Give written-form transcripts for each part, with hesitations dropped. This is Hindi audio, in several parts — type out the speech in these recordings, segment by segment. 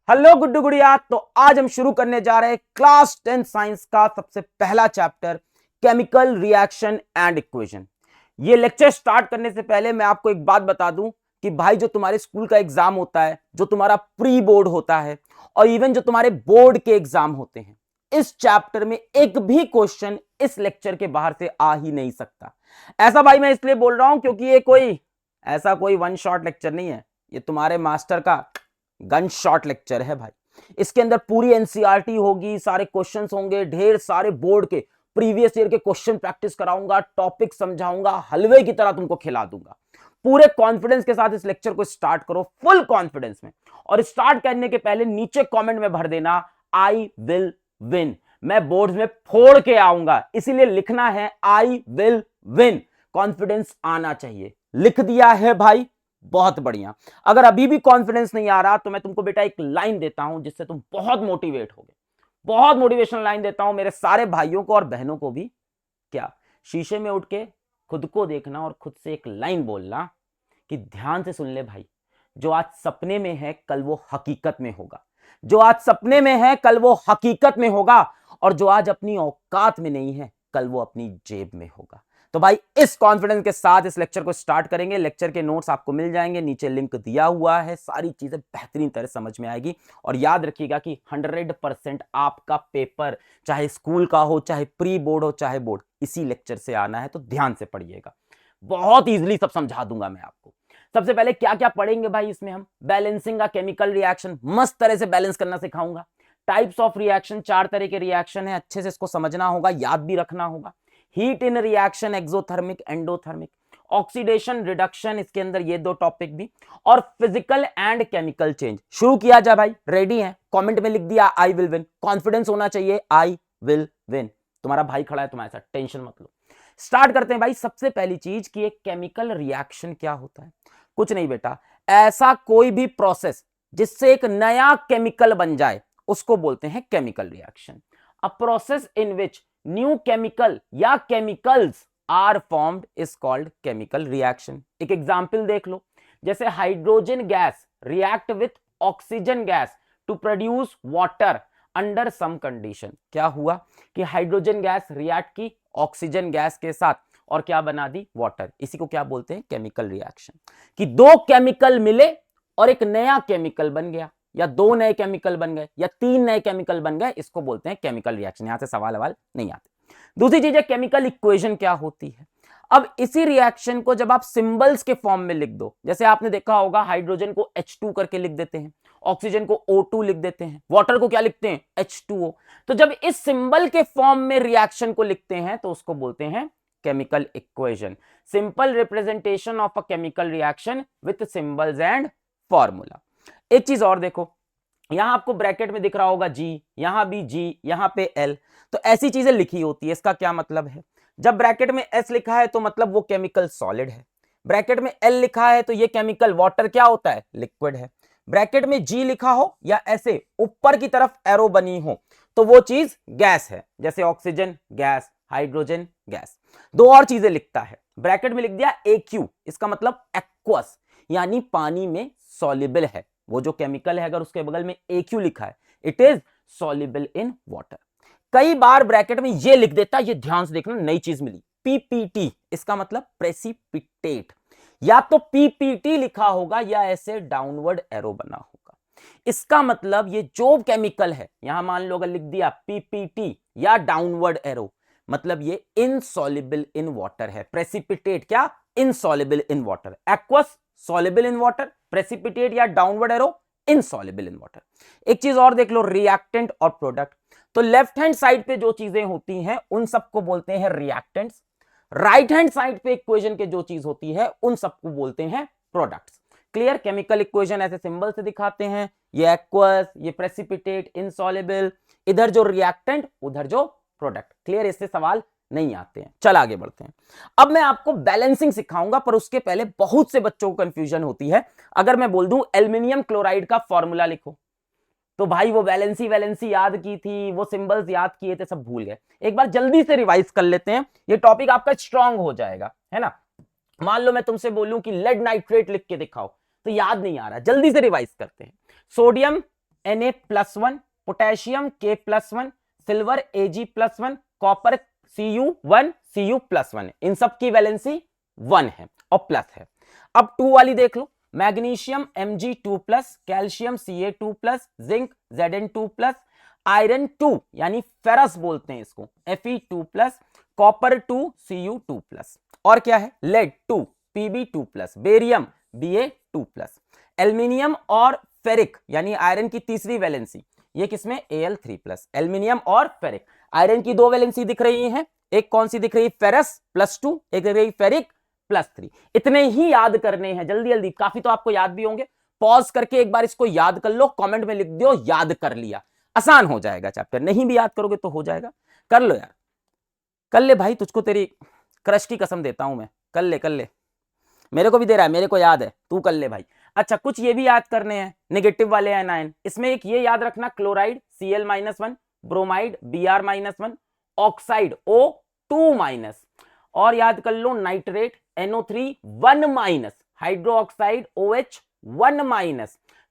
हेलो गुड्डू गुड़िया। तो आज हम शुरू करने जा रहे हैं क्लास 10 साइंस का सबसे पहला chapter chemical reaction and equation. ये लेक्चर स्टार्ट करने से पहले मैं आपको एक बात बता दूं कि भाई जो तुम्हारे स्कूल का एग्जाम होता है, जो तुम्हारा प्री बोर्ड होता है और इवन जो तुम्हारे बोर्ड के एग्जाम होते हैं, इस चैप्टर में एक भी क्वेश्चन इस लेक्चर के बाहर से आ ही नहीं सकता। ऐसा भाई मैं इसलिए बोल रहा हूं क्योंकि ये कोई वन शॉट लेक्चर नहीं है, ये तुम्हारे मास्टर का गन शॉट लेक्चर है भाई। इसके अंदर पूरी एनसीईआरटी होगी, सारे क्वेश्चंस होंगे, ढेर सारे बोर्ड के प्रीवियस ईयर के क्वेश्चन प्रैक्टिस कराऊंगा, टॉपिक समझाऊंगा, हलवे की तरह तुमको खिला दूंगा। पूरे कॉन्फिडेंस के साथ इस लेक्चर को स्टार्ट करो, फुल कॉन्फिडेंस में। और स्टार्ट करने के पहले नीचे कमेंट में भर देना आई विल विन। मैं बोर्ड में फोड़ के आऊंगा, इसीलिए लिखना है आई विल विन। कॉन्फिडेंस आना चाहिए। लिख दिया है भाई, बहुत बढ़िया। अगर अभी भी कॉन्फिडेंस नहीं आ रहा तो मैं तुमको बेटा एक लाइन देता हूं जिससे तुम बहुत मोटिवेट होगे। बहुत मोटिवेशनल लाइन देता हूं मेरे सारे भाइयों को और बहनों को भी। क्या शीशे में उठ के खुद को देखना और खुद से एक लाइन बोलना कि ध्यान से सुन ले भाई, जो आज सपने में है कल वो हकीकत में होगा। जो आज सपने में है कल वो हकीकत में होगा, और जो आज अपनी औकात में नहीं है कल वो अपनी जेब में होगा। तो भाई इस कॉन्फिडेंस के साथ इस लेक्चर को स्टार्ट करेंगे। लेक्चर के नोट्स आपको मिल जाएंगे, नीचे लिंक दिया हुआ है, सारी चीजें बेहतरीन तरह समझ में आएगी। और याद रखिएगा कि 100% आपका पेपर चाहे स्कूल का हो, चाहे प्री बोर्ड हो, चाहे बोर्ड, इसी लेक्चर से आना है। तो ध्यान से पढ़िएगा, बहुत इजीली सब समझा दूंगा मैं आपको। सबसे पहले क्या क्या पढ़ेंगे भाई, इसमें हम बैलेंसिंग का केमिकल रिएक्शन मस्त तरह से बैलेंस करना सिखाऊंगा। टाइप्स ऑफ रिएक्शन, 4 तरह के रिएक्शन है, अच्छे से इसको समझना होगा, याद भी रखना होगा। Heat in reaction, exothermic, endothermic, oxidation, reduction, इसके अंदर ये 2 टॉपिक भी, और फिजिकल एंड केमिकल चेंज। शुरू किया जाए भाई, रेडी है? कमेंट में लिख दिया आई विल विन। कॉन्फिडेंस होना चाहिए, आई विल विन। तुम्हारा भाई खड़ा है तुम्हारे साथ, टेंशन मत लो। स्टार्ट करते हैं भाई। सबसे पहली चीज कि एक केमिकल रिएक्शन क्या होता है। कुछ नहीं बेटा, ऐसा कोई भी प्रोसेस जिससे एक नया केमिकल बन जाए उसको बोलते हैं chemical reaction. A process in which new chemical या chemicals are formed is called chemical reaction. एक एग्जांपल देख लो, जैसे hydrogen gas react with oxygen gas to produce water under some condition. क्या हुआ कि हाइड्रोजन गैस रिएक्ट की ऑक्सीजन गैस के साथ और क्या बना दी? वाटर। इसी को क्या बोलते हैं? Chemical reaction. कि 2 केमिकल मिले और एक नया केमिकल बन गया, या 2 नए केमिकल बन गए, या 3 नए केमिकल बन गए, इसको बोलते हैं केमिकल रिएक्शन। यहां से सवाल नहीं आते। दूसरी चीज है केमिकल इक्वेशन क्या होती है। अब इसी रिएक्शन को जब आप सिंबल्स के फॉर्म में लिख दो, जैसे आपने देखा होगा हाइड्रोजन को H2 करके लिख देते हैं, ऑक्सीजन को O2 लिख देते हैं, वाटर को क्या लिखते हैं? H2O। तो जब इस सिंबल के फॉर्म में रिएक्शन को लिखते हैं तो उसको बोलते हैं chemical equation. Simple representation of a chemical reaction with symbols and formula. एक चीज और देखो, यहां आपको ब्रैकेट में दिख रहा होगा G, यहां भी G, यहां पे L। तो ऐसी चीजें लिखी होती है। इसका क्या मतलब है? जब ब्रैकेट में S लिखा है तो मतलब वो केमिकल सॉलिड है। ब्रैकेट में L लिखा है तो ये केमिकल वाटर क्या होता है? लिक्विड है। ब्रैकेट में G लिखा हो या ऐसे ऊपर की तरफ एरो बनी हो तो वो चीज गैस है, जैसे ऑक्सीजन गैस, हाइड्रोजन गैस। 2 और चीजें लिखता है। ब्रैकेट में लिख दिया AQ, इसका मतलब एक्वस, यानी पानी में सॉल्युबल है। वो जो केमिकल है अगर उसके बगल में AQ लिखा है, it is soluble in water. कई बार ब्रैकेट में ये लिख देता, ये ध्यान से देखना, नई चीज मिली, PPT, इसका मतलब प्रेसिपिटेट। या तो PPT लिखा होगा या ऐसे डाउनवर्ड एरो बना होगा। इसका मतलब ये जो केमिकल है, यहां मान लो अगर लिख दिया PPT या डाउनवर्ड एरो, मतलब ये इनसॉल्युबल इन वाटर है। प्रेसिपिटेट क्या? Insoluble in water. Aqueous soluble in water, precipitate या downward arrow insoluble in water. एक चीज और देख लो, रिएक्टेंट और प्रोडक्ट। तो लेफ्ट हैंड साइड पे जो चीजें होती हैं उन सबको बोलते हैं रिएक्टेंट्स। राइट हैंड साइड पे इक्वेशन के जो चीज होती है उन सबको बोलते हैं प्रोडक्ट्स। क्लियर? केमिकल इक्वेशन ऐसे सिंबल से दिखाते हैं, ये एक्वस, ये प्रेसिपिटेट, इनसॉल्युबल, इधर जो रिएक्टेंट, उधर जो प्रोडक्ट। क्लियर? इससे सवाल नहीं आते हैं। चल आगे बढ़ते हैं। अब मैं आपको बैलेंसिंग सिखाऊंगा, पर उसके पहले बहुत से बच्चों को कंफ्यूजन होती है। अगर मैं बोल दूं एल्युमिनियम क्लोराइड का फॉर्मूला लिखो, तो भाई वो वैलेंसी याद की थी, वो सिंबल्स याद किए थे, सब भूल गए। एक बार जल्दी से रिवाइज कर लेते हैं, ये टॉपिक आपका स्ट्रांग हो जाएगा, है ना। मान लो मैं तुमसे बोलूं कि लेड नाइट्रेट लिख के दिखाओ, तो याद नहीं आ रहा, जल्दी से रिवाइज करते हैं। Sodium Na+1, potassium K+1, silver Ag+1, copper Cu1, Cu+1, इन सब की वैलेंसी 1 है और प्लस है। अब 2 वाली देख लो, magnesium Mg2+, calcium Ca2+, zinc Zn2+, iron 2 यानी फेरस बोलते हैं इसको Fe2+, कॉपर 2 Cu2+, और क्या है lead 2 Pb2+, barium Ba2+, aluminium और फेरिक यानी आयरन की तीसरी वैलेंसी, ये किसमें Al3+, एल्यूमिनियम और फेरिक, आयरन की दो वैलेंसी दिख रही हैं, एक कौन सी दिख रही है फेरस +2, एक दिख रही फेरिक +3। इतने ही याद करने हैं, जल्दी जल्दी, काफी तो आपको याद भी होंगे। पॉज करके एक बार इसको याद कर लो, कमेंट में लिख दो याद कर लिया, आसान हो जाएगा चैप्टर। नहीं भी याद करोगे तो हो जाएगा, कर लो यार, कर ले भाई, तुझको तेरी क्रश की कसम देता हूं मैं, कर ले कर ले, मेरे को भी दे रहा है, मेरे को याद है, तू कर ले भाई। अच्छा कुछ ये भी याद करने हैं, नेगेटिव वाले एनायन, इसमें एक ये याद रखना, chloride Cl-1, bromide Br-1, oxide O2-, और याद कर लो nitrate NO3 1-, hydroxide OH1-,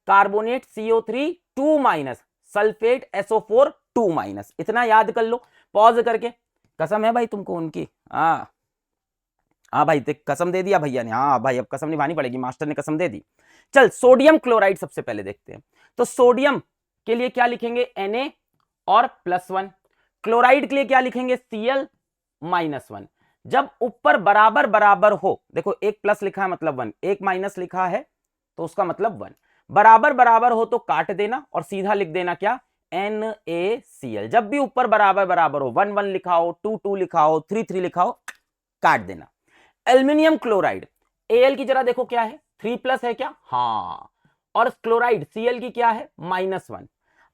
carbonate CO3 2-, sulphate SO4 2-। इतना याद कर लो पॉज करके, कसम है भाई तुमको उनकी। हाँ भाई देख, कसम दे दिया भैया ने, हाँ भाई अब कसम निभानी पड़ेगी, मास्टर ने कसम दे दी। चल सोडियम क्लोराइड सबसे पहले देखते हैं, तो सोडियम के लिए क्या लिखेंगे Na और +1, क्लोराइड के लिए क्या लिखेंगे Cl-1। जब ऊपर बराबर बराबर हो, देखो एक प्लस लिखा है मतलब 1, एक माइनस लिखा है तो उसका मतलब 1, बराबर बराबर हो तो काट देना और सीधा लिख देना क्या NaCl। जब भी ऊपर बराबर बराबर हो, 1 1 लिखा हो, 2 2 लिखा हो, 3 3 लिखा हो, काट देना। एल्यूमिनियम क्लोराइड Al की जरा देखो क्या है, 3+ है क्या, हाँ, और क्लोराइड Cl की क्या है -1।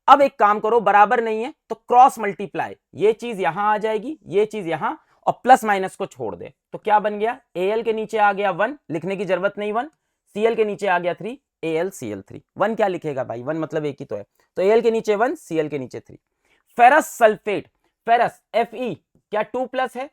अब एक काम करो, बराबर नहीं है तो क्रॉस मल्टीप्लाई, ये चीज यहां आ जाएगी, ये चीज यहां, और प्लस माइनस को छोड़ दे तो क्या बन गया, Al के नीचे आ गया 1, लिखने की जरूरत नहीं 1, Cl के नीचे आ गया 3, AlCl3। 1 क्या लिखेगा भाई, 1 मतलब एक ही तो है, तो Al के नीचे 1, Cl के नीचे 3। फेरस सल्फेट, फेरस Fe क्या 2+ है,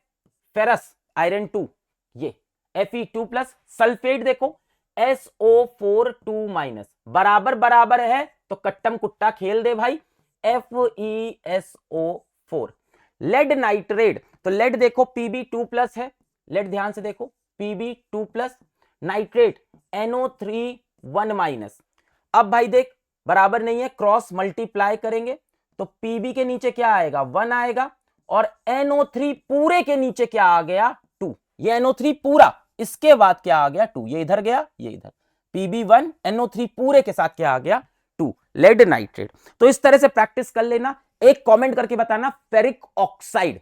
फेरस आयरन 2, ये Fe2+, सल्फेट देखो SO4 2-, बराबर बराबर है तो कट्टम कुट्टा खेल दे भाई, FeSO4। लेड नाइट्रेट, तो लेड देखो Pb2+ है, लेड ध्यान से देखो Pb2+, नाइट्रेट NO3 1-। अब भाई देख बराबर नहीं है, क्रॉस मल्टीप्लाई करेंगे तो Pb के नीचे क्या आएगा 1 आएगा, और NO3 पूरे के नीचे क्या आ गया 2, ये NO3 पूरा, इसके बाद क्या आ गया 2, ये इधर गया ये इधर, Pb1 NO3 पूरे के साथ क्या आ गया 2, लेड नाइट्रेट। तो इस तरह से प्रैक्टिस कर लेना। एक कमेंट करके बताना फेरिक ऑक्साइड,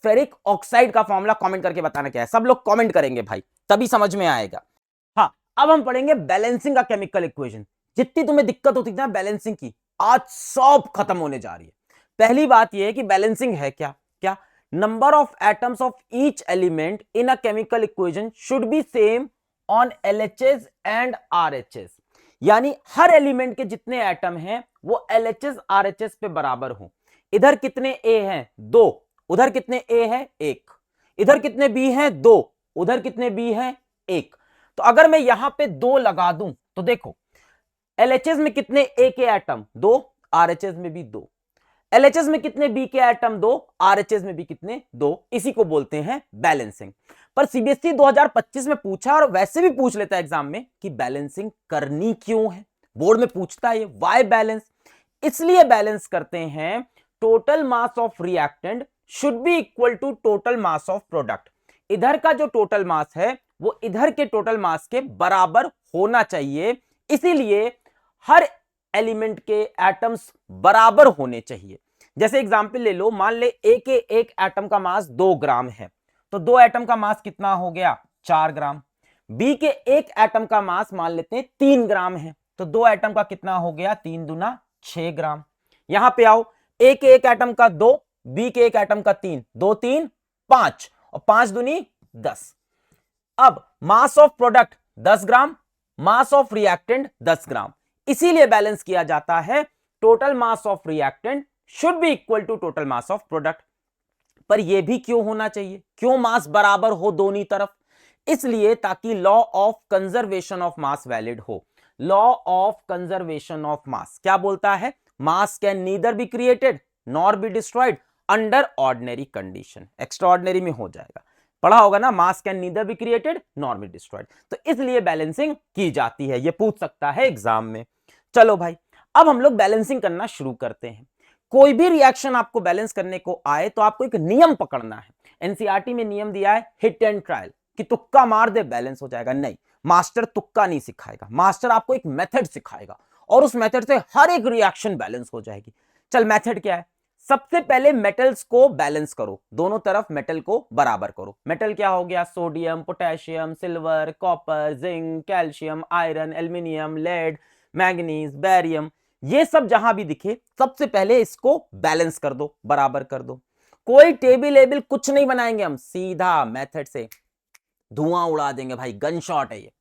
फेरिक ऑक्साइड का फॉर्मूला कमेंट करके बताना क्या है, सब लोग कमेंट करेंगे भाई तभी समझ में आएगा। हाँ अब हम पढ़ेंगे बैलेंसिंग का केमिकल इक्वेशन। जितनी तुम्हें दिक्कत होती थी ना बैलेंसिंग की, आज सब खत्म होने जा रही है। पहली बात यह है कि बैलेंसिंग है क्या, क्या number of atoms of each element in a chemical equation should be same on LHS and RHS, यानी हर एलिमेंट के जितने एटम हैं वो LHS RHS पे बराबर हो। इधर कितने A हैं 2, उधर कितने A है 1, इधर कितने B हैं 2, उधर कितने B हैं 1। तो अगर मैं यहां पे 2 लगा दूं तो देखो LHS में कितने A के एटम 2, RHS में भी 2, LHS में कितने B के एटम 2, RHS में भी कितने 2, इसी को बोलते हैं बैलेंसिंग। पर CBSE 2025 में पूछा और वैसे भी पूछ लेता है एग्जाम में कि बैलेंसिंग करनी क्यों है, बोर्ड में पूछता है व्हाई बैलेंस। इसलिए बैलेंस करते हैं total mass of reactant should be equal to total mass of product. इधर का जो टोटल मास है वो इधर के टोटल मास के बराबर होना चाहिए, इसीलिए हर एलिमेंट के एटम्स बराबर होने चाहिए। जैसे एग्जांपल ले लो, मान ले A के एक एटम का मास 2 ग्राम है तो 2 एटम का मास कितना हो गया 4 ग्राम। B के एक एटम का मास मान लेते हैं 3 ग्राम है तो 2 एटम का कितना हो गया 3 दूना 6 ग्राम। यहां पे आओ, A के एक एटम का 2, B के एक एटम का 3, 2 3 5 और 5 दूनी 10। अब mass of product 10 gram, mass of reactant 10 gram, इसीलिए बैलेंस किया जाता है total mass of reactant should be equal to total mass of product. पर यह भी क्यों होना चाहिए, क्यों मास बराबर हो दोनों तरफ, इसलिए ताकि law of conservation of mass valid हो। Law of conservation of mass क्या बोलता है, mass can neither be created nor be destroyed under ordinary condition, extraordinary में हो जाएगा, पढ़ा होगा ना, mass can neither be created nor be destroyed, तो इसलिए बैलेंसिंग की जाती है, ये पूछ सकता है एग्जाम में। चलो भाई, अब हम लोग बैलेंसिंग करना शुरू करते हैं। कोई भी रिएक्शन आपको बैलेंस करने को आए तो आपको एक नियम पकड़ना है। एनसीईआरटी में नियम दिया है हिट एंड ट्रायल, कि तुक्का मार दे बैलेंस हो जाएगा, नहीं, मास्टर तुक्का नहीं सिखाएगा, मास्टर आपको एक मेथड सिखाएगा और उस मेथड से हर एक रिएक्शन बैलेंस हो जाएगी। चल मेथड क्या है, सबसे पहले मेटल्स को बैलेंस करो, दोनों तरफ मेटल को बराबर करो। मेटल क्या हो गया, sodium, potassium, silver, copper, zinc, calcium, iron, aluminium, lead, manganese, barium, ये सब जहां भी दिखे सबसे पहले इसको बैलेंस कर दो, बराबर कर दो। कोई टेबल एबल कुछ नहीं बनाएंगे हम, सीधा मेथड से धुआं उड़ा देंगे भाई, गन शॉट है ये।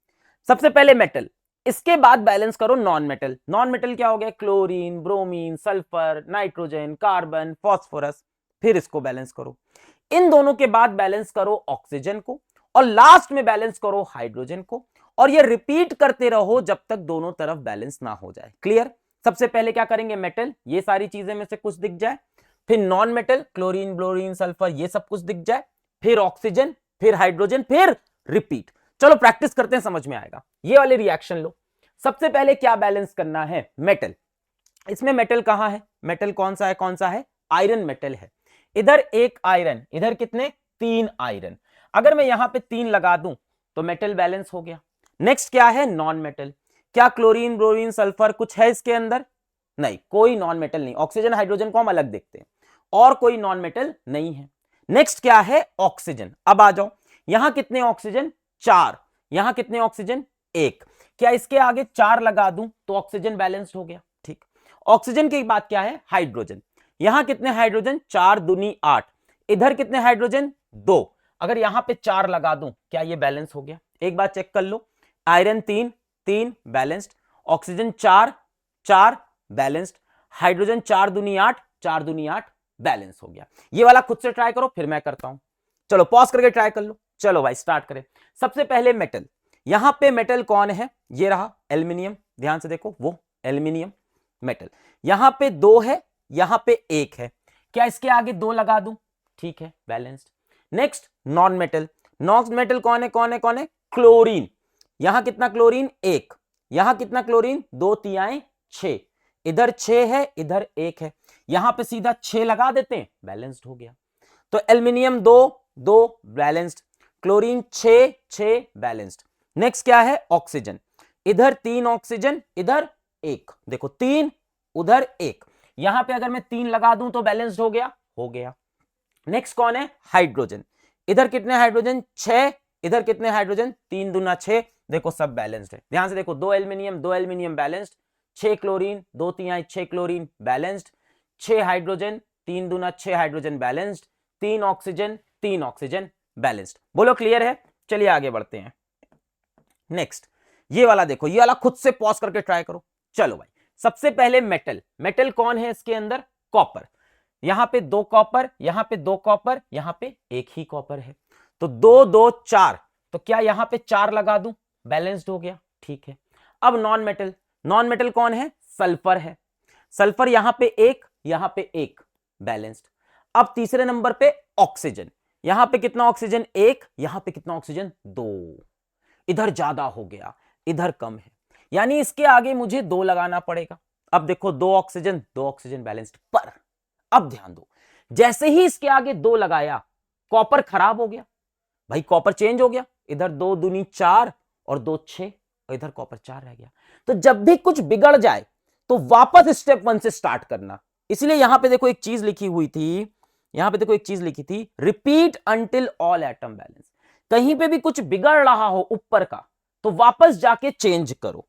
सबसे पहले मेटल, इसके बाद बैलेंस करो नॉन मेटल। नॉन मेटल क्या हो गया, chlorine, bromine, sulphur, nitrogen, carbon, phosphorus, फिर इसको बैलेंस करो। इन दोनों के बाद बैलेंस करो ऑक्सीजन को और लास्ट में बैलेंस करो हाइड्रोजन को, और ये रिपीट करते रहो जब तक दोनों तरफ बैलेंस ना हो जाए। क्लियर? सबसे पहले क्या करेंगे, मेटल, ये सारी चीजें में से कुछ दिख जाए, फिर non metal, chlorine, bromine, sulphur, ये सब कुछ दिख जाए, फिर ऑक्सीजन, फिर हाइड्रोजन, फिर रिपीट। चलो प्रैक्टिस करते हैं, समझ में आएगा। ये वाले रिएक्शन लो। सबसे पहले क्या बैलेंस करना है, मेटल। इसमें मेटल कहां है, मेटल कौन सा है, कौन सा है, आयरन मेटल है। इधर एक आयरन, इधर कितने, 3 आयरन। अगर मैं यहां पे 3 लगा दूं तो मेटल बैलेंस हो गया। नेक्स्ट क्या है, नॉन मेटल। क्या क्लोरीन, ब्रोमीन, सल्फर कुछ है इसके अंदर, नहीं, कोई नॉन मेटल नहीं। ऑक्सीजन हाइड्रोजन को हम अलग देखते हैं, और कोई नॉन मेटल नहीं है। नेक्स्ट क्या है, ऑक्सीजन। अब आ जाओ, यहां कितने ऑक्सीजन, 4, यहां कितने ऑक्सीजन, 1। क्या इसके आगे 4 लगा दूं तो ऑक्सीजन बैलेंस्ड हो गया, ठीक। ऑक्सीजन के बाद क्या है, हाइड्रोजन। यहां कितने हाइड्रोजन, 4 दूनी 8, इधर कितने हाइड्रोजन, 2। अगर यहां पे 4 लगा दूं, क्या ये बैलेंस हो गया? एक बार चेक कर लो, iron 3 3 balanced, oxygen 4 4 balanced, hydrogen 4 दूनी 8 4 दूनी 8 बैलेंस हो गया। ये वाला खुद से ट्राई करो, फिर मैं करता हूं। चलो पॉज करके ट्राई कर लो। चलो भाई स्टार्ट करें। सबसे पहले मेटल, यहां पे मेटल कौन है, ये रहा एल्यूमिनियम, ध्यान से देखो, वो एल्यूमिनियम मेटल। यहां पे 2 है, यहां पे 1 है। क्या इसके आगे 2 लगा दूं, ठीक है, balanced. Next non metal, non metal कौन है, कौन है, कौन है, क्लोरीन। यहां कितना क्लोरीन, 1, यहां कितना क्लोरीन, 2 तिहाई 6, इधर 6 है, इधर 1 है, यहां पे सीधा 6 लगा देते हैं, बैलेंस्ड हो गया। तो aluminium 2 2 balanced, chlorine 6 6 balanced. Next क्या है, ऑक्सीजन। इधर 3 ऑक्सीजन, इधर 1, देखो 3 उधर 1, यहां पे अगर मैं 3 लगा दूं तो बैलेंस्ड हो गया, हो गया। नेक्स्ट कौन है, हाइड्रोजन। इधर कितने हाइड्रोजन, 6, इधर कितने हाइड्रोजन, 3 दूना 6, देखो सब बैलेंस्ड है। ध्यान से देखो, 2 एल्यूमिनियम बैलेंस्ड, 6 क्लोरीन 2 तिहाई 6 क्लोरीन बैलेंस्ड, 6 हाइड्रोजन 3 दूना 6 hydrogen balanced, 3 oxygen 3 oxygen balanced. बोलो क्लियर है? चलिए आगे बढ़ते हैं। नेक्स्ट ये वाला देखो, ये वाला खुद से पॉज करके ट्राई करो। चलो भाई, सबसे पहले मेटल, मेटल कौन है इसके अंदर, कॉपर। यहां पे 2 कॉपर, यहां पे 2 कॉपर, यहां पे 1 ही कॉपर है, तो 2 2 4, तो क्या यहां पे 4 लगा दूं, बैलेंस्ड हो गया, ठीक है। अब नॉन मेटल, नॉन मेटल कौन है, सल्फर है। सल्फर यहां पे 1, यहां पे 1 बैलेंस्ड। अब तीसरे नंबर पे ऑक्सीजन, यहां पे कितना ऑक्सीजन, 1, यहां पे कितना ऑक्सीजन, 2, इधर ज्यादा हो गया, इधर कम है, यानी इसके आगे मुझे 2 लगाना पड़ेगा। अब देखो 2 ऑक्सीजन बैलेंस्ड। पर अब ध्यान दो, जैसे ही इसके आगे 2 लगाया, कॉपर खराब हो गया भाई, कॉपर चेंज हो गया, इधर 2 दूनी 4 और 2 6, और इधर कॉपर 4 रह गया। तो जब भी कुछ बिगड़ जाए तो वापस स्टेप 1 से स्टार्ट करना। इसलिए यहां पे देखो एक चीज लिखी हुई थी, यहां पे देखो एक चीज लिखी थी, repeat until all atom balance. कहीं पे भी कुछ बिगड़ रहा हो ऊपर का, तो वापस जाके चेंज करो।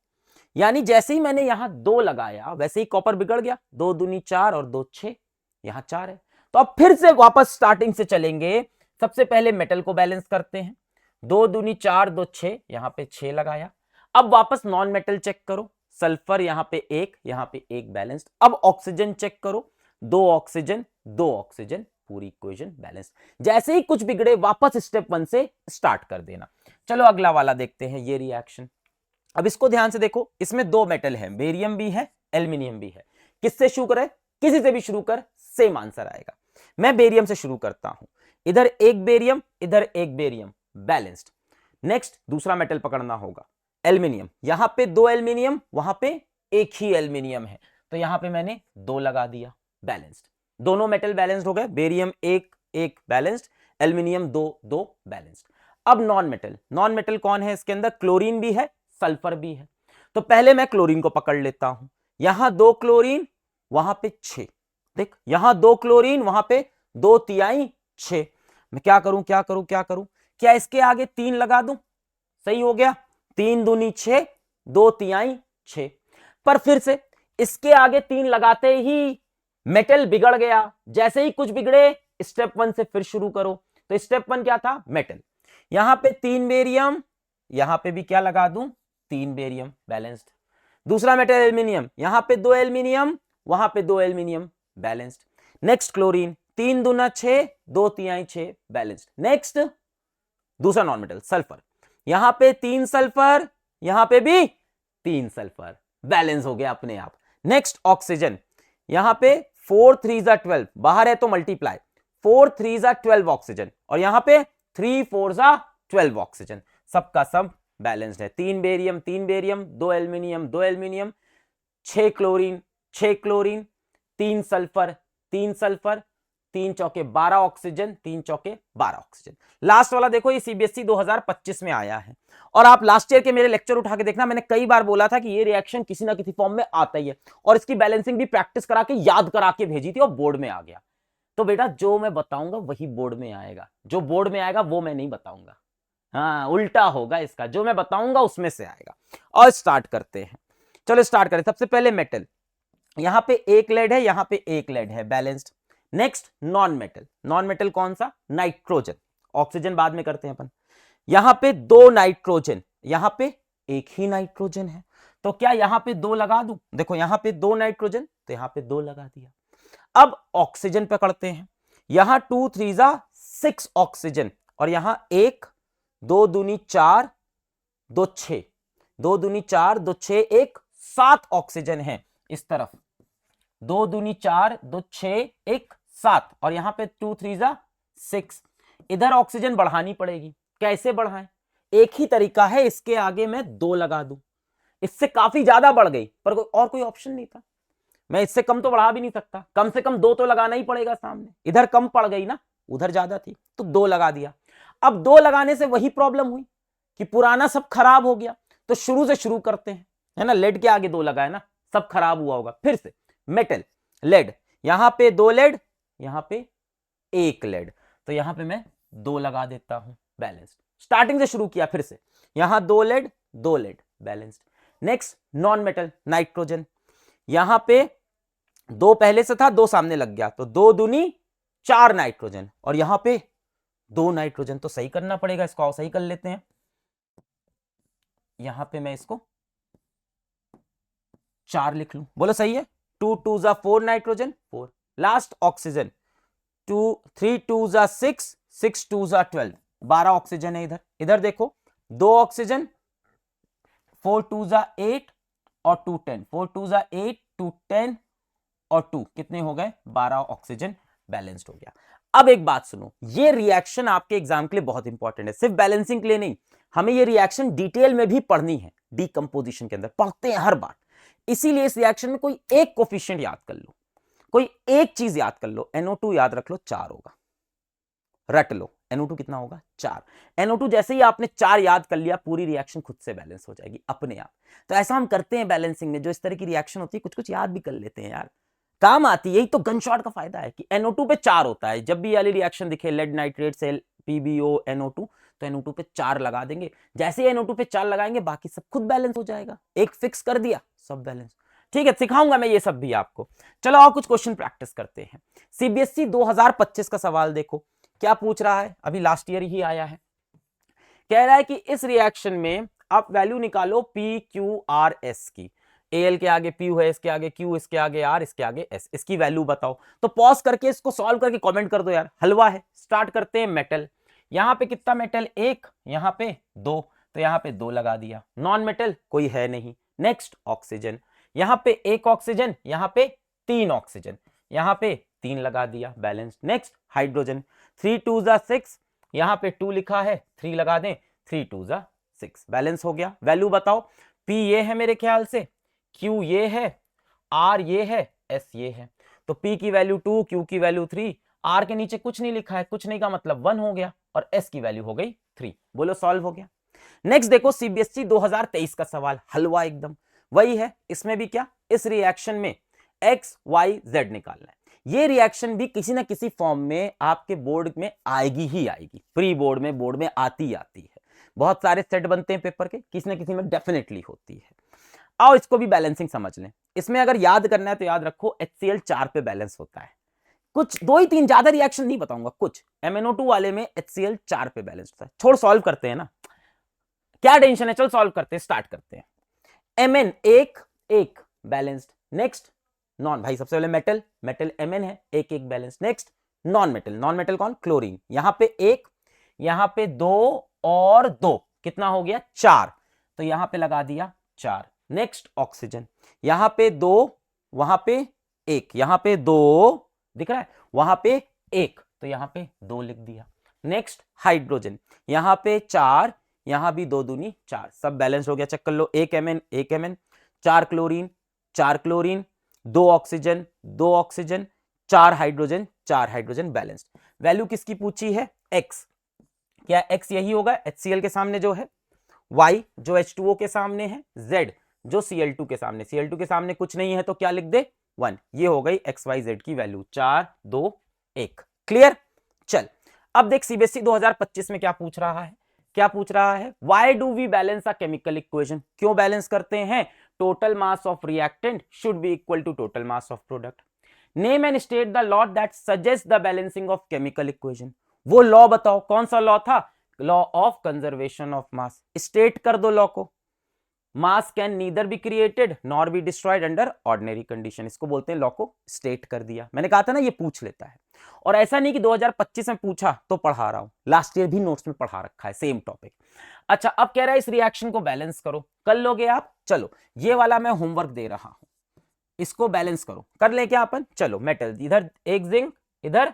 यानी जैसे ही मैंने यहां 2 लगाया, वैसे ही कॉपर बिगड़ गया, 2 दूनी 4 और 2 6, यहां 4 है। तो अब फिर से वापस स्टार्टिंग से चलेंगे। सबसे पहले मेटल को बैलेंस करते हैं, 2 दूनी 4 2 6, यहां पे 6 लगाया। अब वापस नॉन मेटल चेक करो, सल्फर यहां पे 1, यहां पे 1 बैलेंस्ड। अब ऑक्सीजन चेक करो, 2 ऑक्सीजन 2 ऑक्सीजन, पूरी इक्वेशन बैलेंस। जैसे ही कुछ बिगड़े वापस स्टेप 1 से स्टार्ट कर देना। चलो अगला वाला देखते हैं, ये रिएक्शन। अब इसको ध्यान से देखो, इसमें 2 मेटल है, बेरियम भी है, एल्यूमिनियम भी है। किससे शुरू करे, किसी से भी शुरू कर, सेम आंसर आएगा। मैं बेरियम से शुरू करता हूं, इधर एक बेरियम, इधर एक बेरियम, बैलेंस्ड। नेक्स्ट दूसरा मेटल पकड़ना होगा, एल्यूमिनियम। यहां पे दो एल्यूमिनियम, वहां पे एक ही एल्यूमिनियम है, तो यहां पे मैंने दो लगा दिया, बैलेंस्ड। दोनों मेटल बैलेंस्ड हो गए, बेरियम एक एक बैलेंस्ड, एल्यूमिनियम दो दो बैलेंस्ड। अब नॉन मेटल, नॉन मेटल कौन है इसके अंदर, क्लोरीन भी है, सल्फर भी है। तो पहले मैं क्लोरीन को पकड़ लेता हूं, यहां दो क्लोरीन, वहां पे 6, देख यहां दो क्लोरीन, वहां पे 2 तिहाई 6। मैं क्या करूं क्या करूं क्या करूं, क्या इसके आगे 3 लगा दूं, सही हो गया, 3 दूनी 6, 2 तिहाई 6। पर फिर से इसके आगे 3 लगाते ही मेटल बिगड़ गया, जैसे ही कुछ बिगड़े स्टेप 1 से फिर शुरू करो। तो स्टेप 1 क्या था, मेटल। यहां पे 3 बेरियम, यहां पे भी क्या लगा दूं, 3 बेरियम, बैलेंस्ड। दूसरा मेटल एल्यूमिनियम, यहां पे 2 एल्यूमिनियम, वहां पे 2 एल्यूमिनियम, बैलेंस्ड। नेक्स्ट क्लोरीन, 3 दूना 6, 2 तिहाई 6, बैलेंस्ड। नेक्स्ट दूसरा नॉन मेटल सल्फर, यहां पे 3 सल्फर, यहां पे भी 3 सल्फर, बैलेंस हो गया अपने आप। नेक्स्ट ऑक्सीजन, यहां पे 4 3 जा 12, बाहर है तो मल्टीप्लाई, 4 3 जा 12 ऑक्सीजन, और यहां पे 3 4 जा 12 ऑक्सीजन, सबका सब बैलेंस्ड है। 3 barium 3 barium, 2 aluminium 2 aluminium, 6 chlorine 6 chlorine, 3 sulphur 3 sulphur, 3 चौके 12 ऑक्सीजन, 3 चौके 12 ऑक्सीजन। लास्ट वाला देखो, ये सीबीएसई 2025 में आया है, और आप लास्ट ईयर के मेरे लेक्चर उठा के देखना, मैंने कई बार बोला था कि ये रिएक्शन किसी ना किसी फॉर्म में आता ही है, और इसकी बैलेंसिंग भी प्रैक्टिस करा के याद करा के भेजी थी और बोर्ड में आ गया। तो बेटा जो मैं बताऊंगा वही बोर्ड में आएगा, जो बोर्ड में आएगा वो मैं नहीं बताऊंगा, हाँ उल्टा होगा इसका, जो मैं बताऊंगा उसमें से आएगा। और स्टार्ट करते हैं, चलो स्टार्ट करें। सबसे पहले मेटल, यहां पे एक लेड है, यहां पे एक लेड है, balanced. Next non metal, non metal कौन सा, नाइट्रोजन, ऑक्सीजन बाद में करते हैं अपन। यहां पे 2 नाइट्रोजन, यहां पे एक ही नाइट्रोजन है, तो क्या यहां पे 2 लगा दूं, देखो यहां पे 2 नाइट्रोजन, तो यहां पे 2 लगा दिया। अब ऑक्सीजन पकड़ते हैं, यहां 2 3 जा 6 ऑक्सीजन, और यहां 1 2 दूनी 4 2 6, 2 दूनी 4 2 6, 1 7 ऑक्सीजन है इस तरफ, 2 दूनी 4 2 6 1 7, और यहां पे 2 3 जा 6। इधर ऑक्सीजन बढ़ानी पड़ेगी, कैसे बढ़ाएं, एक ही तरीका है, इसके आगे मैं 2 लगा दूं, इससे काफी ज्यादा बढ़ गई, पर और कोई ऑप्शन नहीं था, मैं इससे कम तो बढ़ा भी नहीं सकता, कम से कम 2 तो लगाना ही पड़ेगा सामने, इधर कम पड़ गई ना, उधर ज्यादा थी, तो 2 लगा दिया। अब 2 लगाने से वही प्रॉब्लम हुई कि पुराना सब खराब हो गया, तो शुरू से शुरू करते हैं, है ना, लेड के आगे 2 लगाए ना, सब खराब हुआ होगा। फिर से मेटल, लेड, यहां पे 2 लेड, यहां पे 1 लेड, तो यहां पे मैं 2 लगा देता हूं, बैलेंस्ड। स्टार्टिंग से शुरू किया, फिर से यहां 2 lead 2 lead, balanced. Next non metal nitrogen, यहां पे 2 पहले से था, 2 सामने लग गया, तो 2 दूनी 4 नाइट्रोजन, और यहां पे 2 नाइट्रोजन, तो सही करना पड़ेगा इसको, सही कर लेते हैं। यहां पे मैं इसको 4 लिख लूं, बोलो सही है, 2 2 जा 4 नाइट्रोजन 4। लास्ट ऑक्सीजन, 2 3 2 जा 6 6 2 जा 12, 12 ऑक्सीजन है इधर। इधर देखो 2 ऑक्सीजन, 4 2 जा 8 और 2 10, 4 2 जा 8 2 10 और 2 कितने हो गए, 12 ऑक्सीजन, बैलेंस्ड हो गया। अब एक बात सुनो, ये रिएक्शन आपके एग्जाम के लिए बहुत इंपॉर्टेंट है, सिर्फ बैलेंसिंग के लिए नहीं, हमें ये रिएक्शन डिटेल में भी पढ़नी है, डीकंपोजिशन के अंदर पढ़ते हैं हर बार, इसीलिए इस रिएक्शन में कोई एक कोफिशिएंट याद कर लो, कोई एक चीज याद कर लो, NO2 याद रख लो 4 होगा, रट लो NO2 कितना होगा 4। NO2 जैसे ही आपने 4 याद कर लिया, पूरी रिएक्शन खुद से बैलेंस हो जाएगी अपने आप। तो ऐसा हम करते हैं बैलेंसिंग में, जो इस तरह की रिएक्शन होती है कुछ कुछ याद भी कर लेते हैं यार, काम आती है, यही तो गनशॉट का फायदा है कि NO2 पे 4 होता है, जब भी वाली रिएक्शन दिखे, lead nitrate cell PbO NO2, तो NO2 पे 4 लगा देंगे, जैसे ही NO2 पे 4 लगाएंगे बाकी सब खुद बैलेंस हो जाएगा, एक फिक्स कर दिया सब बैलेंस। ठीक है, सिखाऊंगा मैं ये सब भी आपको। चलो और कुछ क्वेश्चन प्रैक्टिस करते हैं। सीबीएसई 2025 का सवाल देखो क्या पूछ रहा है, अभी लास्ट ईयर ही आया है, कह रहा है कि इस रिएक्शन में आप वैल्यू निकालो PQRS की, AL के आगे P है, इसके आगे Q, इसके आगे R, इसके आगे S, इसकी वैल्यू बताओ। तो पॉज करके इसको सॉल्व करके कमेंट कर दो यार, हलवा है। स्टार्ट करते हैं मेटल, यहां पे कितना मेटल, 1, यहां पे 2, तो यहां पे 2 लगा दिया। नॉन मेटल कोई है नहीं। नेक्स्ट ऑक्सीजन, यहां पे 1 ऑक्सीजन, यहां पे 3 ऑक्सीजन, यहां पे 3 लगा दिया, बैलेंस। नेक्स्ट हाइड्रोजन, 3 2 जा 6, यहां पे 2 लिखा है, 3 लगा दें, 3 2 जा 6, बैलेंस हो गया। वैल्यू बताओ, P ये है मेरे ख्याल से, Q ये है, R ये है, S ये है। तो P की वैल्यू 2, Q की वैल्यू 3, R के नीचे कुछ नहीं लिखा है, कुछ नहीं का मतलब 1 हो गया, और S की वैल्यू हो गई 3। बोलो सॉल्व हो गया। नेक्स्ट देखो सीबीएसई 2023 का सवाल, हलवा एकदम वही है। इसमें भी क्या, इस रिएक्शन में एक्स वाई जेड निकालना है। ये रिएक्शन भी किसी ना किसी फॉर्म में आपके बोर्ड में आएगी ही आएगी, प्री बोर्ड में, बोर्ड में आती आती है। बहुत सारे सेट बनते हैं पेपर के, किसी ना किसी में डेफिनेटली होती है। आओ इसको भी बैलेंसिंग समझ लें। इसमें अगर याद करना है तो याद रखो HCl 4 पे बैलेंस होता है। कुछ 2 ही 3 ज्यादा रिएक्शन नहीं बताऊंगा, कुछ MnO2 वाले में HCl 4 पे बैलेंस होता है। छोड़, सॉल्व करते हैं ना, क्या टेंशन है, चल सॉल्व करते हैं, स्टार्ट करते हैं। Mn एक एक बैलेंस्ड। नेक्स्ट नॉन, भाई सबसे पहले मेटल, मेटल Mn है, एक एक balance. Next non metal, non metal कौन, क्लोरीन, यहां पे 1, यहां पे 2 और 2, कितना हो गया 4, तो यहां पे लगा दिया 4। नेक्स्ट ऑक्सीजन, यहां पे 2, वहां पे 1, यहां पे 2 दिख रहा है, वहां पे 1, तो यहां पे 2 लिख दिया। नेक्स्ट हाइड्रोजन, यहां पे 4, यहां भी 2 दूनी 4, सब बैलेंस हो गया। चेक कर लो, 1 Mn 1 Mn, 4 chlorine 4 chlorine, 2 oxygen 2 oxygen, 4 hydrogen 4 hydrogen, balanced. Value किसकी पूछी है, x, क्या x यही होगा HCl के सामने जो है, y जो H2O के सामने है, z जो Cl2 के सामने, Cl2 के सामने कुछ नहीं है तो क्या लिख दे 1। ये हो गई XYZ की वैल्यू, 4 2 1। क्लियर। चल अब देख सीबीएसई 2025 में क्या पूछ रहा है, क्या पूछ रहा है, why do we balance a chemical equation, क्यों बैलेंस करते हैं, total mass of reactant should be equal to total mass of product. Name and state the law that suggest the balancing of chemical equation. वो लॉ बताओ, कौन सा लॉ था, law of conservation of mass. State कर दो लॉ को, mass can neither be created nor be destroyed under ordinary condition, इसको बोलते हैं लॉ को स्टेट कर दिया। मैंने कहा था ना ये पूछ लेता है, और ऐसा नहीं कि 2025 में पूछा तो पढ़ा रहा हूं, लास्ट ईयर भी नोट्स में पढ़ा रखा है सेम टॉपिक। अच्छा अब कह रहा है इस रिएक्शन को बैलेंस करो, कर लोगे आप, चलो ये वाला मैं होमवर्क दे रहा हूं, इसको बैलेंस करो, कर ले क्या अपन, चलो मेटल, इधर 1 जिंक इधर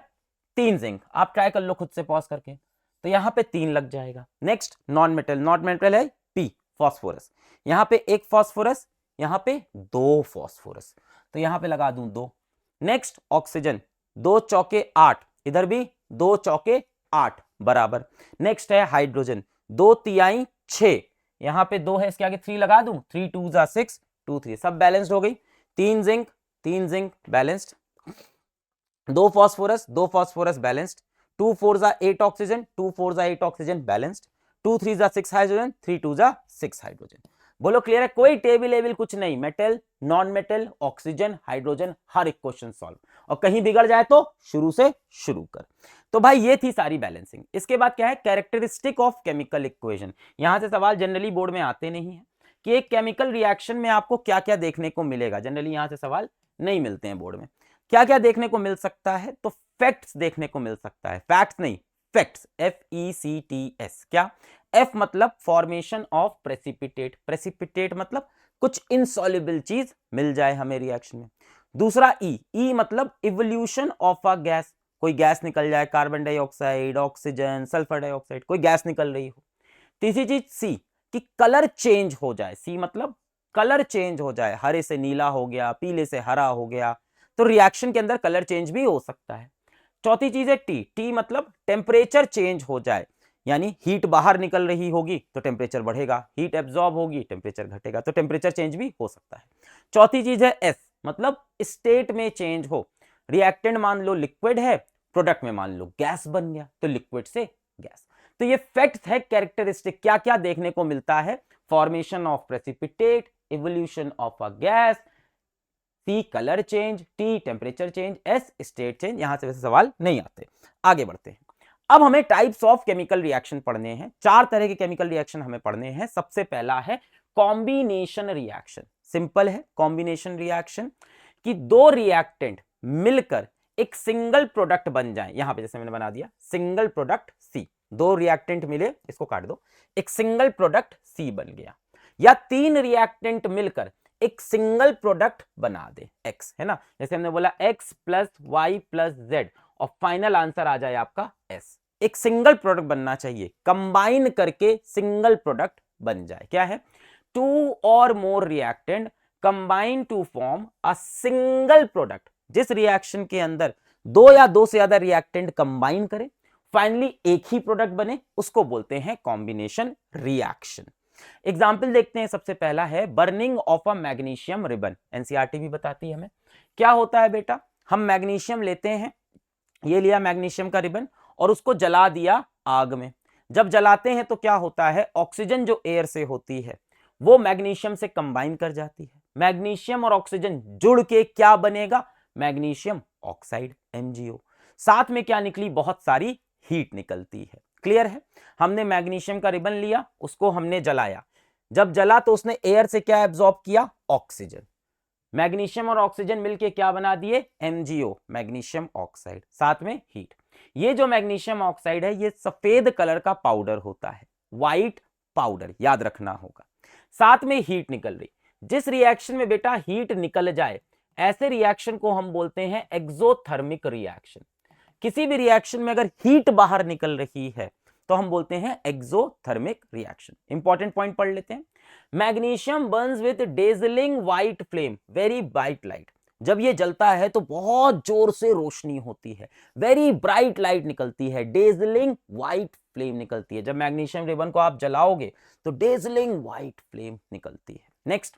3 जिंक, आप ट्राई कर लो खुद से पॉज करके, तो यहां पे 3 लग जाएगा। Next non metal, non metal है P फॉस्फोरस, यहां पे 1 फॉस्फोरस, यहां पे 2 फॉस्फोरस, तो यहां पे लगा दूं 2। नेक्स्ट ऑक्सीजन, 2 चौके 8, इधर भी 2 चौके 8 बराबर। नेक्स्ट है हाइड्रोजन, 2 तिहाई 6, यहां पे 2 है, इसके आगे 3 लगा दूं, 3 2 जा 6 2 3, सब बैलेंस्ड हो गई। 3 जिंक बैलेंस्ड, 2 फॉस्फोरस बैलेंस्ड, 2 4 जा 8 ऑक्सीजन, 2 4 जा 8 ऑक्सीजन बैलेंस्ड, 2 3 जा 6 हाइड्रोजन, 3 2 जा 6 हाइड्रोजन। बोलो क्लियर है, कोई टेबल कुछ नहीं, metal non metal oxygen hydrogen, हर एक क्वेश्चन सॉल्व, और कहीं बिगड़ जाए तो शुरू से शुरू कर। तो भाई ये थी सारी बैलेंसिंग। इसके बाद क्या है, कैरेक्टरिस्टिक ऑफ केमिकल इक्वेशन। यहां से सवाल जनरली बोर्ड में आते नहीं है कि एक केमिकल रिएक्शन में आपको क्या क्या देखने को मिलेगा, जनरली यहां से सवाल नहीं मिलते हैं बोर्ड में। क्या क्या देखने को मिल सकता है, तो फैक्ट्स देखने को मिल सकता है, फैक्ट्स नहीं फैक्ट्स, FECTS। क्या, F मतलब फॉर्मेशन ऑफ प्रेसिपिटेट, प्रेसिपिटेट मतलब कुछ इनसॉल्युबल चीज मिल जाए हमें रिएक्शन में। दूसरा E मतलब इवोल्यूशन ऑफ अ गैस, कोई गैस निकल जाए, carbon dioxide, oxygen, sulphur dioxide, कोई गैस निकल रही हो। तीसरी चीज C कि कलर चेंज हो जाए, C मतलब कलर चेंज हो जाए, हरे से नीला हो गया, पीले से हरा हो गया, तो रिएक्शन के अंदर कलर चेंज भी हो सकता है। चौथी चीज है T मतलब टेम्परेचर चेंज हो जाए, यानी हीट बाहर निकल रही होगी तो टेम्परेचर बढ़ेगा, हीट एब्जॉर्ब होगी टेम्परेचर घटेगा, तो टेम्परेचर चेंज भी हो सकता है। चौथी चीज है S मतलब स्टेट में चेंज हो, रिएक्टेंट मान लो लिक्विड है, प्रोडक्ट में मान लो गैस बन गया, तो लिक्विड से गैस। तो ये फैक्ट है, कैरेक्टरिस्टिक क्या क्या देखने को मिलता है, formation of precipitate, evolution of a gas, C colour change, T temperature change, S state change. यहां से वैसे सवाल नहीं आते। आगे बढ़ते हैं, अब हमें टाइप्स ऑफ केमिकल रिएक्शन पढ़ने हैं। 4 तरह के केमिकल रिएक्शन हमें पढ़ने हैं। सबसे पहला है कॉम्बिनेशन रिएक्शन, सिंपल है कॉम्बिनेशन रिएक्शन कि 2 रिएक्टेंट मिलकर एक सिंगल प्रोडक्ट बन जाए। यहां पे जैसे मैंने बना दिया सिंगल प्रोडक्ट C, 2 रिएक्टेंट मिले, इसको काट दो, एक सिंगल प्रोडक्ट C बन गया। या 3 रिएक्टेंट मिलकर एक सिंगल प्रोडक्ट बना दे, x है ना, जैसे हमने बोला x plus y plus z और फाइनल आंसर आ जाए आपका s। एक सिंगल प्रोडक्ट बनना चाहिए, कंबाइन करके सिंगल प्रोडक्ट बन जाए। क्या है? Two or more reactant combine to form a single product. जिस रिएक्शन के अंदर दो या दो से ज्यादा रिएक्टेंट कंबाइन करें, फाइनली एक ही प्रोडक्ट बने, उसको बोलते हैं कॉम्बिनेशन रिएक्शन। एग्जाम्पल देखते हैं। सबसे पहला है burning of a magnesium ribbon. NCERT भी बताती है हमें। क्या होता है बेटा, हम मैग्नीशियम लेते हैं, ये लिया मैग्नीशियम का रिबन और उसको जला दिया आग में। जब जलाते हैं तो क्या होता है, ऑक्सीजन जो एयर से होती है वो मैग्नीशियम से कंबाइन कर जाती है। मैग्नीशियम और ऑक्सीजन जुड़ के क्या बनेगा, मैग्नीशियम ऑक्साइड MgO। साथ में क्या निकली, बहुत सारी हीट निकलती है। क्लियर है? हमने मैग्नीशियम का रिबन लिया, उसको हमने जलाया, जब जला तो उसने एयर से क्या एब्जॉर्ब किया, ऑक्सीजन। मैग्नीशियम और ऑक्सीजन मिलके क्या बना दिए, MgO, मैग्नीशियम ऑक्साइड, साथ में हीट। ये जो मैग्नीशियम ऑक्साइड है ये सफेद कलर का पाउडर होता है, व्हाइट पाउडर, याद रखना होगा। साथ में हीट निकल रही। जिस रिएक्शन में बेटा हीट निकल जाए, ऐसे रिएक्शन को हम बोलते हैं एक्सोथर्मिक रिएक्शन। किसी भी रिएक्शन में अगर हीट बाहर निकल रही है तो हम बोलते हैं एक्सोथर्मिक रिएक्शन। इंपॉर्टेंट पॉइंट पढ़ लेते हैं। Magnesium Burns with dazzling white flame, very bright light. जब ये जलता है तो बहुत जोर से रोशनी होती है, वेरी ब्राइट लाइट निकलती है, डेजलिंग व्हाइट फ्लेम निकलती है। जब मैग्नीशियम रिबन को आप जलाओगे तो डेजलिंग व्हाइट फ्लेम निकलती है। Next,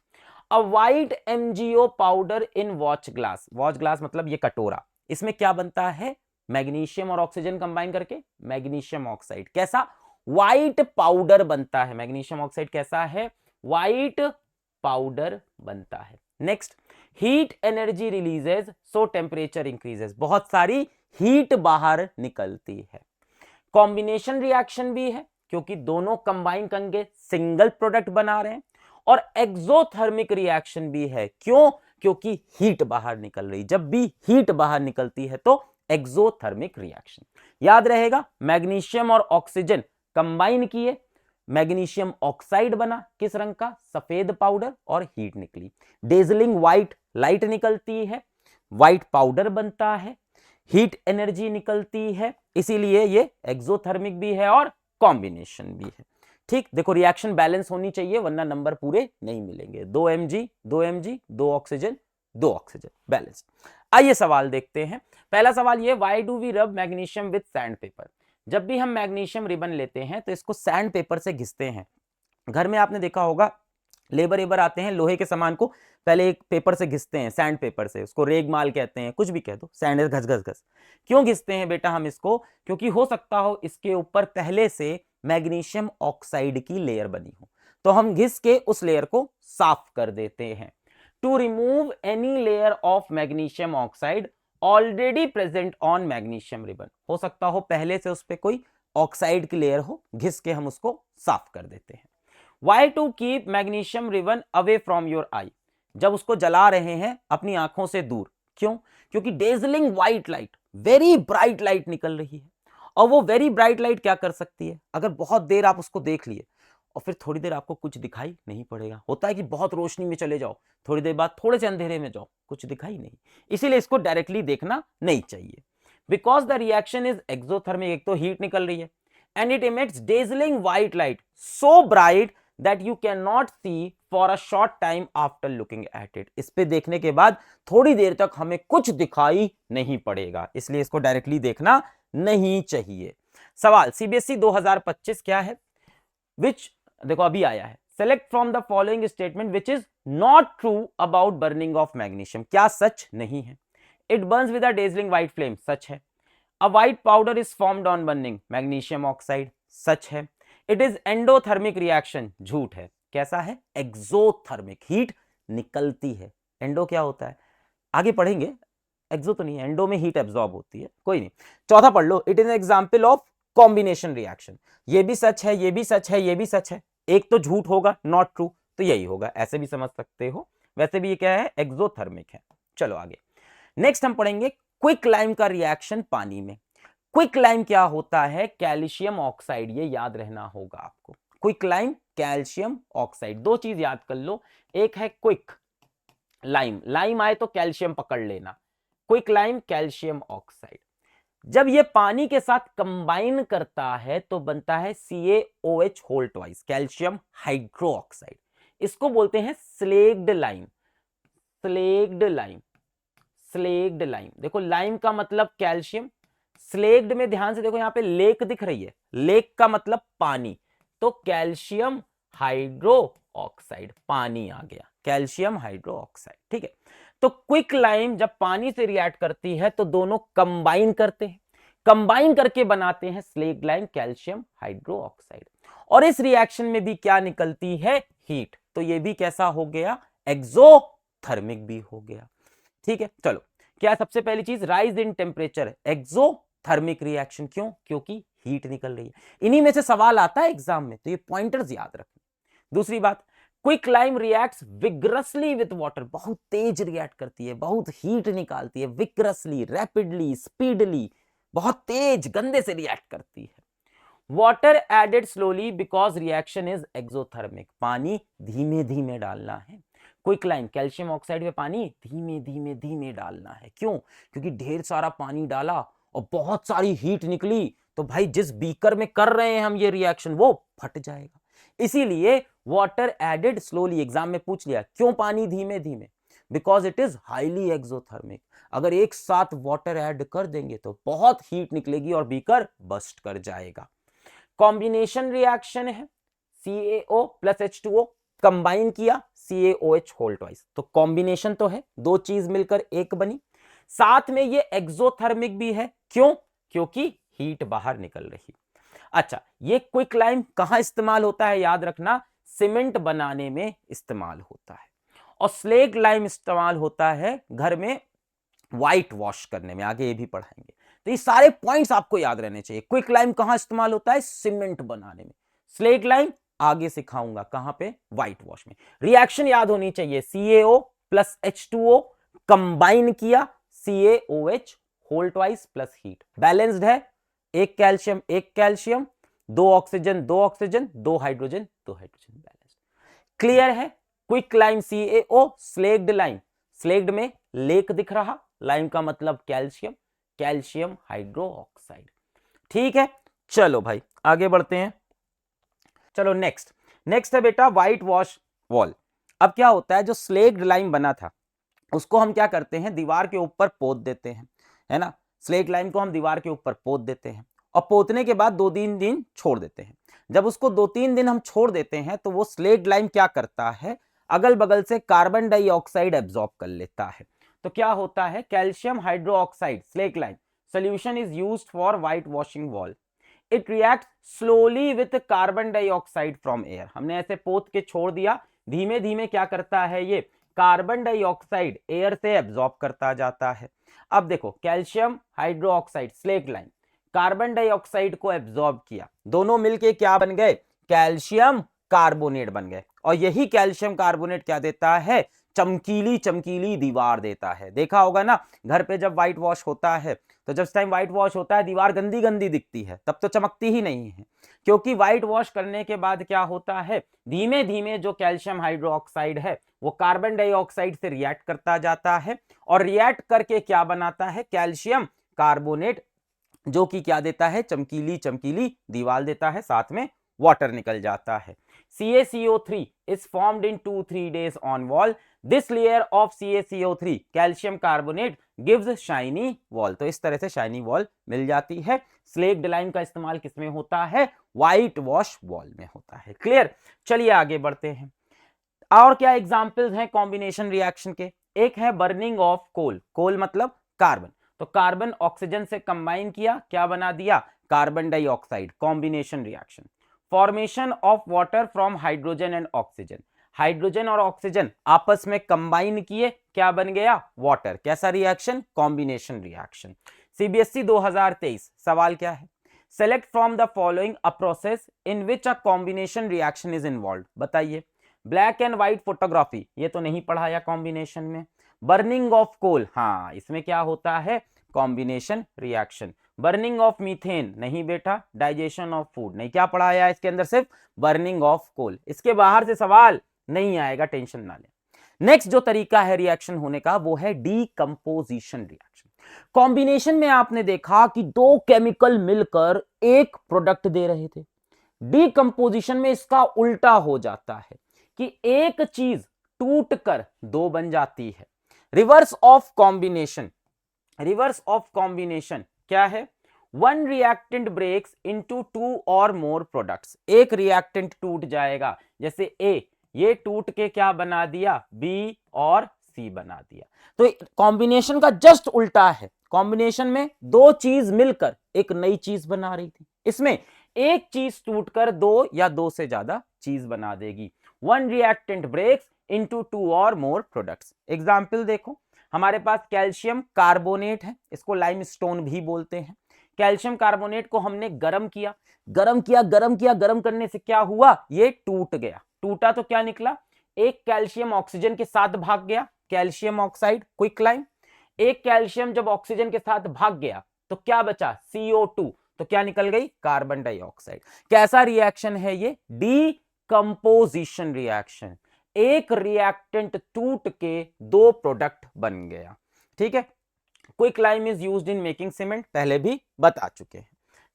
a white MgO powder in watch glass. Watch glass मतलब ये कटोरा, इसमें क्या बनता है, मैग्नीशियम और ऑक्सीजन कंबाइन करके मैग्नीशियम ऑक्साइड। कैसा, व्हाइट पाउडर बनता है। मैग्नीशियम ऑक्साइड कैसा है, व्हाइट पाउडर बनता है। नेक्स्ट, हीट एनर्जी रिलीजेस सो टेम्परेचर इंक्रीजेस। बहुत सारी हीट बाहर निकलती है। कॉम्बिनेशन रिएक्शन भी है क्योंकि दोनों कंबाइन करके सिंगल प्रोडक्ट बना रहे हैं, और एक्सोथर्मिक रिएक्शन भी है। क्यों? क्योंकि हीट बाहर निकल रही। जब भी हीट बाहर निकलती है तो एक्सोथर्मिक रिएक्शन। याद रहेगा, मैग्नीशियम और ऑक्सीजन कंबाइन किए, मैग्नीशियम ऑक्साइड बना, किस रंग का, सफेद पाउडर, और हीट निकली, डेजलिंग व्हाइट लाइट निकलती है, व्हाइट पाउडर बनता है, हीट एनर्जी निकलती है, इसीलिए ये एक्सोथर्मिक भी है और कॉम्बिनेशन भी है। ठीक, देखो रिएक्शन बैलेंस होनी चाहिए वरना नंबर पूरे नहीं मिलेंगे। 2 mg 2 mg 2 oxygen 2 oxygen, balance. आइए सवाल देखते हैं। पहला सवाल ये, व्हाई डू वी रब मैग्नीशियम विद सैंड पेपर। जब भी हम मैग्नीशियम रिबन लेते हैं तो इसको सैंड पेपर से घिसते हैं। घर में आपने देखा होगा, लेबर आते हैं, लोहे के सामान को पहले एक पेपर से घिसते हैं, सैंड पेपर से, उसको रेगमाल कहते हैं, कुछ भी कह दो, सैंड घस घस घस। क्यों घिसते हैं बेटा हम इसको, क्योंकि हो सकता हो इसके ऊपर पहले से मैग्नीशियम ऑक्साइड की लेयर बनी हो, तो हम घिस के उस लेयर को साफ कर देते हैं। To remove any layer of magnesium oxide already present on magnesium ribbon. हो सकता हो पहले से उस पर कोई ऑक्साइड की लेयर हो, घिस के हम उसको साफ कर देते हैं। Why to keep magnesium ribbon away from your eye? जब उसको जला रहे हैं अपनी आंखों से दूर। क्यों? क्योंकि dazzling white light, very bright light निकल रही है, और वो वेरी ब्राइट लाइट क्या कर सकती है, अगर बहुत देर आप उसको देख लिए और फिर थोड़ी देर आपको कुछ दिखाई नहीं पड़ेगा। होता है कि बहुत रोशनी में चले जाओ, थोड़ी देर बाद थोड़े से अंधेरे में जाओ, कुछ दिखाई नहीं, इसीलिए इसको डायरेक्टली देखना नहीं चाहिए। Because the reaction is exothermic, एक तो हीट निकल रही है, and it emits dazzling white light so bright that you cannot see for a short time after looking at it। इस पे देखने के बाद थोड़ी देर तक हमें कुछ दिखाई नहीं पड़ेगा, इसलिए इसको डायरेक्टली देखना नहीं चाहिए। सवाल सीबीएसई 2025 क्या है, विच, देखो अभी आया है, select from the following statement which is not true about burning of magnesium. क्या सच नहीं है, it burns with a dazzling white flame, सच है। A white powder is formed on burning magnesium oxide, सच है। इट इज एंडोथर्मिक रिएक्शन, झूठ है। कैसा है, एक्सोथर्मिक, हीट निकलती है। एंडो क्या होता है, आगे पढ़ेंगे, एक्सो तो नहीं है, एंडो में हीट एब्जॉर्ब होती है, कोई नहीं। चौथा पढ़ लो, it is an example of combination reaction. ये भी सच है, ये भी सच है, ये भी सच है, एक तो झूठ होगा, नॉट ट्रू, तो यही होगा, ऐसे भी समझ सकते हो। वैसे भी ये क्या है, एक्सोथर्मिक है। चलो आगे, नेक्स्ट हम पढ़ेंगे क्विक लाइम का रिएक्शन पानी में। क्विक लाइम क्या होता है, कैल्शियम ऑक्साइड, ये याद रहना होगा आपको। क्विक लाइम कैल्शियम ऑक्साइड, दो चीज याद कर लो, एक है क्विक लाइम, लाइम आए तो कैल्शियम पकड़ लेना, क्विक लाइम कैल्शियम ऑक्साइड। जब ये पानी के साथ कंबाइन करता है तो बनता है CaOH whole twice, calcium hydroxide. इसको बोलते हैं slaked lime, slaked lime, slaked lime. देखो लाइम का मतलब कैल्शियम, स्लेग्ड में ध्यान से देखो यहां पे लेक दिख रही है, लेक का मतलब पानी, तो कैल्शियम हाइड्रो ऑक्साइड, पानी आ गया, कैल्शियम हाइड्रो ऑक्साइड। ठीक है, तो क्विक लाइम जब पानी से रिएक्ट करती है तो दोनों कंबाइन करते हैं, कंबाइन करके बनाते हैं slaked lime calcium hydro oxide. और इस रिएक्शन में भी क्या निकलती है, हीट, तो ये भी कैसा हो गया, एक्सोथर्मिक भी हो गया। ठीक है, चलो क्या सबसे पहली चीज, rise in temperature, exothermic reaction, क्यों, क्योंकि हीट निकल रही है। इन्हीं में से सवाल आता है एग्जाम में, तो ये पॉइंटर्स याद रखना। दूसरी बात, quick lime reacts vigorously with water, बहुत तेज रिएक्ट करती है, बहुत हीट निकालती है, विग्रसली, रैपिडली, स्पीडली, बहुत तेज गंदे से रिएक्ट करती है। Water added slowly because reaction is exothermic, पानी धीमे धीमे डालना है। क्विक लाइम कैल्शियम ऑक्साइड में पानी धीमे धीमे धीमे डालना है, क्यों, क्योंकि ढेर सारा पानी डाला और बहुत सारी हीट निकली तो भाई जिस बीकर में कर रहे हैं हम ये रिएक्शन वो फट जाएगा, इसीलिए वाटर एडेड स्लोली। एग्जाम में पूछ लिया क्यों पानी धीमे धीमे, because it is highly exothermic. अगर एक साथ वाटर ऐड कर देंगे तो बहुत हीट निकलेगी और बीकर बस्ट कर जाएगा। कॉम्बिनेशन रिएक्शन है, CaO प्लस H2O कंबाइन किया, CaOH होल ट्वाइस, तो कॉम्बिनेशन तो है, दो चीज मिलकर एक बनी, साथ में ये एक्सोथर्मिक भी है, क्यों, क्योंकि हीट बाहर निकल रही। अच्छा, ये क्विक लाइम कहां इस्तेमाल होता है, याद रखना, सीमेंट बनाने में इस्तेमाल होता है, और स्लेग लाइम इस्तेमाल होता है घर में व्हाइट वॉश करने में, आगे ये भी पढ़ाएंगे। तो ये सारे पॉइंट्स आपको याद रहने चाहिए। क्विक लाइम कहां इस्तेमाल होता है, सीमेंट बनाने में, स्लेग लाइम आगे सिखाऊंगा कहां पे, व्हाइट वॉश में। रिएक्शन याद होनी चाहिए, CaO प्लस H2O कंबाइन किया, CaOH whole twice plus heat, balanced है, एक कैल्शियम, दो ऑक्सीजन, दो हाइड्रोजन, बैलेंस्ड। क्लियर है, quick lime CaO, slaked lime, slaked में लेक दिख रहा, लाइम का मतलब कैल्शियम, कैल्शियम हाइड्रो ऑक्साइड। ठीक है, चलो भाई आगे बढ़ते हैं। चलो नेक्स्ट है बेटा व्हाइट वॉश वॉल। अब क्या होता है, जो स्लेग्ड लाइम बना था उसको हम क्या करते हैं, दीवार के ऊपर पोत देते हैं, है ना, स्लेग्ड लाइम को हम दीवार के ऊपर पोत देते हैं और पोतने के बाद 2-3 दिन छोड़ देते हैं। जब उसको 2-3 दिन हम छोड़ देते हैं तो वो स्लेग्ड लाइम क्या करता है, अगल बगल से कार्बन डाइऑक्साइड एब्जॉर्ब कर लेता है। तो क्या होता है, calcium hydroxide slaked lime solution is used for white washing wall, it react slowly with carbon dioxide from air. हमने ऐसे पोत के छोड़ दिया, धीमे धीमे क्या करता है, ये कार्बन डाइऑक्साइड एयर से एब्जॉर्ब करता जाता है। अब देखो calcium hydroxide slaked lime carbon dioxide को एब्जॉर्ब किया, दोनों मिलके क्या बन गए, कैल्शियम कार्बोनेट बन गए, और यही कैल्शियम कार्बोनेट क्या देता है, चमकीली चमकीली दीवार देता है। देखा होगा ना घर पे जब व्हाइट वॉश होता है, तो जब टाइम व्हाइट वॉश होता है दीवार गंदी गंदी दिखती है, तब तो चमकती ही नहीं है, क्योंकि व्हाइट वॉश करने के बाद क्या होता है, धीमे धीमे जो कैल्शियम हाइड्रोक्साइड है वो कार्बन डाइऑक्साइड से रिएक्ट करता जाता है, और रिएक्ट करके क्या बनाता है, कैल्शियम कार्बोनेट, जो कि क्या देता है, चमकीली चमकीली दीवार देता है, साथ में वाटर निकल जाता है। CaCO3 is formed in 2-3 days on wall. This layer of CaCO3 calcium carbonate gives shiny wall. तो इस तरह से शाइनी वॉल मिल जाती है। स्लेग्ड लाइम का इस्तेमाल किसमें होता है, व्हाइट वॉश वॉल में होता है। क्लियर, चलिए आगे बढ़ते हैं। और क्या एग्जाम्पल्स हैं कॉम्बिनेशन रिएक्शन के, एक है बर्निंग ऑफ कोल, कोल मतलब कार्बन, तो कार्बन ऑक्सीजन से कंबाइन किया, क्या बना दिया, carbon dioxide, combination reaction. Formation of water from hydrogen and oxygen, hydrogen और ऑक्सीजन आपस में कंबाइन किए, क्या बन गया, वाटर, कैसा रिएक्शन, कॉम्बिनेशन रिएक्शन। CBSE 2023 सवाल क्या है, select from the following a process in which a combination reaction is involve, बताइए। ब्लैक एंड व्हाइट फोटोग्राफी, ये तो नहीं पढ़ाया कॉम्बिनेशन में। बर्निंग ऑफ कोल, हाँ इसमें क्या होता है, combination reaction. Burning of methane, नहीं बेटा। डाइजेशन ऑफ फूड, नहीं, क्या पढ़ाया इसके अंदर, सिर्फ बर्निंग ऑफ कोल, इसके बाहर से सवाल नहीं आएगा, टेंशन ना ले। नेक्स्ट जो तरीका है रिएक्शन होने का वो है डीकंपोजिशन रिएक्शन। कॉम्बिनेशन में आपने देखा कि दो केमिकल मिलकर एक प्रोडक्ट दे रहे थे। डीकंपोजिशन में इसका उल्टा हो जाता है कि एक चीज टूटकर दो बन जाती है। Reverse of combination, reverse of combination क्या है? One reactant breaks into two or more products. एक रिएक्टेंट टूट जाएगा, जैसे ए, ये टूट के क्या बना दिया? बी और सी बना दिया। तो कॉम्बिनेशन का जस्ट उल्टा है। कॉम्बिनेशन में दो चीज मिलकर एक नई चीज बना रही थी, इसमें एक चीज टूटकर दो या दो से ज्यादा चीज बना देगी। One reactant breaks into two or more products. Example देखो, हमारे पास कैल्शियम कार्बोनेट है, इसको लाइमस्टोन भी बोलते हैं। कैल्शियम कार्बोनेट को हमने गर्म किया, गर्म किया, गर्म किया, गर्म करने से क्या हुआ? ये टूट गया। टूटा तो क्या निकला? एक कैल्शियम ऑक्सीजन के साथ भाग गया, कैल्शियम ऑक्साइड, क्विकलाइन। एक कैल्शियम जब ऑक्सीजन के साथ भाग गया तो क्या बचा? CO2, तो क्या निकल गई? Carbon dioxide. कैसा रिएक्शन है ये? Decomposition reaction. एक रिएक्टेंट टूट के दो प्रोडक्ट बन गया। ठीक है, quicklime is used in making cement, पहले भी बता चुके हैं।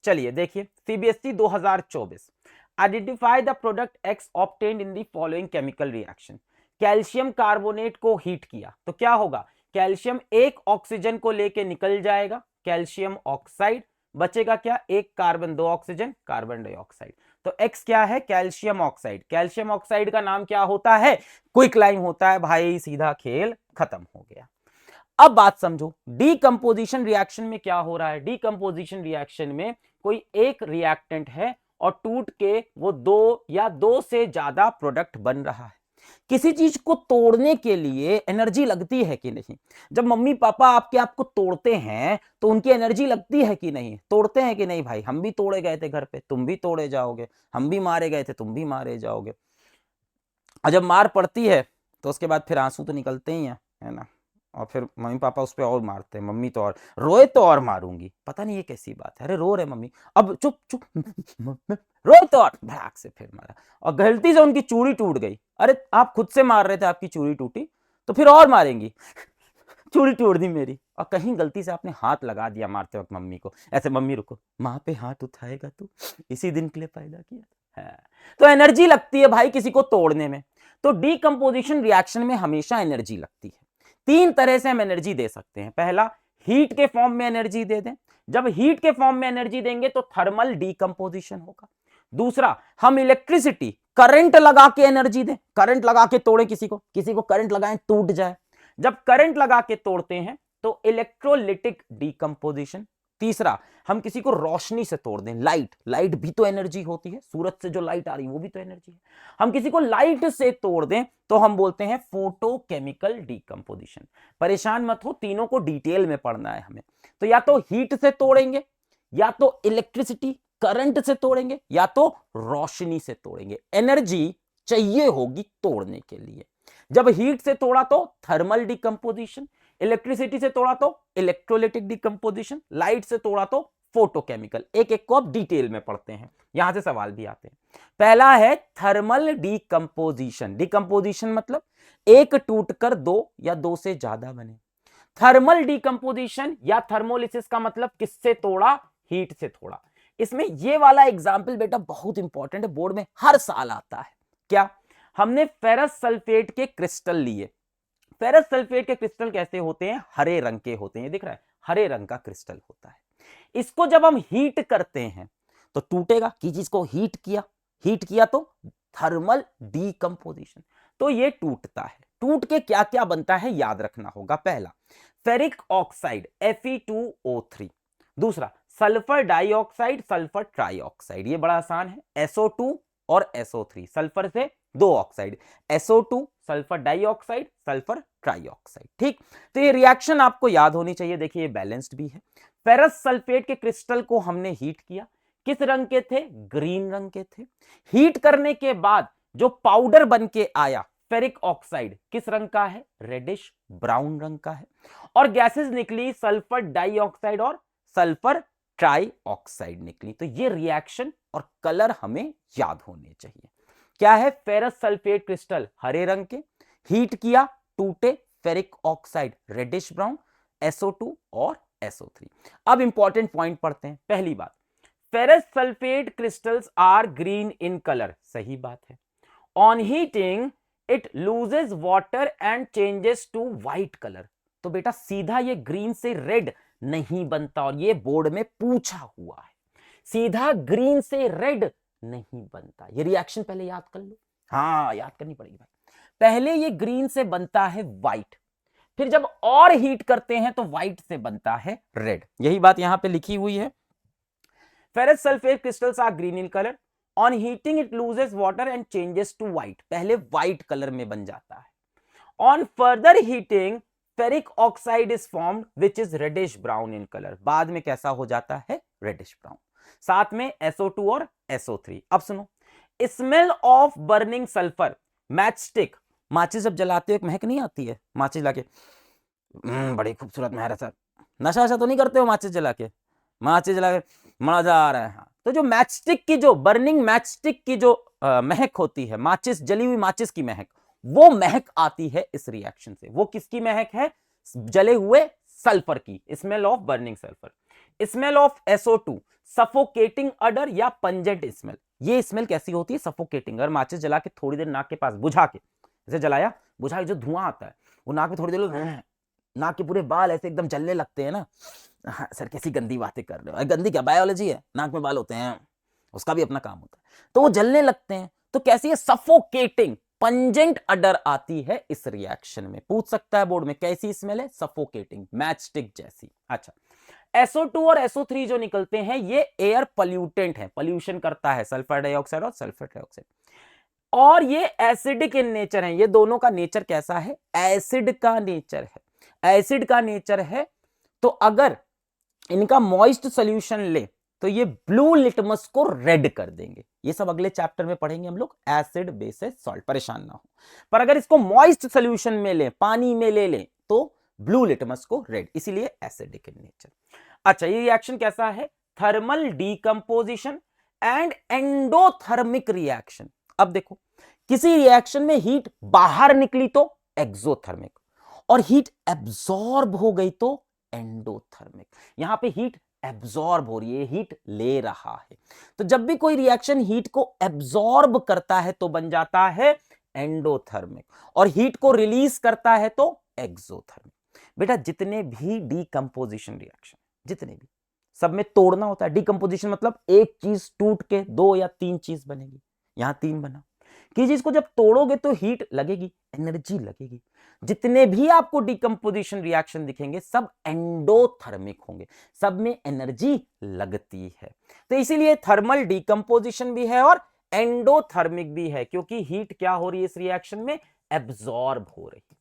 चलिए देखिए, CBSE 2024, identify the product x obtained in the following chemical reaction. Calcium carbonate को हीट किया तो क्या होगा? कैल्शियम एक ऑक्सीजन को लेके निकल जाएगा, कैल्शियम ऑक्साइड, बचेगा क्या? एक कार्बन, दो ऑक्सीजन, कार्बन डाइऑक्साइड। तो एक्स क्या है? Calcium oxide. कैल्शियम ऑक्साइड का नाम क्या होता है? क्विकलाइम होता है। भाई सीधा खेल खत्म हो गया। अब बात समझो, डीकंपोजिशन रिएक्शन में क्या हो रहा है? डीकंपोजिशन रिएक्शन में कोई एक रिएक्टेंट है और टूट के वो दो या दो से ज्यादा प्रोडक्ट बन रहा है। किसी चीज को तोड़ने के लिए एनर्जी लगती है कि नहीं? जब मम्मी पापा आपको तोड़ते हैं तो उनकी एनर्जी लगती है कि नहीं? तोड़ते हैं कि नहीं भाई? हम भी तोड़े गए थे घर पे, तुम भी तोड़े जाओगे। हम भी मारे गए थे, तुम भी मारे जाओगे। और जब मार पड़ती है तो उसके बाद फिर आंसू तो निकलते ही हैं, है ना? और फिर मम्मी पापा उस पर और मारते हैं, मम्मी तो और रोए तो और मारूंगी। पता नहीं ये कैसी बात है, अरे रो रहे मम्मी, अब चुप चुप, रोए तो और भड़ाक से फिर मारा। और गलती से उनकी चूड़ी टूट गई, अरे आप खुद से मार रहे थे, आपकी चूड़ी टूटी तो फिर और मारेंगी, चूड़ी तोड़ दी मेरी। और कहीं गलती से आपने हाथ लगा दिया मारते वक्त मम्मी को, ऐसे मम्मी रुको, माँ पे हाथ उठाएगा तू, इसी दिन के लिए पैदा किया है। तो एनर्जी लगती है भाई किसी को तोड़ने में। तो डीकंपोजिशन रिएक्शन में हमेशा एनर्जी लगती है। तीन तरह से हम एनर्जी दे सकते हैं। पहला, हीट के फॉर्म में एनर्जी दे दें। जब हीट के फॉर्म में एनर्जी देंगे तो थर्मल डीकंपोजिशन होगा। दूसरा, हम इलेक्ट्रिसिटी, करंट लगा के एनर्जी दें, करंट लगा के तोड़े किसी को करंट लगाएं टूट जाए। जब करंट लगा के तोड़ते हैं तो इलेक्ट्रोलिटिक डीकंपोजिशन। तीसरा, हम किसी को रोशनी से तोड़ दें, लाइट भी तो एनर्जी होती है, सूरज से जो लाइट आ रही है वो भी तो एनर्जी है। हम किसी को लाइट से तोड़ दें तो हम बोलते हैं फोटोकेमिकल डीकंपोजिशन। परेशान मत हो, तीनों को डिटेल में पढ़ना है हमें। तो या तो हीट से तोड़ेंगे, या तो इलेक्ट्रिसिटी करंट से तोड़ेंगे, या तो रोशनी से तोड़ेंगे। एनर्जी चाहिए होगी तोड़ने के लिए। जब हीट से तोड़ा तो थर्मल डीकंपोजिशन, इलेक्ट्रिसिटी से तोड़ा तो इलेक्ट्रोलिटिक डीकंपोजिशन, लाइट से तोड़ा तो फोटोकेमिकल। एक एक को अब डिटेल में पढ़ते हैं, यहां से सवाल भी आते हैं। पहला है थर्मल डीकंपोजिशन। डीकंपोजिशन मतलब एक टूटकर दो या दो से ज्यादा बने। थर्मल डीकंपोजिशन या थर्मोलिसिस का मतलब किससे तोड़ा? हीट से तोड़ा। इसमें ये वाला एग्जाम्पल बेटा बहुत इंपॉर्टेंट है, बोर्ड में हर साल आता है। क्या? हमने फेरस सल्फेट के क्रिस्टल लिए। फेरस सल्फेट के क्रिस्टल कैसे होते हैं? हरे रंग के होते हैं, दिख रहा है, हरे रंग का क्रिस्टल होता है। इसको जब हम हीट करते हैं तो टूटेगा। की चीज को हीट किया तो थर्मल डीकंपोजिशन, तो ये टूटता है। टूट के क्या क्या बनता है याद रखना होगा। पहला, फेरिक ऑक्साइड Fe2O3। दूसरा, सल्फर डाइऑक्साइड, सल्फर ट्राइऑक्साइड, ये बड़ा आसान है, SO2 और SO3, सल्फर से दो oxide, SO2 sulphur dioxide, sulphur trioxide. ठीक, तो ये रिएक्शन आपको याद होनी चाहिए। देखिए ये बैलेंस्ड भी है। फेरस सल्फेट के क्रिस्टल को हमने हीट किया, किस रंग के थे? ग्रीन रंग के थे। हीट करने के बाद जो पाउडर बन के आया फेरिक ऑक्साइड किस रंग का है? रेडिश ब्राउन रंग का है। और गैसेस निकली सल्फर डाइऑक्साइड और सल्फर ट्राइऑक्साइड निकली। तो ये रिएक्शन और कलर हमें याद होने चाहिए। क्या है? फेरस सल्फेट क्रिस्टल हरे रंग के, हीट किया टूटे ferric oxide reddish brown, SO2 और SO3। अब इंपॉर्टेंट पॉइंट पढ़ते हैं। पहली बात, ferrous sulphate crystals are green in colour, सही बात है। On heating it loses water and changes to white colour, तो बेटा सीधा ये ग्रीन से रेड नहीं बनता, और ये बोर्ड में पूछा हुआ है, सीधा ग्रीन से रेड नहीं बनता। ये रिएक्शन पहले याद कर लो, हाँ याद करनी पड़ेगी भाई। पहले ये ग्रीन से बनता है व्हाइट, फिर जब और हीट करते हैं तो व्हाइट से बनता है रेड। यही बात यहां पे लिखी हुई है। Ferrous sulphate crystals are green in colour, on heating it loses water and changes to white, पहले व्हाइट कलर में बन जाता है। On further heating ferric oxide is formed which is reddish brown in colour, बाद में कैसा हो जाता है, रेडिश ब्राउन, साथ में SO2 और SO3। अब सुनो, smell of burning sulphur, match stick, माचिस जब जलाते हो एक महक नहीं आती है, माचिस जला के बड़ी खूबसूरत महक है सर, नशा वशा तो नहीं करते हो माचिस जला के, माचिस जला के मजा आ रहा है। हाँ, तो जो मैच स्टिक की, जो बर्निंग मैच स्टिक की जो महक होती है, माचिस, जली हुई माचिस की महक, वो महक आती है इस रिएक्शन से। वो किसकी महक है, जले हुए सल्फर की, smell of burning sulphur. Smell of SO2 suffocating odour या पंजेंट स्मेल, ये स्मेल कैसी होती है, सफोकेटिंग। अगर माचिस जला के थोड़ी देर नाक के पास बुझा के, जैसे जलाया बुझा के जो धुआं आता है वो नाक में थोड़ी देर, नाक के पूरे बाल ऐसे एकदम जलने लगते हैं ना, हाँ, सर कैसी गंदी बातें कर रहे हो, गंदी क्या, बायोलॉजी है, नाक में बाल होते हैं, उसका भी अपना काम होता है, तो वो जलने लगते हैं। तो कैसी है, सफोकेटिंग पंजेंट अडर आती है इस रिएक्शन में। पूछ सकता है बोर्ड में, कैसी स्मेल है, सफोकेटिंग, मैच स्टिक जैसी। अच्छा, SO2 और SO3 जो निकलते हैं ये एयर पॉल्यूटेंट है, पॉल्यूशन करता है, सल्फर डाइऑक्साइड और सल्फर डाइऑक्साइड, और ये एसिडिक इन नेचर है। ये दोनों का नेचर कैसा है, एसिड का नेचर है, एसिड का नेचर है। तो अगर इनका मॉइस्ट सॉल्यूशन ले तो ये ब्लू लिटमस को रेड कर देंगे। ये सब अगले चैप्टर में पढ़ेंगे हम लोग, एसिड बेसिस सॉल्ट, परेशान ना हो। पर अगर इसको मॉइस्ट सॉल्यूशन में ले, पानी में ले ले, तो ब्लू लिटमस को रेड, इसीलिए एसिडिक इन नेचर। अच्छा, ये रिएक्शन कैसा है, thermal decomposition and endothermic reaction. अब देखो, किसी रिएक्शन में हीट बाहर निकली तो एक्सोथर्मिक, और हीट एब्जॉर्ब हो गई तो एंडोथर्मिक। यहां पे हीट एब्जॉर्ब हो रही है, हीट ले रहा है। तो जब भी कोई रिएक्शन हीट को एब्जॉर्ब करता है तो बन जाता है एंडोथर्मिक, और हीट को रिलीज करता है तो एक्सोथर्मिक। बेटा जितने भी डीकंपोजिशन रिएक्शन, जितने भी, सब में तोड़ना होता है। डीकंपोजिशन मतलब एक चीज टूट के 2 या 3 चीज बनेगी, यहां 3 बना। कि चीज को जब तोड़ोगे तो हीट लगेगी, एनर्जी लगेगी। जितने भी आपको डीकंपोजिशन रिएक्शन दिखेंगे सब एंडोथर्मिक होंगे, सब में एनर्जी लगती है। तो इसीलिए थर्मल डीकंपोजिशन भी है और एंडोथर्मिक भी है, क्योंकि हीट क्या हो रही है इस रिएक्शन में, एब्जॉर्ब हो रही है।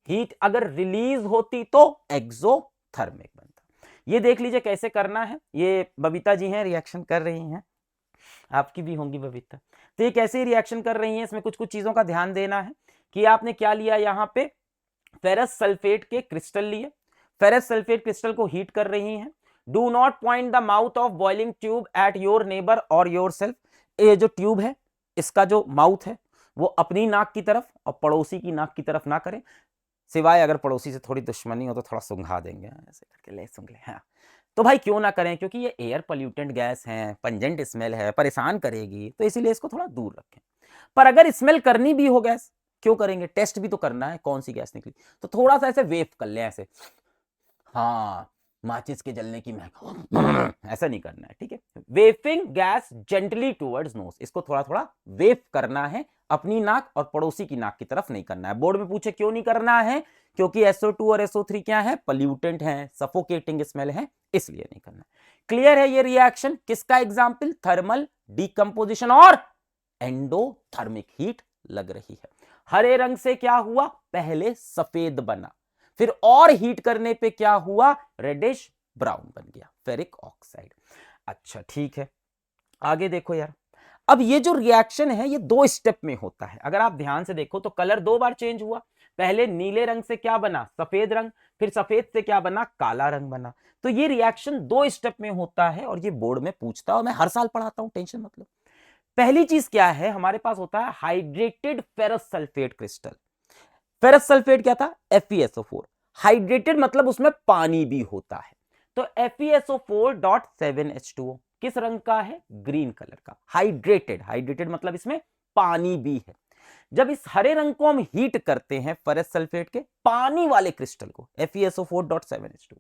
हीट अगर रिलीज होती तो एक्सोथर्मिक बनता। ये देख लीजिए कैसे करना है। ये बबीता जी हैं, रिएक्शन कर रही हैं, आपकी भी होंगी बबीता। तो ये कैसे रिएक्शन कर रही हैं, इसमें कुछ कुछ चीजों का ध्यान देना है कि आपने क्या लिया, यहां पे फेरस सल्फेट के क्रिस्टल लिए, फेरस सल्फेट क्रिस्टल को हीट कर रही हैं। Do not point the mouth of boiling tube at your neighbour और योर सेल्फ। ये जो ट्यूब है इसका जो माउथ है वो अपनी नाक की तरफ और पड़ोसी की नाक की तरफ ना करें, सिवाय अगर पड़ोसी से थोड़ी दुश्मनी हो तो थोड़ा सुंघा देंगे, ऐसे करके ले सुंघ ले। हाँ, तो भाई क्यों ना करें, क्योंकि ये एयर पॉल्यूटेंट गैस है, पंजेंट स्मेल है, परेशान करेगी, तो इसीलिए इसको थोड़ा दूर रखें। पर अगर स्मेल करनी भी हो गैस, क्यों करेंगे, टेस्ट भी तो करना है कौन सी गैस निकली, तो थोड़ा सा ऐसे वेव कर ले, ऐसे, हाँ माचिस के जलने की महक, ऐसा नहीं करना है, ठीक है। वेफिंग गैस जेंटली टुवर्ड्स नोज, इसको थोड़ा थोड़ा वेव करना है, अपनी नाक और पड़ोसी की नाक की तरफ नहीं करना है। बोर्ड में पूछे क्यों नहीं करना है, क्योंकि SO2 और SO3 क्या है, पॉल्यूटेंट है, सफोकेटिंग स्मेल है, इसलिए नहीं करना। क्लियर है ये रिएक्शन, किसका एग्जाम्पल, थर्मल डीकंपोजिशन और एंडोथर्मिक हीट लग रही है। हरे रंग से क्या हुआ, पहले सफेद बना, फिर और हीट करने पे क्या हुआ, रेडिश ब्राउन बन गया, फेरिक ऑक्साइड। अच्छा ठीक है, आगे देखो यार। अब ये जो रिएक्शन है ये 2 स्टेप में होता है। अगर आप ध्यान से देखो तो कलर 2 बार चेंज हुआ, पहले नीले रंग से क्या बना, सफेद रंग, फिर सफेद से क्या बना, काला रंग बना। तो ये रिएक्शन 2 स्टेप में होता है और ये बोर्ड में पूछता है और मैं हर साल पढ़ाता हूं, टेंशन मत लो। पहली चीज क्या है, हमारे पास होता है hydrated ferrous sulphate crystal. Ferrous sulphate क्या था? FeSO4। हाइड्रेटेड मतलब उसमें पानी भी होता है। तो FeSO4.7H2O किस रंग का है? ग्रीन कलर का। हाइड्रेटेड, हाइड्रेटेड मतलब इसमें पानी भी है। जब इस हरे रंग को हम हीट करते हैं फेरस सल्फेट के पानी वाले क्रिस्टल को, FeSO4.7H2O,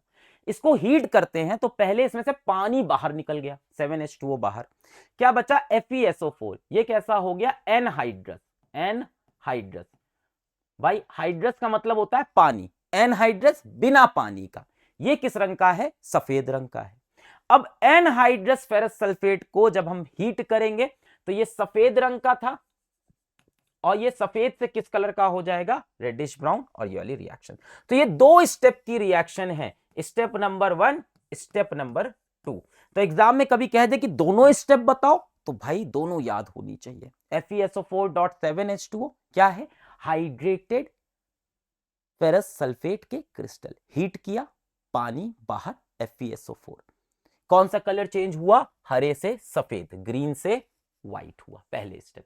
इसको हीट करते हैं तो पहले इसमें से पानी बाहर निकल गया, 7H2O बाहर, क्या बचा? FeSO4। ये कैसा हो गया? एनहाइड्रस। एनहाइड्रस भाई, हाइड्रस का मतलब होता है पानी, एनहाइड्रस बिना पानी का। ये किस रंग का है? सफेद रंग का है। अब एनहाइड्रस फेरस सल्फेट को जब हम हीट करेंगे तो ये सफेद रंग का था और ये सफेद से किस कलर का हो जाएगा? Reddish brown. और ये वाली रिएक्शन, तो ये 2 स्टेप की रिएक्शन है, स्टेप नंबर 1, स्टेप नंबर 2। तो एग्जाम में कभी कह दे कि दोनों स्टेप बताओ, तो भाई दोनों याद होनी चाहिए। FeSO4.7H2O क्या है? हाइड्रेटेड फेरस सल्फेट के क्रिस्टल, हीट किया, पानी बाहर, FeSO4। कौन सा कलर चेंज हुआ? हरे से सफेद, ग्रीन से व्हाइट हुआ पहले स्टेप।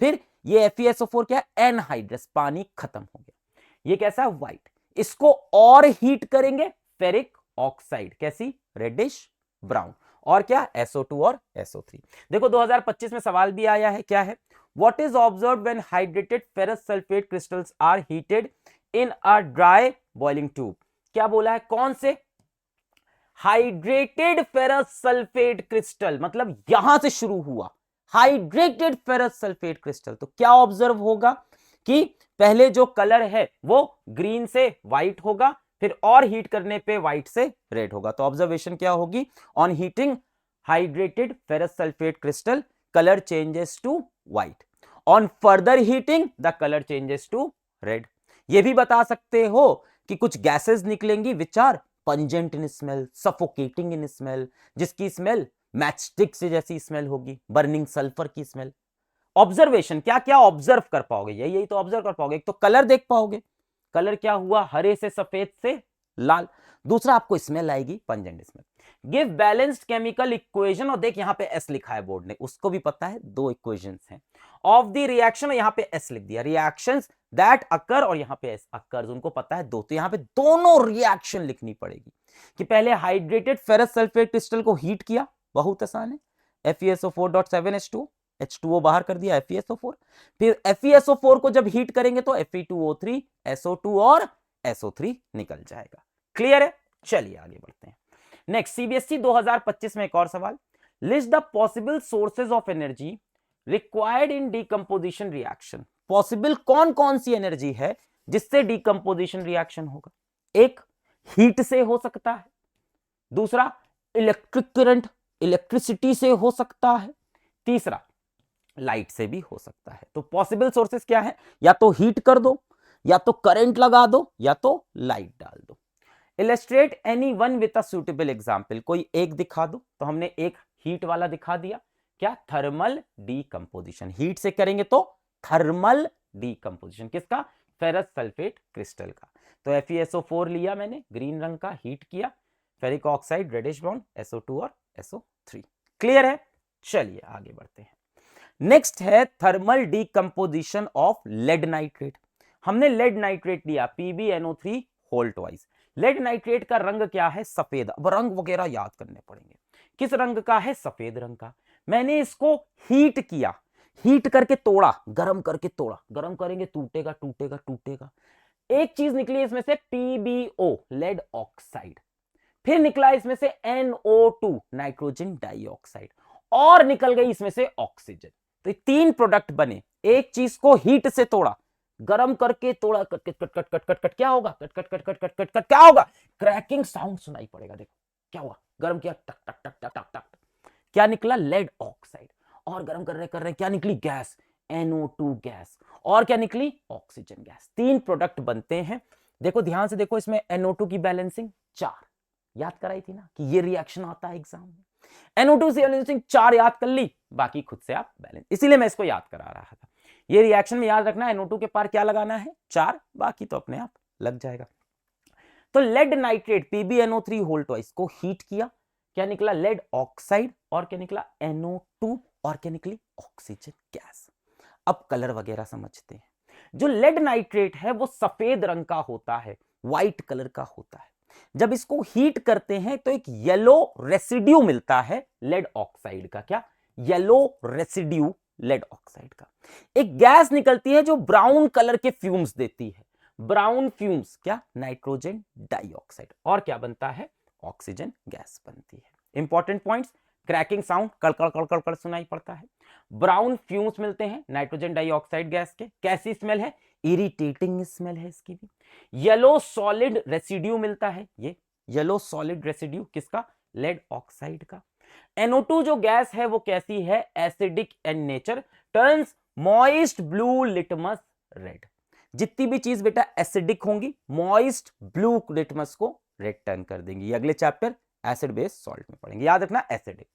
फिर ये FeSO4 क्या है? एनहाइड्रस, पानी खत्म हो गया। ये कैसा? व्हाइट। इसको और हीट करेंगे, फेरिक ऑक्साइड, कैसी? Reddish brown. और क्या? SO2 और SO3। देखो 2025 में सवाल भी आया है, क्या है? What is observed when hydrated ferrous sulphate crystals are heated in a dry boiling tube? क्या बोला है? कौन से? हाइड्रेटेड फेरस सल्फेट क्रिस्टल, मतलब यहां से शुरू हुआ हाइड्रेटेड फेरस सल्फेट क्रिस्टल। तो क्या ऑब्जर्व होगा कि पहले जो कलर है वो ग्रीन से व्हाइट होगा, फिर और हीट करने पे व्हाइट से रेड होगा। तो ऑब्जर्वेशन क्या होगी? On heating hydrated ferrous sulphate crystal, colour changes to white. On further heating the colour changes to red. ये भी बता सकते हो कि कुछ गैसेस निकलेंगी which are pungent in smell, suffocating in smell, जिसकी स्मेल मैचस्टिक से जैसी स्मेल होगी, बर्निंग सल्फर की स्मेल। ऑब्जर्वेशन, क्या क्या ऑब्जर्व कर पाओगे? यही तो ऑब्जर्व कर पाओगे। एक तो कलर देख पाओगे, कलर क्या हुआ? हरे से सफेद से लाल। दूसरा आपको स्मेल आएगी, pungent smell. Give balanced chemical equation, और देख यहां पे एस लिखा है बोर्ड ने, उसको भी पता है 2 इक्वेशंस हैं ऑफ द रिएक्शन, यहां पे एस लिख दिया, रिएक्शंस दैट अकर, और यहां पे एस अकर्स, उनको पता है 2। तो यहां पे दोनों रिएक्शन लिखनी पड़ेगी कि पहले हाइड्रेटेड फेरस सल्फेट क्रिस्टल को हीट किया, बहुत आसान है, FeSO4.7H2O, H2O बाहर कर दिया, FeSO4। फिर FeSO4 को जब हीट करेंगे तो Fe2O3, SO2 और SO3 निकल जाएगा। क्लियर है? चलिए आगे बढ़ते हैं। नेक्स्ट, CBSE 2025 में एक और सवाल, list the possible sources of energy required in decomposition reaction. Possible कौन कौन सी एनर्जी है जिससे डीकंपोजिशन रिएक्शन होगा? एक, हीट से हो सकता है, दूसरा इलेक्ट्रिक करंट, इलेक्ट्रिसिटी से हो सकता है, तीसरा लाइट से भी हो सकता है। तो पॉसिबल सोर्सेस क्या है? या तो हीट कर दो, या तो करंट लगा दो, या तो लाइट डाल दो। Illustrate any one with a suitable example, कोई एक दिखा दो। तो हमने एक हीट वाला दिखा दिया, क्या? Thermal decomposition. हीट से करेंगे तो थर्मल डीकंपोजिशन, किसका? फेरस सल्फेट क्रिस्टल का। तो FeSO4 लिया मैंने, ग्रीन रंग का, हीट किया, ferric oxide reddish brown, SO2 और SO3। क्लियर है? चलिए आगे बढ़ते हैं। नेक्स्ट है thermal decomposition of lead nitrate. हमने लेड नाइट्रेट लिया, PbNO3 whole twice. Lead nitrate का रंग क्या है? सफेद। अब रंग वगैरह याद करने पड़ेंगे। किस रंग का है? सफेद रंग का। मैंने इसको हीट किया, हीट करके तोड़ा, गरम करके तोड़ा, गरम करेंगे टूटेगा टूटेगा टूटेगा। एक चीज निकली इसमें से PbO, लेड ऑक्साइड। फिर निकला इसमें से NO2, नाइट्रोजन डाइऑक्साइड, और निकल गई इसमें से ऑक्सीजन। तो 3 प्रोडक्ट बने। एक चीज को हीट से तोड़ा, गरम करके तोड़ा, cut cut cut cut cut cut cut, क्या होगा? Cut cut cut cut cut cut cut, क्या होगा? क्रैकिंग साउंड सुनाई पड़ेगा। देखो क्या हुआ? गरम किया, टक टक टक टक टक टक, क्या निकला? Lead oxide. और गरम कर रहे क्या निकली? Gas, NO2 gas. और क्या निकली? Oxygen gas. 3 प्रोडक्ट बनते हैं। देखो ध्यान से देखो, इसमें NO2 की बैलेंसिंग 4 याद कराई थी ना कि ये रिएक्शन आता है एग्जाम में। NO2 से बैलेंसिंग 4 याद कर ली, बाकी खुद से आप बैलेंस, इसीलिए मैं इसको याद करा रहा था। ये रिएक्शन में याद रखना, NO2 के पार क्या लगाना है? 4, बाकी तो अपने आप लग जाएगा। तो lead nitrate PbNO3 whole twice को हीट किया, क्या निकला? लेड ऑक्साइड, और क्या निकला? NO2, और क्या निकली? Oxygen gas. अब कलर वगैरह समझते हैं। जो लेड नाइट्रेट है वो सफेद रंग का होता है, व्हाइट कलर का होता है। जब इसको हीट करते हैं तो एक येलो रेसिड्यू मिलता है लेड ऑक्साइड का। क्या? येलो रेसिड्यू लेड ऑक्साइड का। एक गैस निकलती है जो ब्राउन कलर के फ्यूम्स देती है। ब्राउन फ्यूम्स क्या? Nitrogen dioxide. और क्या बनता है? ऑक्सीजन गैस बनती है। इंपॉर्टेंट पॉइंट्स, क्रैकिंग साउंड कड़कड़ कड़कड़ कड़ सुनाई पड़ता है। ब्राउन फ्यूम्स मिलते हैं नाइट्रोजन डाइऑक्साइड गैस के। कैसी स्मेल है? इरिटेटिंग स्मेल है इसकी भी। येलो सॉलिड रेसिड्यू मिलता है, ये येलो सॉलिड रेसिड्यू किसका? लेड ऑक्साइड का। NO2 जो गैस है वो कैसी है? Acidic in nature, turns moist blue litmus red. जितनी भी चीज बेटा एसिडिक होंगी, मॉइस्ट ब्लू लिटमस को रेड टर्न कर देंगी। ये अगले चैप्टर एसिड बेस्ड सॉल्ट में पढ़ेंगे, याद रखना। एसिडिक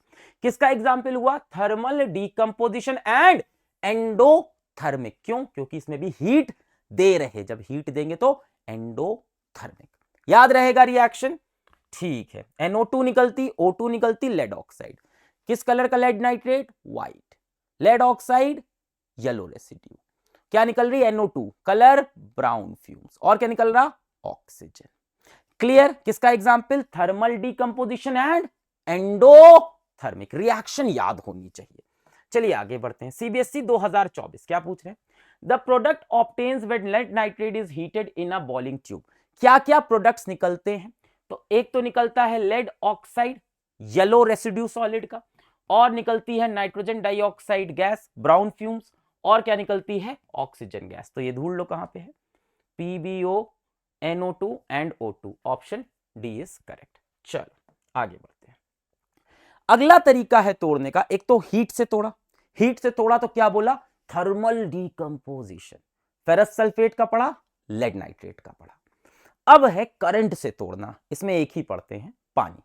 किसका एग्जाम्पल हुआ? Thermal decomposition and endothermic. क्यों? क्योंकि इसमें भी हीट दे रहे, जब हीट देंगे तो एंडोथर्मिक। याद रहेगा रिएक्शन? ठीक है। NO2 निकलती, O2 निकलती, लेड ऑक्साइड। किस कलर का lead nitrate? White. Lead oxide yellow residue. क्या निकल रही है? NO2 colour brown fumes. और क्या निकल रहा? ऑक्सीजन। क्लियर? किसका example? Thermal decomposition and endothermic. Reaction याद होनी चाहिए। चलिए आगे बढ़ते हैं। CBSE 2024 क्या पूछ रहे हैं? The product obtains when lead nitrate is heated in a boiling tube. क्या क्या प्रोडक्ट्स निकलते हैं? तो एक तो निकलता है lead oxide yellow residue solid का, और निकलती है nitrogen dioxide gas brown fumes, और क्या निकलती है? Oxygen gas. तो ये ढूंढ लो कहां पे है। PbO, NO2 and O2। Option D is correct. चलो आगे बढ़ते हैं। अगला तरीका है तोड़ने का। एक तो हीट से तोड़ा, हीट से तोड़ा तो क्या बोला? Thermal decomposition. फेरस सल्फेट का पढ़ा, लेड नाइट्रेट का पढ़ा। अब है करंट से तोड़ना। इसमें एक ही पढ़ते हैं, पानी।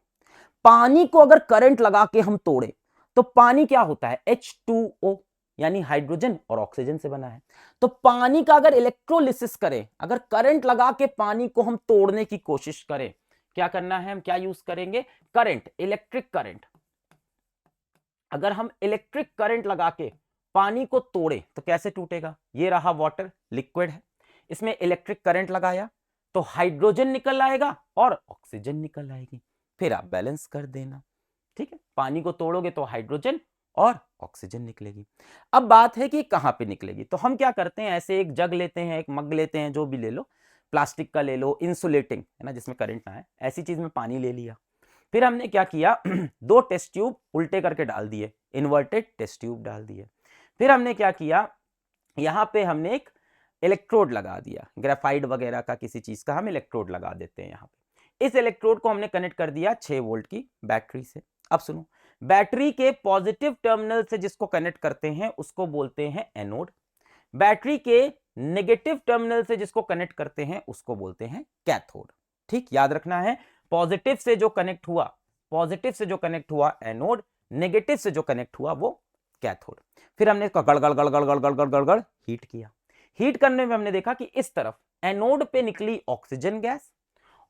पानी को अगर करंट लगा के हम तोड़े तो पानी क्या होता है? H2O, यानी हाइड्रोजन और ऑक्सीजन से बना है। तो पानी का अगर इलेक्ट्रोलिसिस करें, अगर करंट लगा के पानी को हम तोड़ने की कोशिश करें, क्या करना है? हम क्या यूज करेंगे? Current, electric current. अगर हम इलेक्ट्रिक करंट लगा के पानी को तोड़े तो कैसे टूटेगा? ये रहा वाटर, लिक्विड है, इसमें इलेक्ट्रिक करंट लगाया तो हाइड्रोजन निकल आएगा और ऑक्सीजन निकल आएगी। फिर आप बैलेंस कर देना। ठीक है, पानी को तोड़ोगे तो हाइड्रोजन और ऑक्सीजन निकलेगी। अब बात है कि कहां पे निकलेगी। तो हम क्या करते हैं, ऐसे एक जग लेते हैं, एक मग लेते हैं, जो भी ले लो, प्लास्टिक का ले लो, इंसुलेटिंग है ना, जिसमें करंट ना है, ऐसी चीज में पानी ले लिया। फिर हमने क्या किया? 2 टेस्ट ट्यूब उल्टे करके डाल दिए, इन्वर्टेड टेस्ट ट्यूब डाल दिए। फिर हमने क्या किया? यहां पे हमने एक इलेक्ट्रोड लगा दिया, ग्रेफाइट वगैरह का किसी चीज का हम इलेक्ट्रोड लगा देते हैं यहां पे। इस इलेक्ट्रोड को हमने कनेक्ट कर दिया 6 वोल्ट की बैटरी से। अब सुनो, बैटरी के पॉजिटिव टर्मिनल से जिसको कनेक्ट करते हैं उसको बोलते हैं एनोड। बैटरी के नेगेटिव टर्मिनल से जिसको कनेक्ट करते हैं उसको बोलते हैं कैथोड। ठीक, याद रखना है, पॉजिटिव से जो कनेक्ट हुआ, पॉजिटिव से जो कनेक्ट हुआ एनोड, नेगेटिव से जो कनेक्ट हुआ वो कैथोड। फिर हमने इसका गड़गड़ गड़गड़ गड़गड़ गड़गड़ हीट किया। हीट करने में हमने देखा कि इस तरफ एनोड पे निकली ऑक्सीजन गैस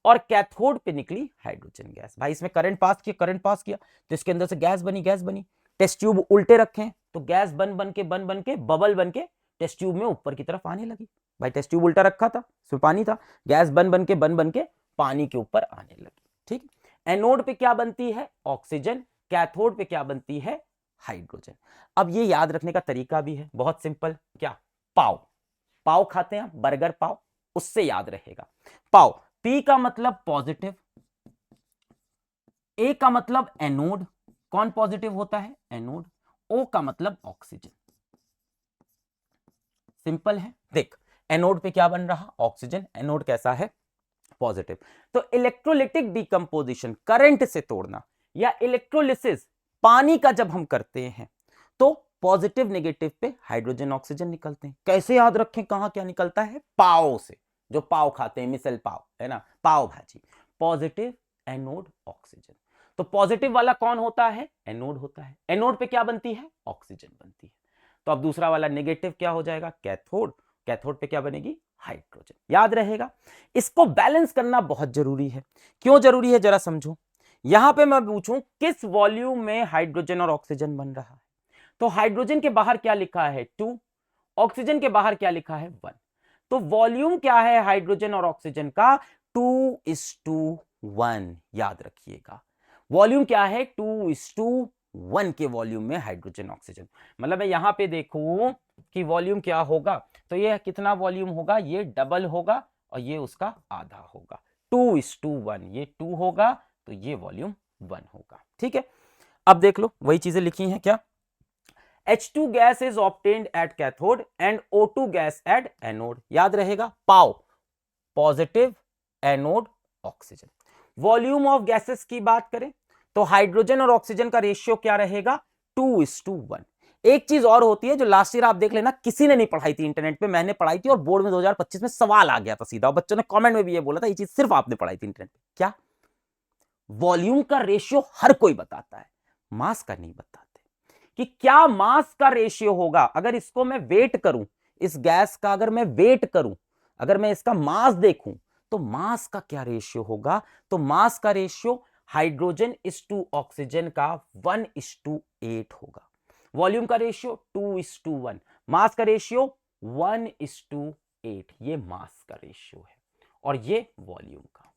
और कैथोड पे निकली हाइड्रोजन गैस। भाई इसमें करंट पास किया, करंट पास किया तो इसके अंदर से गैस बनी, गैस बनी। टेस्ट ट्यूब उल्टे रखे तो गैस बन बन के बबल बन के टेस्ट ट्यूब में ऊपर की तरफ आने लगी। भाई टेस्ट ट्यूब उल्टा रखा था, उसमें पानी था, गैस बन बन के पानी के ऊपर आने लगी। ठीक, एनोड पे क्या बनती है? ऑक्सीजन। कैथोड पे क्या बनती है? हाइड्रोजन। अब ये याद रखने का तरीका भी है, बहुत सिंपल। क्या? पाव, पाव खाते हैं, बर्गर पाव, उससे याद रहेगा। पाव, पी का मतलब पॉजिटिव, ए का मतलब एनोड, कौन पॉजिटिव होता है? एनोड। ओ का मतलब ऑक्सीजन। सिंपल है। देख, एनोड पे क्या बन रहा? ऑक्सीजन। एनोड कैसा है? पॉजिटिव। तो इलेक्ट्रोलिटिक डिकंपोजिशन, करंट से तोड़ना या इलेक्ट्रोलिसिस, पानी का जब हम करते हैं तो पॉजिटिव नेगेटिव पे हाइड्रोजन ऑक्सीजन निकलते हैं। कैसे याद रखें कहां क्या निकलता है? पाव से, जो पाव खाते हैं, मिसल पाव है ना, पाव भाजी। Positive anode oxygen. तो पॉजिटिव वाला कौन होता है? एनोड होता है। एनोड पे क्या बनती है? ऑक्सीजन बनती है। तो अब दूसरा वाला नेगेटिव क्या हो जाएगा? कैथोड। कैथोड पे क्या बनेगी? हाइड्रोजन। याद रहेगा। इसको बैलेंस करना बहुत जरूरी है। क्यों जरूरी है जरा समझो। यहां पे मैं पूछूं किस वॉल्यूम में हाइड्रोजन और ऑक्सीजन बन रहा है, तो हाइड्रोजन के बाहर क्या लिखा है? 2, ऑक्सीजन के बाहर क्या लिखा है? 1। तो वॉल्यूम क्या है हाइड्रोजन और ऑक्सीजन का? 2:1। याद रखिएगा, वॉल्यूम क्या है? 2:1 के वॉल्यूम में हाइड्रोजन ऑक्सीजन। मतलब मैं यहां पे देखूं कि वॉल्यूम क्या होगा, तो ये कितना वॉल्यूम होगा? ये डबल होगा और ये उसका आधा होगा। 2:1, ये 2 होगा तो ये वॉल्यूम 1 होगा। ठीक है, अब देख लो वही चीजें लिखी हैं क्या? H2 gas is obtained at cathode and O2 gas at anode. याद रहेगा, पाओ positive, anode oxygen. Volume of gases की बात करें तो हाइड्रोजन और ऑक्सीजन का रेशियो क्या रहेगा? 2:1। एक चीज और होती है जो लास्ट ईयर आप देख लेना, किसी ने नहीं पढ़ाई थी इंटरनेट पे, मैंने पढ़ाई थी और बोर्ड में 2025 में सवाल आ गया था सीधा, और बच्चों ने कमेंट में भी ये बोला था, ये चीज सिर्फ आपने पढ़ाई थी इंटरनेट पे। क्या? वॉल्यूम का रेशियो हर कोई बताता है, मास का नहीं बताते कि क्या मास का रेशियो होगा। अगर इसको मैं वेट करूं, इस गैस का अगर मैं वेट करूं, अगर मैं इसका मास देखूं, तो मास का क्या रेशियो होगा? तो मास का रेशियो हाइड्रोजन इस टू ऑक्सीजन का 1:8 होगा। वॉल्यूम का रेशियो 2:1, मास का रेशियो 1:8। ये मास का रेशियो है और ये वॉल्यूम का।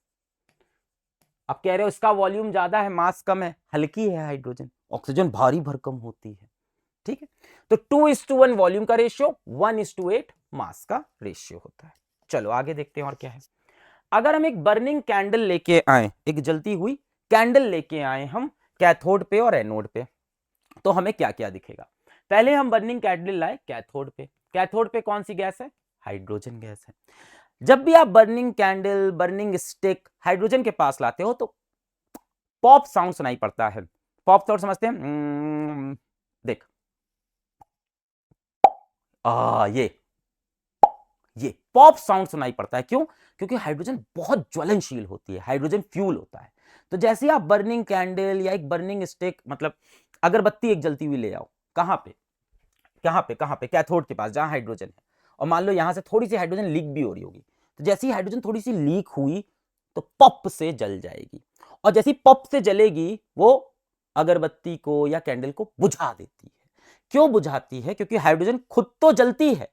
अब कह रहे हो इसका वॉल्यूम ज्यादा है, मास कम है, हल्की है हाइड्रोजन, ऑक्सीजन भारी भरकम होती है। ठीक है, तो 2:1 वॉल्यूम का रेशियो, 1:8 मास का रेशियो होता है। चलो आगे देखते हैं और क्या है। अगर हम एक बर्निंग कैंडल लेके आए, एक जलती हुई कैंडल लेके आए हम कैथोड पे और एनोड पे, तो हमें क्या क्या दिखेगा? पहले हम बर्निंग कैंडल लाए कैथोड पे। कैथोड पे कौन सी गैस है? हाइड्रोजन गैस है। जब भी आप burning candle, burning stick hydrogen के पास लाते हो तो पॉप साउंड सुनाई पड़ता है। पॉप साउंड समझते हैं? देख, ये पॉप साउंड सुनाई पड़ता है। क्यों? क्योंकि हाइड्रोजन बहुत ज्वलनशील होती है, हाइड्रोजन फ्यूल होता है। तो जैसे आप बर्निंग कैंडल या एक बर्निंग स्टिक, मतलब अगरबत्ती एक जलती हुई ले आओ, कहां पे? कहां पे? कैथोड के पास, जहां हाइड्रोजन है। और मान लो यहां से थोड़ी सी हाइड्रोजन लीक भी हो रही होगी, तो जैसे ही हाइड्रोजन थोड़ी सी लीक हुई तो पप से जल जाएगी, और जैसी पप से जलेगी वो अगरबत्ती को या कैंडल को बुझा देती है। क्यों बुझाती है? क्योंकि हाइड्रोजन खुद तो जलती है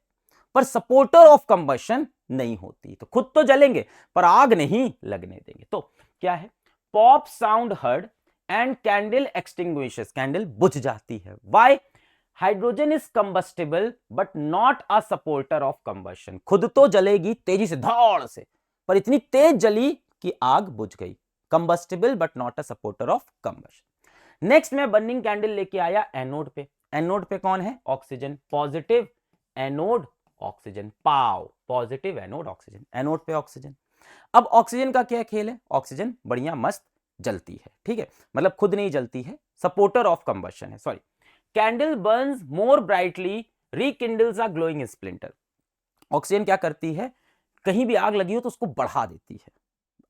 पर सपोर्टर ऑफ कंबशन नहीं होती, तो खुद तो जलेंगे पर आग नहीं लगने देंगे। तो क्या है? Pop sound heard and candle extinguishes, candle बुझ जाती है। Why? Hydrogen is combustible but not a supporter of combustion. खुद तो जलेगी तेजी से, धौड़ से, पर इतनी तेज जली कि आग बुझ गई। Combustible but not a supporter of combustion. Next मैं बर्निंग कैंडल लेके आया एनोड पे। एनोड पे कौन है? ऑक्सीजन, पॉजिटिव एनोड ऑक्सीजन, पाव पॉजिटिव एनोड ऑक्सीजन, एनोड पे ऑक्सीजन। अब ऑक्सीजन का क्या खेल है? ऑक्सीजन बढ़िया मस्त जलती है, ठीक है, मतलब खुद नहीं जलती है, सपोर्टर ऑफ कंबशन है, sorry. Candle burns more brightly, rekindles a glowing splinter. Oxygen क्या करती है? कहीं भी आग लगी हो तो उसको बढ़ा देती है।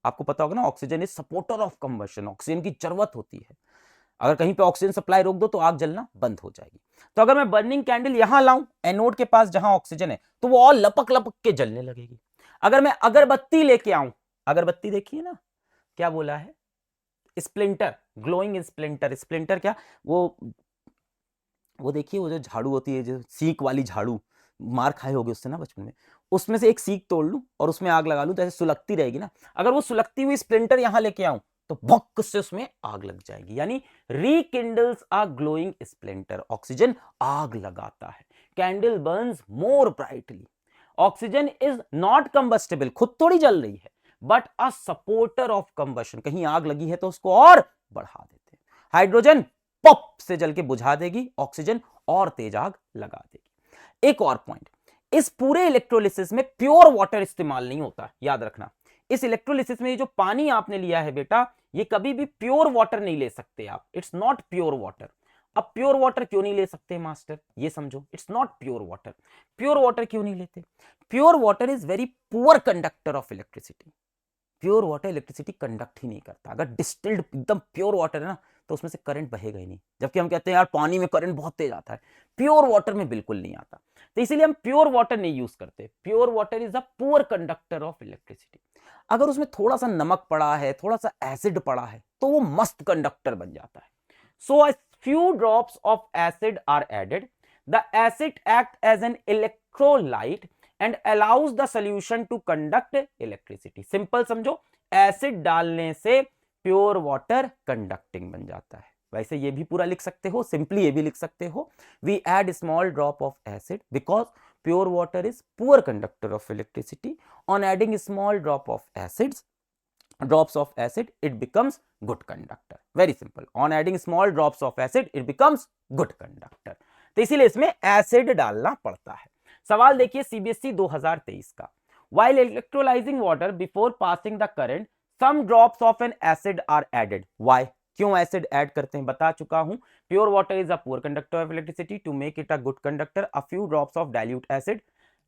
आपको पता होगा ना, oxygen is supporter of combustion, oxygen की जरूरत होती है। अगर कहीं पे ऑक्सीजन सप्लाई रोक दो तो आग जलना बंद हो जाएगी। तो अगर मैं बर्निंग कैंडल यहां लाऊं एनोड के पास जहां ऑक्सीजन है, तो वो और लपक लपक के जलने लगेगी। अगर मैं अगरबत्ती लेके आऊं, अगरबत्ती देखिए ना, क्या बोला है? Splinter, glowing splinter. स्प्लिंटर क्या? वो देखिए, वो जो झाड़ू होती है, जो सीक वाली झाड़ू, मार खाए होगे उससे ना बचपन में, उसमें से एक सीक तोड़ लूं और उसमें आग लगा लूं तो ऐसे सुलगती रहेगी ना। अगर वो सुलगती हुई स्प्लिंटर यहां लेके आऊं तो भक्क से उसमें आग लग जाएगी, यानी रिकिंडल्स अ ग्लोइंग स्प्लिंटर। ऑक्सीजन आग लगाता है। Candle burns more brightly. Oxygen is not combustible, खुद थोड़ी जल रही है, but a supporter of combustion. कहीं आग लगी है तो उसको और बढ़ा देते हैं। हाइड्रोजन पप से जल के बुझा देगी, ऑक्सीजन और तेज आग लगा देगी। एक और पॉइंट, इस पूरे इलेक्ट्रोलिसिस में प्योर वाटर इस्तेमाल नहीं होता, याद रखना। इस इलेक्ट्रोलिसिस में ये जो पानी आपने लिया है बेटा, ये कभी भी प्योर वाटर नहीं ले सकते आप, इट्स नॉट प्योर वाटर। अब प्योर वाटर क्यों नहीं ले सकते मास्टर? ये समझो, it's not pure water. Pure water क्यों नहीं लेते? Pure water is very poor conductor of electricity. Pure water electricity conduct ही नहीं करता। अगर डिस्टिल्ड एकदम प्योर वाटर है ना, तो उसमें से करंट बहेगा ही नहीं। जबकि हम कहते हैं यार पानी में करंट बहुत तेज आता है, प्योर वाटर में बिल्कुल नहीं आता। तो इसीलिए हम प्योर वाटर नहीं यूज करते। Pure water is a poor conductor of electricity. अगर उसमें थोड़ा सा नमक पड़ा है, थोड़ा सा एसिड पड़ा है, तो वो मस्त कंडक्टर बन जाता है। So a few drops of acid are added, the acid act as an electrolyte and allows the solution to conduct electricity. Simple समझो, एसिड डालने से प्योर वाटर कंडक्टिंग बन जाता है। वैसे ये भी पूरा लिख सकते हो, सिंपली ये भी लिख सकते हो, we add small drop of acid because pure water is poor conductor of electricity, on adding small drop of acids drops of acid it becomes good conductor। very simple, on adding small drops of acid it becomes good conductor। तो इसीलिए इसमें एसिड डालना पड़ता है। सवाल देखिए सीबीएसई 2023 का, while electrolyzing water before passing the current some drops of an acid are added। why? क्यों एसिड ऐड करते हैं बता चुका हूं। Pure water is a poor conductor of electricity, to make it a good conductor a few drops of dilute acid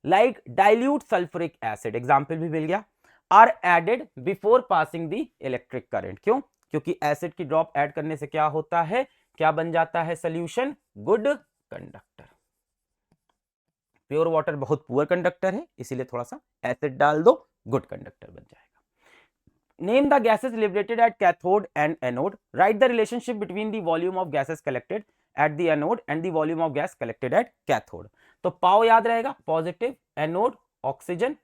like dilute sulphuric acid, example भी मिल गया, are added before passing the electric current. क्यों? क्योंकि एसिड की ड्रॉप ऐड करने से क्या होता है, क्या बन जाता है solution, good conductor. Pure water बहुत पुअर कंडक्टर है, इसीलिए थोड़ा सा एसिड डाल दो, गुड कंडक्टर बन जाएगा। Name the gases liberated at cathode and anode, right the relationship between the volume of gases collected at the anode and the volume of gas collected at cathode. तो पाओ याद रहेगा, पॉजिटिव, एनोड ऑक्सीजन,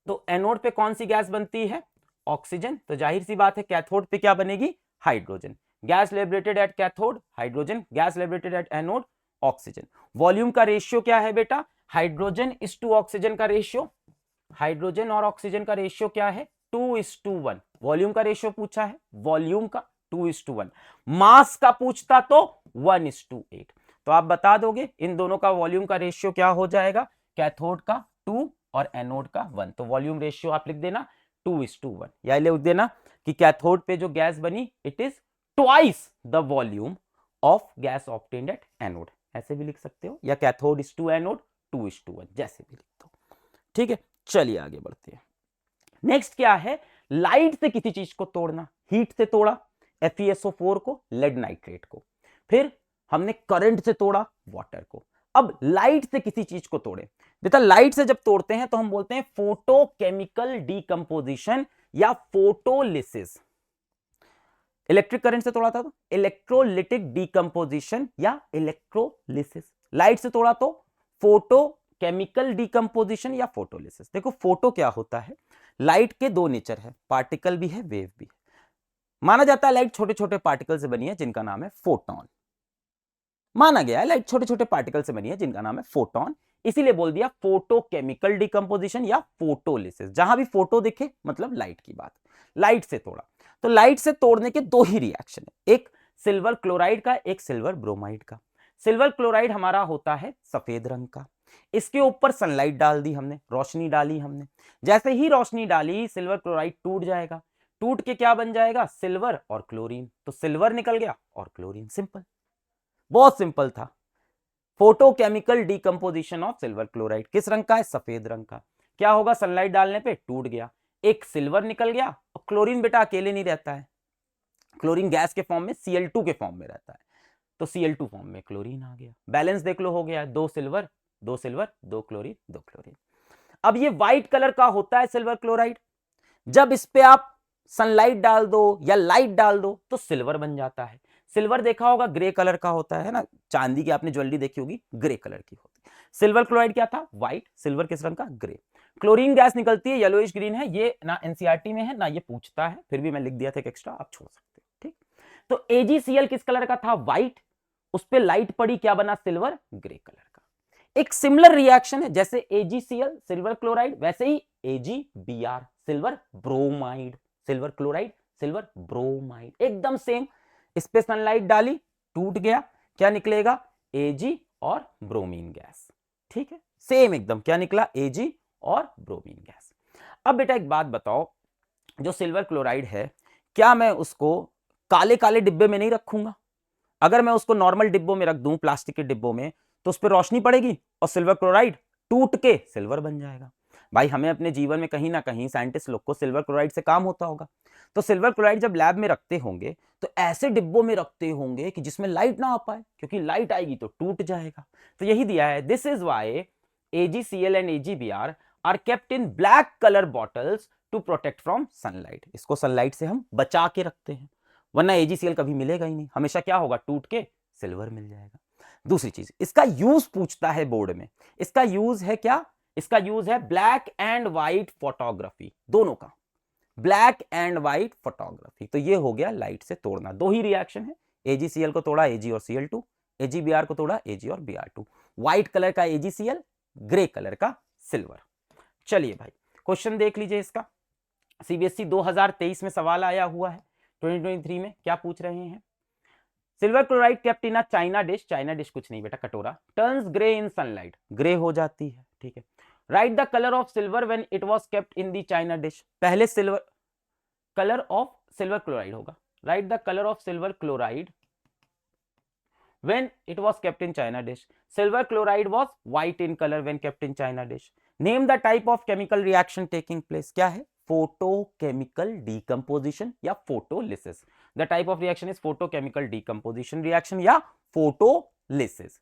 तो एनोड पे कौन सी गैस बनती है, ऑक्सीजन, तो जाहिर सी बात है कैथोड पे क्या बनेगी, hydrogen. Gas liberated at cathode hydrogen, gas liberated at anode oxygen. Volume का रेशियो क्या है बेटा, हाइड्रोजन इज टू ऑक्सीजन का रेशियो, हाइड्रोजन और ऑक्सीजन का रेशियो क्या है, 2:1। वॉल्यूम का रेशियो पूछा है, वॉल्यूम का 2:1। मास का पूछता तो 1:8। तो आप बता दोगे इन दोनों का वॉल्यूम का रेशियो क्या हो जाएगा, कैथोड का 2 और एनोड का 1। तो वॉल्यूम रेशियो आप लिख देना 2:1, या लिख देना कि कैथोड पे जो गैस बनी it is twice the volume of gas obtained at anode, ऐसे भी लिख सकते हो, या कैथोड इज टू एनोड 2:1, जैसे भी लिख दो। ठीक है, चलिए आगे बढ़ते हैं। नेक्स्ट क्या है, लाइट से किसी चीज को तोड़ना, हीट से तोड़ा FeSO4 को, लेड नाइट्रेट को, फिर हमने करंट से तोड़ा वाटर को, अब लाइट से किसी चीज को तोड़े। बेटा लाइट से जब तोड़ते हैं तो हम बोलते हैं फोटोकेमिकल डीकंपोजिशन या फोटोलिसिस। इलेक्ट्रिक करंट से तोड़ा था तो इलेक्ट्रोलिटिक डीकंपोजिशन या इलेक्ट्रोलिसिस, लाइट से तोड़ा तो फोटोकेमिकल डीकंपोजिशन या फोटोलिसिस। देखो फोटो क्या होता है, लाइट के दो नेचर है, पार्टिकल भी है, वेव भी है। माना जाता है लाइट छोटे छोटे पार्टिकल से बनी है जिनका नाम है फोटोन, माना गया है लाइट छोटे छोटे पार्टिकल से बनी है जिनका नाम है फोटोन, इसीलिए बोल दिया फोटोकेमिकल डिकंपोजिशन या फोटोलिसिस। जहां भी फोटो दिखे मतलब लाइट की बात। लाइट से तोड़ा, तो लाइट से तोड़ने के दो ही रिएक्शन है, एक सिल्वर क्लोराइड का, एक सिल्वर ब्रोमाइड का। सिल्वर क्लोराइड हमारा होता है सफेद रंग का, इसके ऊपर सनलाइट डाल दी हमने, रोशनी डाली हमने, जैसे ही रोशनी डाली सिल्वर क्लोराइड टूट जाएगा, टूट के क्या बन जाएगा, सिल्वर और क्लोरीन, तो सिल्वर निकल गया और क्लोरीन। सिंपल, बहुत सिंपल था। Photochemical decomposition of silver chloride, किस रंग का है, सफेद रंग का। क्या होगा, सनलाइट डालने पे टूट गया, एक सिल्वर निकल गया, और क्लोरीन बेटा अकेले नहीं रहता है, क्लोरीन गैस के फॉर्म में Cl2 के फॉर्म में रहता है, तो Cl2 फॉर्म में क्लोरीन आ गया। बैलेंस देख लो, हो गया, दो सिल्वर दो क्लोरीन दो क्लोरीन। अब ये व्हाइट कलर का होता है सिल्वर क्लोराइड, जब इस पे आप सनलाइट डाल दो या लाइट डाल दो तो सिल्वर बन जाता है। सिल्वर देखा होगा ग्रे कलर का होता है ना, चांदी की आपने ज्वेलरी देखी होगी ग्रे कलर की होती है। सिल्वर क्लोराइड क्या था, व्हाइट, सिल्वर किस रंग का, ग्रे। क्लोरीन गैस निकलती है येलोइश ग्रीन है, ये ना एनसीईआरटी में है ना ये पूछता है, फिर भी मैं लिख दिया था एक एक्स्ट्रा, आप छोड़ सकते हो। ठीक, तो AgCl किस कलर का था, व्हाइट, उस पर लाइट पड़ी, क्या बना, सिल्वर ग्रे कलर का। एक सिमिलर रिएक्शन है, जैसे AgCl सिल्वर क्लोराइड, वैसे ही AgBr silver bromide, silver chloride silver bromide, एकदम सेम। इस पे सनलाइट डाली, टूट गया, क्या निकलेगा, Ag और ब्रोमीन गैस। ठीक है, सेम एकदम, क्या निकला, Ag और ब्रोमीन गैस। अब बेटा एक बात बताओ, जो सिल्वर क्लोराइड है क्या मैं उसको काले काले डिब्बे में नहीं रखूंगा, अगर मैं उसको नॉर्मल डिब्बों में रख दूं, प्लास्टिक के डिब्बों में, तो उस पर रोशनी पड़ेगी और सिल्वर क्लोराइड टूट के सिल्वर बन जाएगा। भाई हमें अपने जीवन में कहीं ना कहीं साइंटिस्ट लोग को सिल्वर क्लोराइड से काम होता होगा, तो सिल्वर क्लोराइड जब लैब में रखते होंगे तो ऐसे डिब्बों में रखते होंगे कि जिसमें लाइट ना आ पाए, क्योंकि लाइट आएगी तो टूट जाएगा। तो यही दिया है, this is why AgCl and AgBr are kept in black colour bottles to protect from sunlight. इसको सनलाइट से हम बचा के रखते हैं, वरना AgCl कभी मिलेगा ही नहीं, हमेशा क्या होगा, टूट के सिल्वर मिल जाएगा। दूसरी चीज, इसका यूज पूछता है बोर्ड में। इसका यूज है क्या? इसका यूज है ब्लैक एंड व्हाइट फोटोग्राफी, दोनों का, ब्लैक एंड व्हाइट फोटोग्राफी। तो ये हो गया लाइट से तोड़ना। दो ही रिएक्शन है, AgCl को तोड़ा Ag और Cl2, AgBr को तोड़ा Ag और Br2। व्हाइट कलर का AgCl, ग्रे कलर का सिल्वर। चलिए भाई क्वेश्चन देख लीजिए इसका। सीबीएसई 2023 में सवाल आया हुआ है। 2023 में क्या पूछ रहे हैं? Silver chloride kept in a china dish, china dish कुछ नहीं बेटा, कटोरा, turns grey in sunlight, grey हो जाती है, ठीक है। Write the colour of silver when it was kept in the china dish, पहले silver, colour of silver chloride होगा, write the colour of silver chloride when it was kept in china dish. Silver chloride was white in color when kept in china dish. Name the type of chemical reaction taking place. क्या है? Photochemical decomposition या photolysis. The type of reaction is photochemical decomposition reaction या photolysis.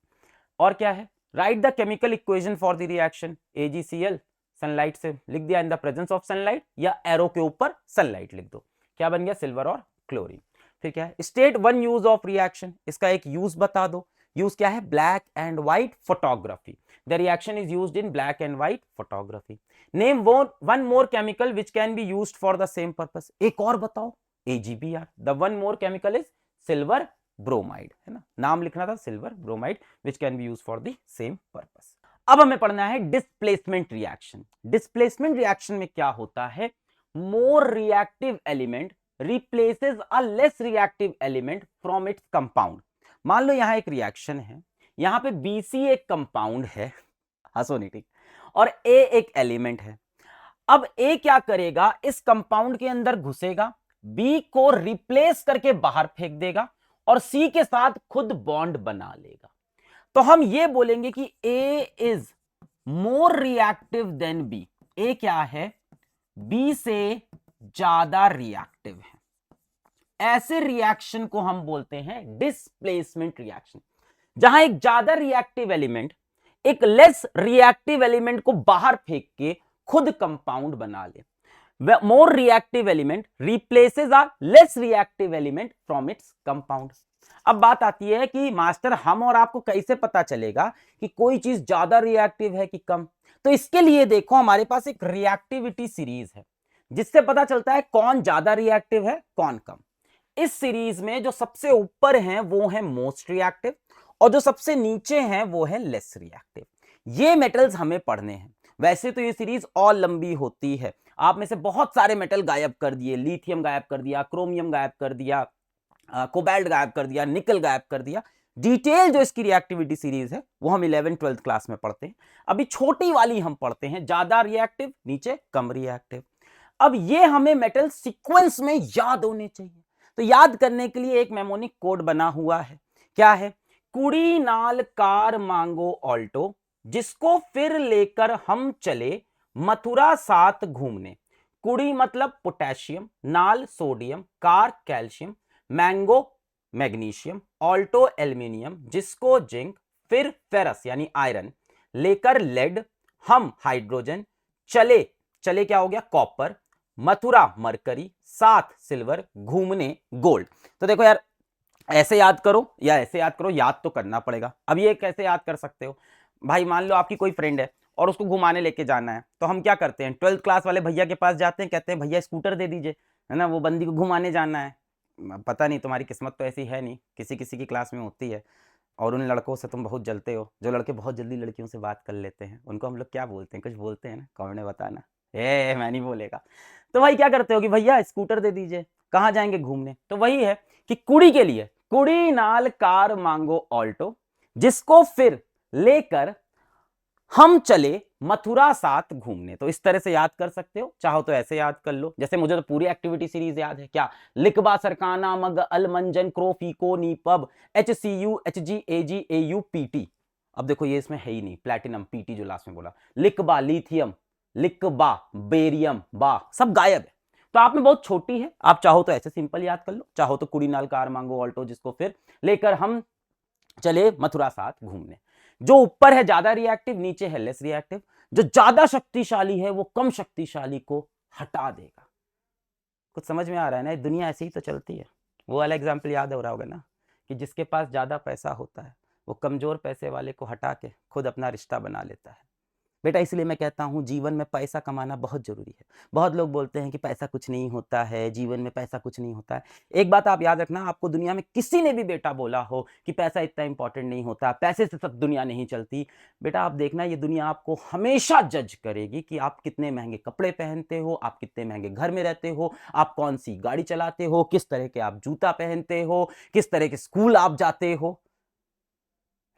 और क्या है? Write the chemical equation for the reaction. AgCl, sunlight से लिख दिया, in the presence of sunlight, या एरो के ऊपर सनलाइट लिख दो, क्या बन गया? सिल्वर और क्लोरीन। फिर क्या है? State one use of reaction, इसका एक यूज बता दो। यूज क्या है? Black and white photography. The reaction is used in black and white photography. Name one more chemical which can be used for the same purpose. एक और बताओ। AgBr। The one more chemical is silver bromide, है ना, नाम लिखना था, silver bromide, which can be used for the same purpose. अब हमें पढ़ना है डिस्प्लेसमेंट रिएक्शन। डिस्प्लेसमेंट रिएक्शन में क्या होता है? More reactive element replaces a less reactive element from its compound। मान लो यहां एक रिएक्शन है, यहां पे BC एक कंपाउंड है, हंसो नहीं, ठीक, और A एक एलिमेंट है। अब A क्या करेगा? इस कंपाउंड के अंदर घुसेगा, B को रिप्लेस करके बाहर फेंक देगा और C के साथ खुद बॉन्ड बना लेगा। तो हम ये बोलेंगे कि A is more reactive than B। A क्या है? B से ज्यादा रिएक्टिव है। ऐसे रिएक्शन को हम बोलते हैं डिस्प्लेसमेंट रिएक्शन, जहां एक ज्यादा रिएक्टिव एलिमेंट एक लेस रिएक्टिव एलिमेंट को बाहर फेंक के खुद कंपाउंड बना ले। More reactive element replaces a less reactive element from its compound. अब बात आती है कि मास्टर हम और आपको कैसे पता चलेगा कि कोई चीज ज्यादा रिएक्टिव है कि कम? तो इसके लिए देखो, हमारे पास एक रिएक्टिविटी सीरीज है जिससे पता चलता है कौन ज्यादा रिएक्टिव है, कौन कम। इस सीरीज में जो सबसे ऊपर हैं वो है मोस्ट रिएक्टिव और जो सबसे नीचे हैं वो है लेस रिएक्टिव। ये मेटल्स हमें पढ़ने हैं। वैसे तो ये सीरीज और लंबी होती है, आप में से बहुत सारे मेटल गायब कर दिए, लिथियम गायब कर दिया, क्रोमियम गायब कर दिया, कोबाल्ट गायब कर दिया, निकल गायब कर दिया। डिटेल जो इसकी रिएक्टिविटी सीरीज है वो हम 11th 12th क्लास में पढ़ते हैं। अभी छोटी वाली हम पढ़ते हैं, ज्यादा रिएक्टिव, नीचे कम रिएक्टिव। अब ये हमें मेटल सीक्वेंस में याद होने चाहिए, तो याद करने के लिए एक मेमोनिक कोड बना हुआ है। क्या है? कुड़ी नाल कार मांगो ऑल्टो, जिसको फिर लेकर हम चले मथुरा साथ घूमने। कुड़ी मतलब पोटेशियम, नाल sodium, car calcium, mango magnesium, Alto aluminium, जिसको जिंक, फिर फेरस यानी आयरन, लेकर लेड, हम हाइड्रोजन, चले, चले क्या हो गया? कॉपर, मथुरा मरकरी, साथ सिल्वर, घूमने गोल्ड। तो देखो यार, ऐसे याद करो या ऐसे याद करो, याद तो करना पड़ेगा। अब ये कैसे याद कर सकते हो भाई? मान लो आपकी कोई फ्रेंड है और उसको घुमाने लेके जाना है, तो हम क्या करते हैं? 12th क्लास वाले भैया के पास जाते हैं, कहते हैं भैया स्कूटर दे दीजिए, है ना, वो बंदी को घुमाने जाना है। पता नहीं, तुम्हारी किस्मत तो ऐसी है नहीं, किसी किसी की क्लास में होती है। और उन लड़कों से तुम बहुत जलते हो, जो लड़के बहुत जल्दी लड़कियों से बात कर लेते हैं, उनको हम लोग क्या बोलते हैं? कुछ बोलते हैं ना, कमेंट में बताना। मैं नहीं बोलेगा। तो भाई क्या करते हो कि भैया स्कूटर दे दीजिए, कहाँ जाएंगे? घूमने। तो वही है कि कुड़ी के लिए कुड़ी नाल कार मांगो ऑल्टो, जिसको फिर लेकर हम चले मथुरा साथ घूमने। तो इस तरह से याद कर सकते हो, चाहो तो ऐसे याद कर लो। जैसे मुझे तो पूरी एक्टिविटी सीरीज याद है। क्या? लिकबा सरकाना मग अलमंजन crow फीको नीपब HCU HG AG AU PT। अब देखो ये इसमें है ही नहीं, प्लैटिनम PT जो लास्ट में बोला, लिकबा लिथियम, लिकबा बेरियम बा, सब गायब है। तो आप में बहुत छोटी है, आप चाहो तो ऐसे सिंपल याद कर लो, चाहो तो कुड़ी नाल कार मांगो ऑल्टो, जिसको फिर लेकर हम चले मथुरा साथ घूमने। जो ऊपर है ज्यादा रिएक्टिव, नीचे है लेस रिएक्टिव। जो ज्यादा शक्तिशाली है वो कम शक्तिशाली को हटा देगा। कुछ समझ में आ रहा है ना? दुनिया ऐसे ही तो चलती है। वो वाला एग्जाम्पल याद हो रहा होगा ना, कि जिसके पास ज्यादा पैसा होता है वो कमजोर पैसे वाले को हटा के खुद अपना रिश्ता बना लेता है। बेटा इसलिए मैं कहता हूँ जीवन में पैसा कमाना बहुत जरूरी है। बहुत लोग बोलते हैं कि पैसा कुछ नहीं होता है, जीवन में पैसा कुछ नहीं होता है। एक बात आप याद रखना, आपको दुनिया में किसी ने भी बेटा बोला हो कि पैसा इतना इंपॉर्टेंट नहीं होता, पैसे से सब दुनिया नहीं चलती, बेटा आप देखना ये दुनिया आपको हमेशा जज करेगी कि आप कितने महंगे कपड़े पहनते हो, आप कितने महंगे घर में रहते हो, आप कौन सी गाड़ी चलाते हो, किस तरह के आप जूता पहनते हो, किस तरह के स्कूल आप जाते हो।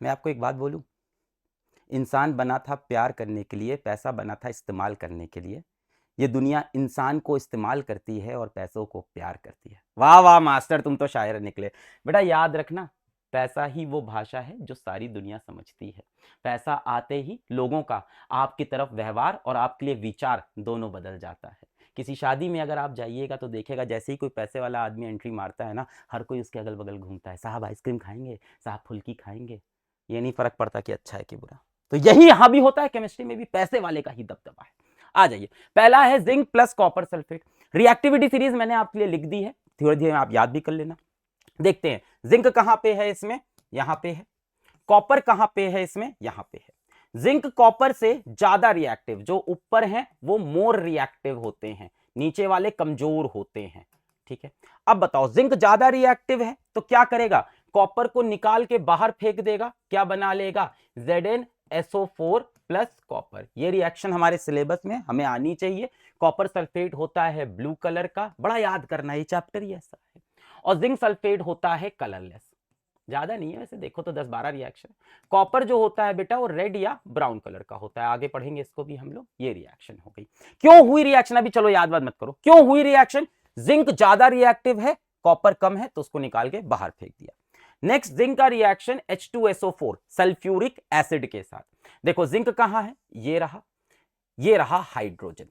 मैं आपको एक बात बोलूं, इंसान बना था प्यार करने के लिए, पैसा बना था इस्तेमाल करने के लिए। ये दुनिया इंसान को इस्तेमाल करती है और पैसों को प्यार करती है। वाह वाह मास्टर, तुम तो शायर निकले। बेटा याद रखना, पैसा ही वो भाषा है जो सारी दुनिया समझती है। पैसा आते ही लोगों का आपकी तरफ व्यवहार और आपके लिए विचार दोनों बदल जाता है। किसी शादी में अगर आप जाइएगा तो देखिएगा, जैसे ही कोई पैसे वाला आदमी एंट्री मारता है ना, हर कोई उसके अगल बगल घूमता है, साहब आइसक्रीम खाएंगे, साहब फुल्की खाएंगे। ये नहीं फर्क पड़ता कि अच्छा है कि बुरा। तो यही यहां भी होता है, केमिस्ट्री में भी पैसे वाले का ही दबदबा है। आ जाइए, पहला है zinc plus copper sulphate. Reactivity series मैंने आपके लिए लिख दी है, थोड़ी देर में आप याद भी कर लेना। देखते हैं जिंक कहां पे है इसमें, यहां पे है। कॉपर कहां पे है इसमें, यहां पे है। जिंक कॉपर से ज्यादा रिएक्टिव, जो ऊपर हैं वो मोर रिएक्टिव होते हैं, नीचे वाले कमजोर होते हैं। ठीक है, अब बताओ जिंक ज्यादा रिएक्टिव है तो क्या करेगा, कॉपर को निकाल के बाहर फेंक देगा, क्या बना लेगा, ZnSO4 प्लस कॉपर। ये रिएक्शन हमारे सिलेबस में हमें आनी चाहिए। कॉपर सल्फेट होता है ब्लू कलर का, बड़ा याद करना है, ये चैप्टर ही ऐसा है। और जिंक सल्फेट होता है कलरलेस, ज्यादा नहीं है वैसे, देखो तो 10-12 रिएक्शन। कॉपर जो होता है बेटा वो रेड या ब्राउन कलर का होता है, आगे पढ़ेंगे इसको भी हम लोग। ये रिएक्शन हो गई। क्यों हुई रिएक्शन, अभी चलो याद मत करो, क्यों हुई रिएक्शन, जिंक ज्यादा रिएक्टिव है, कॉपर कम है, तो उसको निकाल के बाहर फेंक दिया। नेक्स्ट जिंक का रिएक्शन H2SO4 सल्फ्यूरिक एसिड के साथ। देखो जिंक कहां है, ये रहा हाइड्रोजन।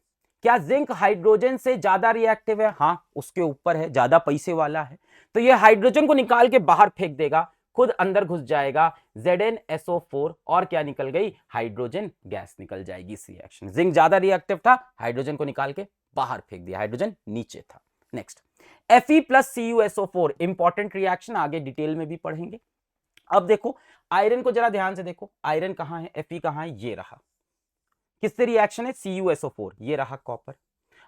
क्या जिंक हाइड्रोजन से ज्यादा रिएक्टिव है, हाँ उसके ऊपर है, ज्यादा पैसे वाला है, तो ये हाइड्रोजन को निकाल के बाहर फेंक देगा, खुद अंदर घुस जाएगा, ZnSO4 और क्या निकल गई, हाइड्रोजन गैस निकल जाएगी इस रिएक्शन। जिंक ज्यादा रिएक्टिव था, हाइड्रोजन को निकाल के बाहर फेंक दिया, हाइड्रोजन नीचे था। Next Fe plus CuSO4, important reaction, आगे डिटेल में भी पढ़ेंगे। अब देखो आयरन को जरा ध्यान से देखो, आयरन कहां है, Fe कहां है, ये रहा, किससे रिएक्शन है, CuSO4, ये रहा कॉपर।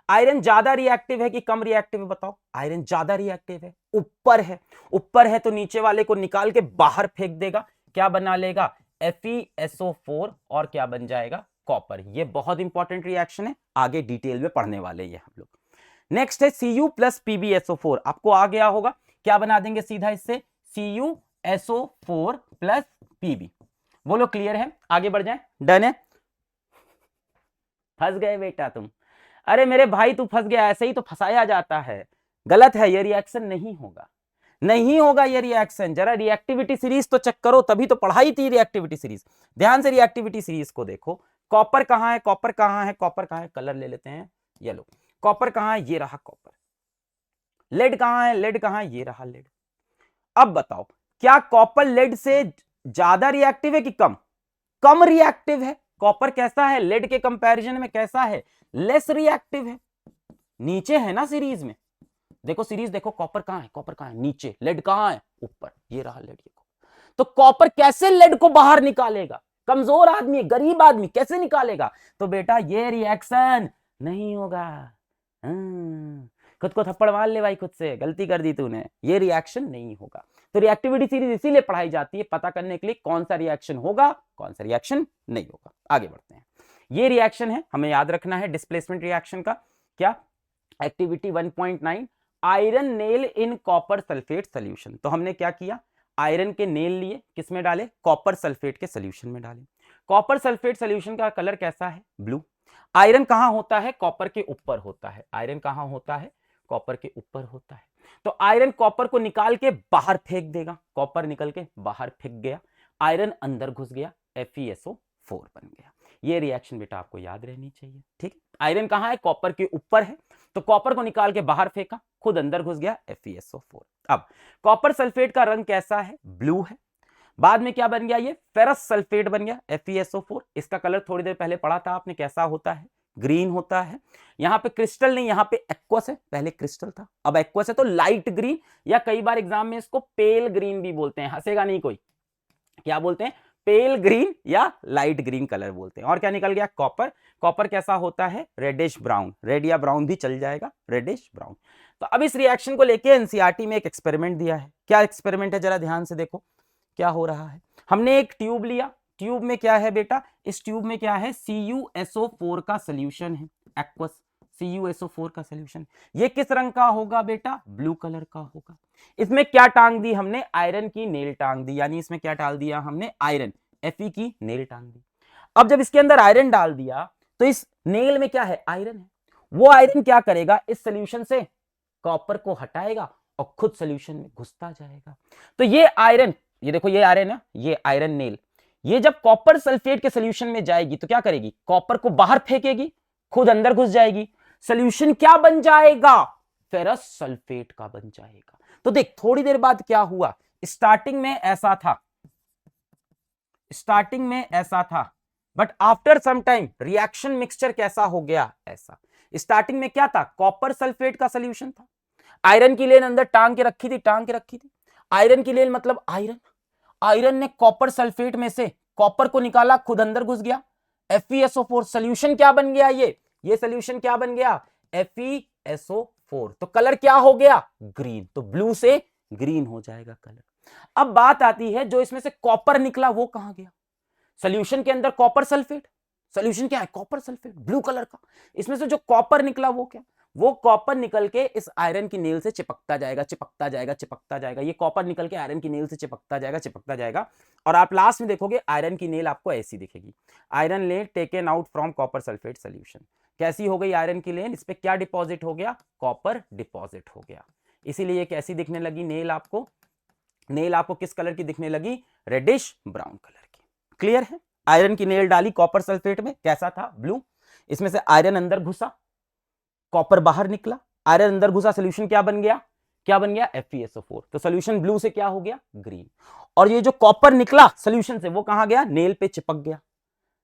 आयरन ज्यादा रिएक्टिव है कि कम रिएक्टिव है, बताओ, आयरन ज्यादा रिएक्टिव है, ऊपर है, ऊपर है तो नीचे वाले को निकाल के बाहर फेंक देगा, क्या बना लेगा, FeSO4 और क्या बन जाएगा, कॉपर। ये बहुत इंपॉर्टेंट रिएक्शन है, आगे डिटेल में पढ़ने वाले ये हम लोग। नेक्स्ट है Cu प्लस PbSO4, आपको आ गया होगा, क्या बना देंगे सीधा इससे, CuSO4 प्लस Pb। बोलो क्लियर है, आगे बढ़ जाए, डन है। फंस गए बेटा तुम, अरे मेरे भाई तू फंस गया, ऐसे ही तो फंसाया जाता है, गलत है, ये रिएक्शन नहीं होगा, नहीं होगा ये रिएक्शन। जरा रिएक्टिविटी सीरीज तो चेक करो, तभी तो पढ़ाई थी रिएक्टिविटी सीरीज, ध्यान से रिएक्टिविटी सीरीज को देखो। कॉपर कहां है, कॉपर कहां है, कॉपर कहां है, कलर ले लेते हैं येलो। कॉपर कहां है, ये रहा कॉपर। लेड कहां है, लेड कहां है, ये रहा लेड। अब बताओ क्या कॉपर लेड से ज्यादा रिएक्टिव है कि कम, कम रिएक्टिव है। कॉपर कैसा है, लेड के कंपैरिजन में कैसा है, लेस रिएक्टिव है, नीचे है ना सीरीज में, देखो सीरीज देखो, कॉपर कहां है, कॉपर कहां है, नीचे, लेड कहां है, ऊपर, ये रहा लेड। तो कॉपर कैसे लेड को बाहर निकालेगा, कमजोर आदमी, गरीब आदमी कैसे निकालेगा, तो बेटा ये रिएक्शन नहीं होगा। खुद को थप्पड़ मार ले भाई, खुद से गलती कर दी तूने, ये रिएक्शन नहीं होगा। तो रिएक्टिविटी सीरीज इसीलिए पढ़ाई जाती है, पता करने के लिए कौन सा रिएक्शन होगा, कौन सा रिएक्शन नहीं होगा। आगे बढ़ते हैं, ये रिएक्शन है, हमें याद रखना है डिस्प्लेसमेंट रिएक्शन का, क्या, activity 1.9, iron nail in copper sulphate solution. तो हमने क्या किया, आयरन के नेल लिए, किस में डाले, कॉपर सल्फेट के सोल्यूशन में डाले। कॉपर सल्फेट सोल्यूशन का कलर कैसा है, ब्लू। आयरन कहां होता है, कॉपर के ऊपर होता है, आयरन कहां होता है, कॉपर के ऊपर होता है। तो आयरन कॉपर को निकाल के बाहर फेंक देगा, कॉपर निकल के बाहर फेंक गया, आयरन अंदर घुस गया, FeSO4 बन गया। ये रिएक्शन बेटा आपको याद रहनी चाहिए, ठीक है। आयरन कहां है, कॉपर के ऊपर है, तो कॉपर को निकाल के बाहर फेंका, खुद अंदर घुस गया, FeSO4। अब कॉपर सल्फेट का रंग कैसा है, ब्लू है। बाद में क्या बन गया, ये फेरस सल्फेट बन गया, FeSO4। इसका कलर थोड़ी देर पहले पढ़ा था आपने, कैसा होता है, ग्रीन होता है। यहां पे क्रिस्टल नहीं, यहां पे एक्वस है, पहले क्रिस्टल था अब एक्वस है, तो लाइट ग्रीन, या कई बार एग्जाम में इसको पेल ग्रीन भी बोलते हैं, हंसेगा नहीं कोई, क्या बोलते हैं, पेल ग्रीन या लाइट ग्रीन कलर बोलते हैं। और क्या निकल गया, कॉपर। कॉपर कैसा होता है, रेडिश ब्राउन, रेड या ब्राउन भी चल जाएगा, रेडिश ब्राउन। तो अब इस रिएक्शन को लेके एनसीईआरटी में एक एक्सपेरिमेंट दिया है। क्या एक्सपेरिमेंट है, जरा ध्यान से देखो क्या हो रहा है। हमने एक ट्यूब लिया, ट्यूब में क्या है बेटा, इस ट्यूब में क्या है, CuSO4 का सोल्यूशन है, एक्वस CuSO4 का सोल्यूशन। ये किस रंग का होगा बेटा, ब्लू कलर का होगा। इसमें क्या टांग दी हमने, आयरन की नेल टांग दी, यानी इसमें क्या डाल दिया हमने, आयरन, Fe की नेल टांग दी। अब जब इसके अंदर आयरन डाल दिया तो इस नेल में क्या है, आयरन है। वो आयरन क्या करेगा, इस सोल्यूशन से कॉपर को हटाएगा और खुद सोल्यूशन में घुसता जाएगा। तो ये आयरन, ये देखो ये आयरन है, ये आयरन नेल, ये जब कॉपर सल्फेट के सोल्यूशन में जाएगी तो क्या करेगी, कॉपर को बाहर फेंकेगी, खुद अंदर घुस जाएगी। सोल्यूशन क्या बन जाएगा, फेरस सल्फेट का बन जाएगा। तो देख थोड़ी देर बाद क्या हुआ, स्टार्टिंग में ऐसा था, स्टार्टिंग में ऐसा था, but after some time reaction mixture कैसा हो गया, ऐसा। स्टार्टिंग में क्या था, कॉपर सल्फेट का सोल्यूशन था, आयरन की लेन अंदर टांग के रखी थी, टांग के रखी थी। आयरन की लेन मतलब आयरन, आयरन ने कॉपर सल्फेट में से कॉपर को निकाला, खुद अंदर घुस गया, FeSO4 सोल्यूशन क्या बन गया, ये सोल्यूशन क्या बन गया, FeSO4। तो कलर क्या हो गया, ग्रीन। तो ब्लू से ग्रीन हो जाएगा कलर। अब बात आती है, जो इसमें से कॉपर निकला वो कहां गया, सोल्यूशन के अंदर कॉपर सल्फेट, सोल्यूशन क्या है, कॉपर सल्फेट, ब्लू कलर का। इसमें से जो कॉपर निकला वो क्या, वो कॉपर निकल के इस आयरन की नेल से चिपकता जाएगा, चिपकता जाएगा, चिपकता जाएगा। ये कॉपर निकल के आयरन की नेल से चिपकता जाएगा, चिपकता जाएगा। और आप लास्ट में देखोगे आयरन की नेल आपको ऐसी दिखेगी, iron lane taken out from copper sulphate solution. कैसी हो गई आयरन की लेन, इस पे क्या डिपॉजिट हो गया, कॉपर डिपॉजिट हो गया। इसीलिए कैसी दिखने लगी नेल आपको, नेल आपको किस कलर की दिखने लगी, रेडिश ब्राउन कलर की। क्लियर है। आयरन की नेल डाली कॉपर सल्फेट में, कैसा था, ब्लू। इसमें से आयरन अंदर घुसा, कॉपर बाहर निकला, आयरन अंदर घुसा, सोल्यूशन क्या बन गया, क्या बन गया, FeSO4। तो सोल्यूशन ब्लू से क्या हो गया, ग्रीन। और ये जो कॉपर निकला सोल्यूशन से वो कहां गया, नेल पे चिपक गया,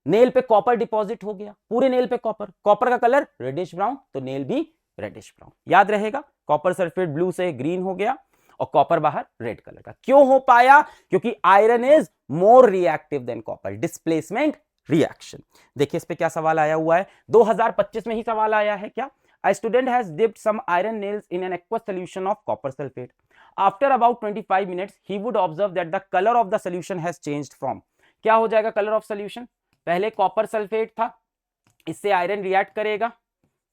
नेल पे कॉपर डिपॉजिट हो गया, पूरे नेल पे कॉपर, कॉपर का कलर रेडिश ब्राउन, तो नेल भी रेडिश ब्राउन। याद रहेगा, कॉपर सल्फेट ब्लू से ग्रीन हो गया और कॉपर बाहर रेड कलर का। क्यों हो पाया, क्योंकि iron is more reactive than copper, displacement reaction. देखिए इस पे क्या सवाल आया हुआ है, 2025 में ही सवाल आया है क्या। A student has dipped some iron nails in an aqueous solution of copper sulfate. After about 25 minutes, he would observe that the color of the solution has changed from, क्या हो जाएगा कलर ऑफ सोल्यूशन, पहले कॉपर सल्फेट था, इससे आयरन रिएक्ट करेगा,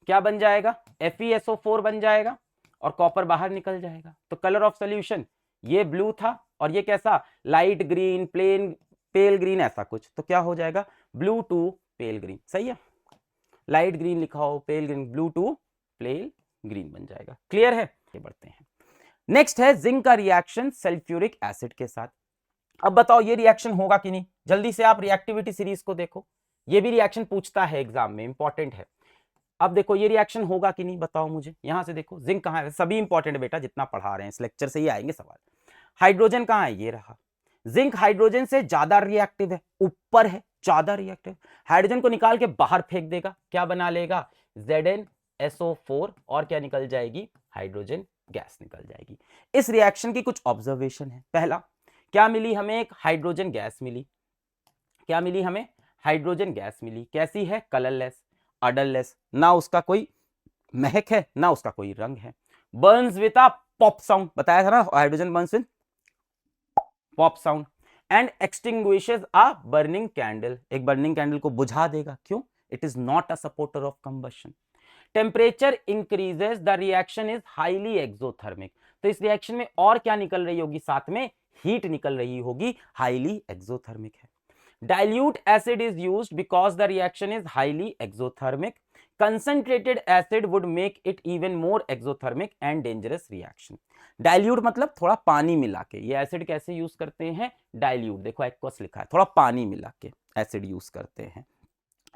क्या बन जाएगा, FeSO4 बन जाएगा और कॉपर बाहर निकल जाएगा। तो कलर ऑफ सोल्यूशन ये ब्लू था और ये कैसा, लाइट ग्रीन, प्लेन पेल ग्रीन, ऐसा कुछ। तो क्या हो जाएगा, ब्लू टू पेल ग्रीन। सही है, लाइट ग्रीन लिखा हो, pale green, blue to pale green बन जाएगा। क्लियर है, ये बढ़ते हैं। नेक्स्ट है जिंक का रिएक्शन सल्फ्यूरिक एसिड के साथ। अब बताओ ये रिएक्शन होगा कि नहीं, जल्दी से आप रिएक्टिविटी सीरीज को देखो, ये भी रिएक्शन पूछता है एग्जाम में, इंपॉर्टेंट है। अब देखो ये रिएक्शन होगा कि नहीं, बताओ मुझे। यहां से देखो जिंक कहां है, सभी इंपॉर्टेंट बेटा, जितना पढ़ा रहे हैं इस लेक्चर से ही आएंगे सवाल। हाइड्रोजन कहां है, ये रहा। जिंक हाइड्रोजन से ज्यादा रिएक्टिव है, ऊपर है, ज्यादा रिएक्टिव। हाइड्रोजन को निकाल के बाहर फेंक देगा, क्या बना लेगा, ZnSO4, और क्या निकल जाएगी, हाइड्रोजन गैस निकल जाएगी। इस रिएक्शन की कुछ ऑब्जर्वेशन है। पहला, क्या मिली हमें, एक हाइड्रोजन गैस मिली, क्या मिली हमें, हाइड्रोजन गैस मिली। कैसी है, कलरलेस, ऑर्डरलेस, ना उसका कोई महक है ना उसका कोई रंग है। Burns with a pop sound, बताया था ना, hydrogen burns with pop sound. And extinguishes a burning candle, एक बर्निंग कैंडल को बुझा देगा, क्यों, it is not a supporter of combustion. Temperature increases, the reaction is highly exothermic. तो इस रिएक्शन में और क्या निकल रही होगी, साथ में हीट निकल रही होगी, हाईली एक्सोथर्मिक है। Dilute acid is used because the reaction is highly exothermic. Concentrated acid would make it even more exothermic and dangerous reaction. Dilute मतलब थोड़ा पानी मिला के, ये एसिड कैसे यूज करते हैं, डाइल्यूट, देखो एक्वस लिखा है, थोड़ा पानी मिला के एसिड यूज करते हैं।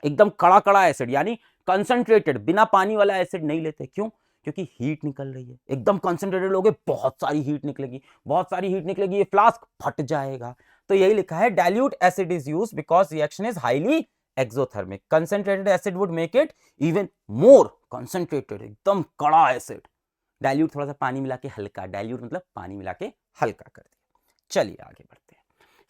एकदम कड़ा कड़ा एसिड, यानी कंसंट्रेटेड, बिना पानी वाला एसिड नहीं लेते, क्यों, क्योंकि हीट निकल रही है। एकदम कंसंट्रेटेड लोगे, बहुत सारी हीट निकलेगी, बहुत सारी हीट निकलेगी, ये फ्लास्क फट जाएगा। तो यही लिखा है, dilute acid is used because reaction is highly exothermic. Concentrated acid would make it even more concentrated, एकदम कड़ा एसिड। डाइल्यूट थोड़ा सा पानी मिला के हल्का, डाइल्यूट मतलब पानी मिला के हल्का कर दिया। चलिए आगे बढ़ते हैं।